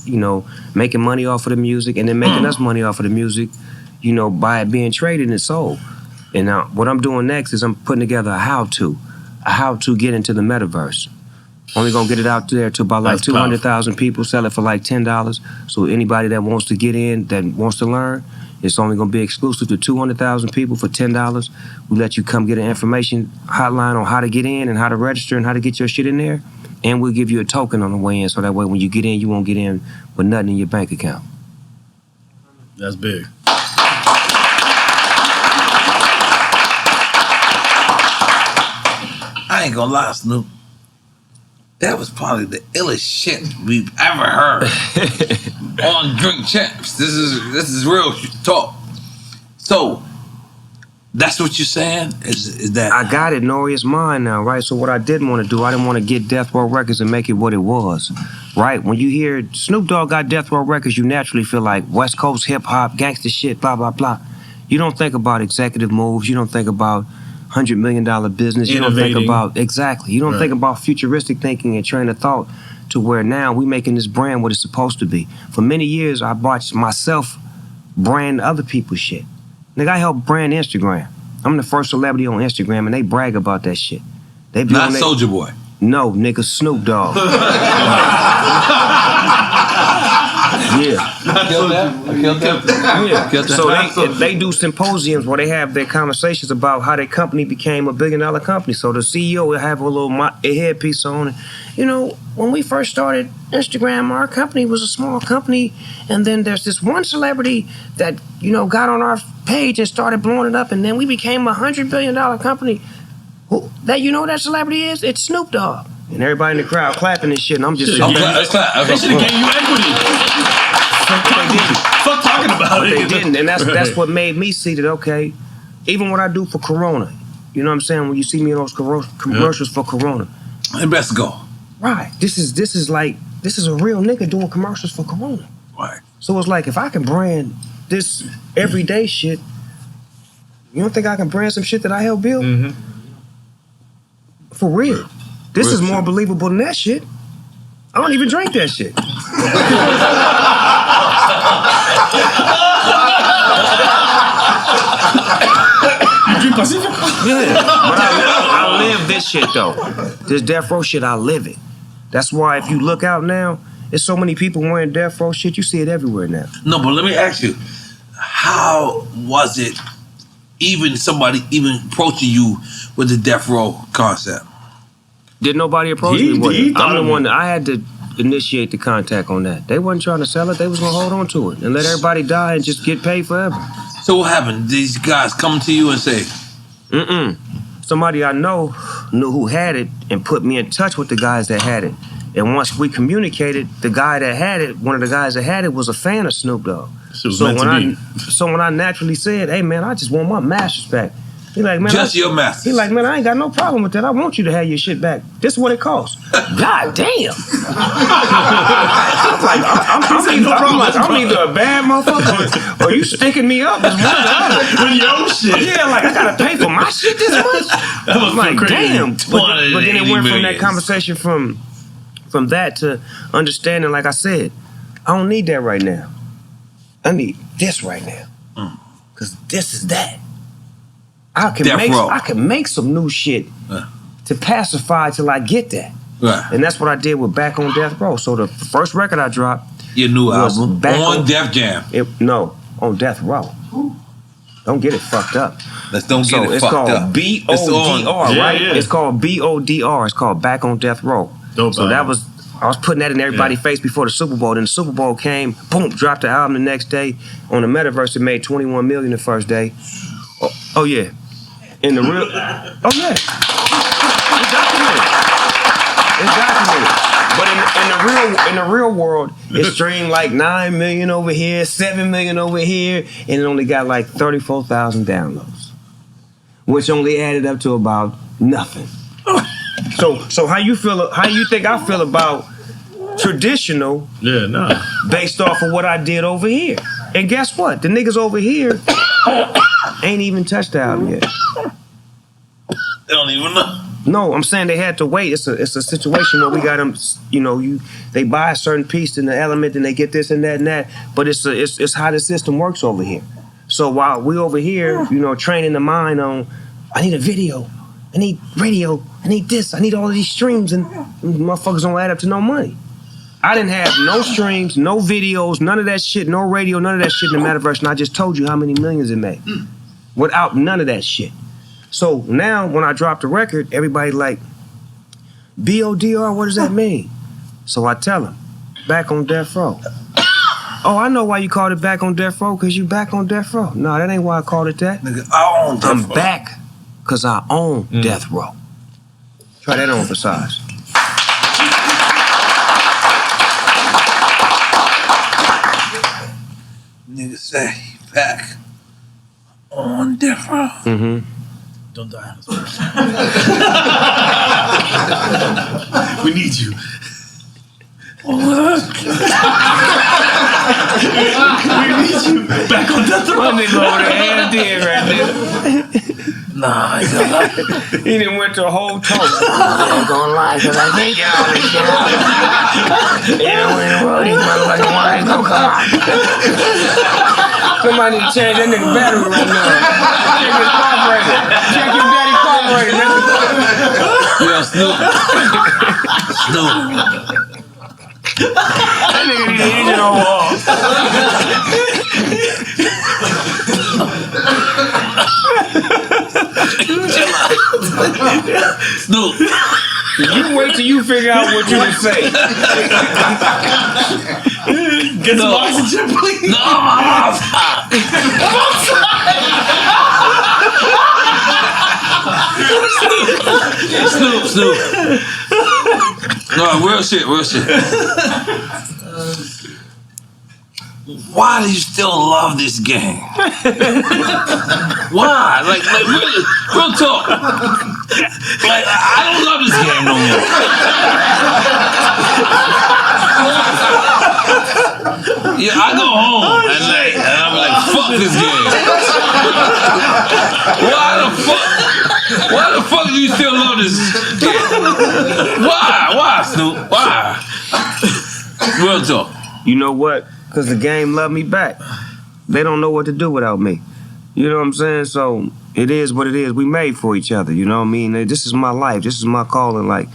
making money off of the music, and then making us money off of the music, by it being traded and sold. And now what I'm doing next is I'm putting together a how to get into the metaverse. Only gonna get it out there to about like 200,000 people, sell it for like $10. So anybody that wants to get in, that wants to learn, it's only gonna be exclusive to 200,000 people for $10. We let you come get an information hotline on how to get in and how to register and how to get your shit in there. And we'll give you a token on the way in, so that way when you get in, you won't get in with nothing in your bank account. That's big. I ain't gonna lie, Snoop. That was probably the illest shit we've ever heard on Drink Champs. This is real talk. So that's what you're saying? Is that I got it, N.O.R.E. It's mine now, right? So what I didn't want to do, I didn't want to get Death Row Records and make it what it was, right? When you hear Snoop Dogg got Death Row Records, you naturally feel like West Coast hip hop, gangster shit, blah blah blah. You don't think about executive moves. You don't think about $100 million business. You don't think about You don't think about futuristic thinking and train of thought to where now we making this brand what it's supposed to be. For many years, I watched myself brand other people's shit. Nigga, I helped brand Instagram. I'm the first celebrity on Instagram, and they brag about that shit. They be not Soulja Boy? No, nigga, Snoop Dogg. Yeah. Killed that? I killed that? Yeah. Killed So that. they do symposiums where they have their conversations about how their company became $1 billion company. So the CEO will have a little headpiece on it. You know, when we first started Instagram, our company was a small company, and then there's this one celebrity that, you know, got on our page and started blowing it up, and then we became a $100 billion company. That, you know who that celebrity is? It's Snoop Dogg. And everybody in the crowd clapping and shit, and I'm just Should've sitting gave- there. They should have gave you equity. Fuck talking about But it. they didn't, and that's Right. what made me see that, okay, even what I do for Corona, you know what I'm saying, when you see me in those commercials for Corona. And best go. Right. This is a real nigga doing commercials for Corona. Right. So it's like, if I can brand this everyday shit, you don't think I can brand some shit that I helped build? Mm-hmm. For real. This Real is more shit. believable than that shit. I don't even drink that shit. You drink Pacific? Yeah, but I live this shit though. This death row shit, I live it. That's why if you look out now, there's so many people wearing death row shit. You see it everywhere now. No, but let me ask you, how was it somebody even approaching you with the death row concept? Did nobody approach He me with it? thought I'm of the it. one that I had to initiate the contact on that. They wasn't trying to sell it. They was gonna hold on to it and let everybody die and just get paid forever. So what happened? These guys come to you and say, Somebody I know knew who had it and put me in touch with the guys that had it. And once we communicated, the guy that had it, one of the guys that had it, was a fan of Snoop Dogg. Shit was meant to be. So when I naturally said, "Hey man, I just want my masters back," he like, "Man, just your masters. He like, "Man, I ain't got no problem with that. I want you to have your shit back. This is what it costs." God damn. I'm either a bad motherfucker or you sticking me up. It's one or the other. With your shit. Yeah, like I gotta pay for my shit this much. That was Like, crazy. damn. But then it went from that 280 conversation from that to understanding, like I said, I don't need that right now. I need this right now. Cause this is that. I can make some new shit to pacify till I get that. Right. And that's what I did with Back on Death Row. So the first record I dropped, Your new was album back on on- Def Jam. on Death Row. Don't get it fucked up. Let's don't So get it it's fucked called up. BODR, It's on. right? Yeah. It's called BODR. It's called Back on Death Row. Dope So album. I was putting that in everybody's face before the Super Bowl. Then the Super Bowl came, boom, dropped the album the next day. On the Metaverse, it made 21 million the first day. Oh yeah. In the real, oh yeah. It's documented. It's documented. But in the real world, it streamed like 9 million over here, 7 million over here, and it only got like 34,000 downloads, which only added up to about nothing. So how you feel? How you think I feel about traditional Yeah, nah. based off of what I did over here? And guess what? The niggas over here ain't even touched the album yet. They don't even know. No, I'm saying they had to wait. It's a situation where we got them. You know, they buy a certain piece in the element, and they get this and that and that. But it's how the system works over here. So while we over here, you know, training the mind on, I need a video, I need radio, I need this, I need all of these streams, and motherfuckers don't add up to no money. I didn't have no streams, no videos, none of that shit, no radio, none of that shit in the Metaverse, and I just told you how many millions it made. Without none of that shit. So now when I drop the record, everybody like, BODR, what does that mean? So I tell them, Back on Death Row. Oh, I know why you called it Back on Death Row, because you back on Death Row. No, that ain't why I called it that. Nigga, I own Death I'm Row. back because I own Death Row. Try that on for size. Nigga say back on Death Row. Mm-hmm. Don't die on us. We need you. We need you back on Death Row. My nigga over there hand did right there. Nah, He done went to a whole toast. I ain't gonna lie, cause I think y'all this shit out. Yeah, when the world, these motherfucking wines gonna come out. Somebody need to change that nigga battery right now. Check his carburetor. Check your daddy carburetor, nigga. yo, Snoop. Snoop. That nigga need an engine overhaul. Snoop. You wait till you figure out what you would say. Get some oxygen, please. No, I'm outside. Snoop. No, real shit. Why do you still love this game? Why? Like really, real talk. Like, I don't love this game no more. Yeah, I go home at night and I'm like, fuck this game. Why the fuck do you still love this game? Why, Snoop? Why? Real talk. You know what? Because the game loved me back. They don't know what to do without me. You know what I'm saying? So it is what it is. We made for each other. You know what I mean? This is my life. This is my calling. Like,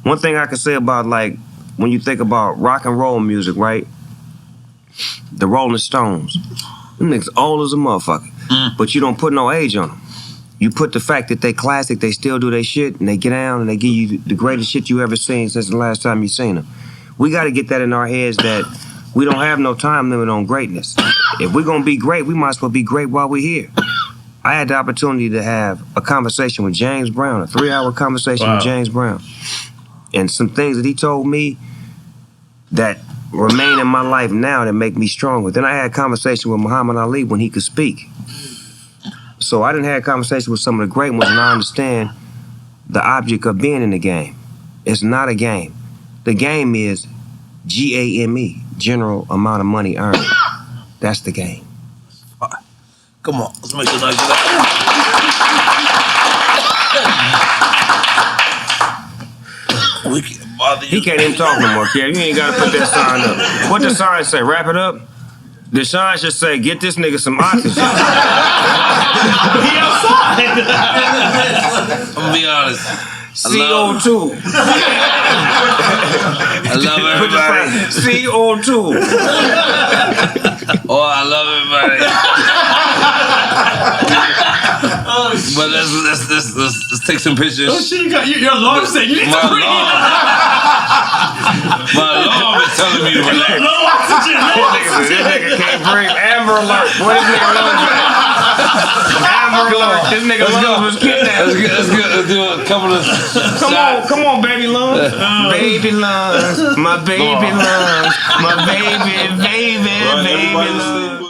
one thing I can say about, like, when you think about rock and roll music, right? The Rolling Stones. Them niggas old as a motherfucker. But you don't put no age on them. You put the fact that they classic, they still do their shit, and they get down and they give you the greatest shit you ever seen since the last time you seen them. We got to get that in our heads that we don't have no time limit on greatness. If we're going to be great, we might as well be great while we're here. I had the opportunity to have a conversation with James Brown, a 3-hour conversation with James Brown. And some things that he told me that remain in my life now that make me stronger. Then I had a conversation with Muhammad Ali when he could speak. So I didn't have a conversation with some of the great ones, and I understand the object of being in the game. It's not a game. The game is GAME, general amount of money earned. That's the game. Come on, let's make a nice of that. We can't bother you. He can't even talk no more, kid. You ain't got to put that sign up. What the sign say? Wrap it up? The sign should say, get this nigga some oxygen. He outside. I'm gonna be honest. CO2. I love everybody. CO2. Oh, I love everybody. But let's take some pictures. Oh shit, you got your alarm saying you need to breathe. My alarm is telling me to relax. Low oxygen, This nigga can't breathe. Amber alert. What is nigga lungs at? Amber alert. This nigga lungs was kidnapped. Let's do a couple of Come on, baby lungs. Baby lungs. My baby lungs. My baby lungs.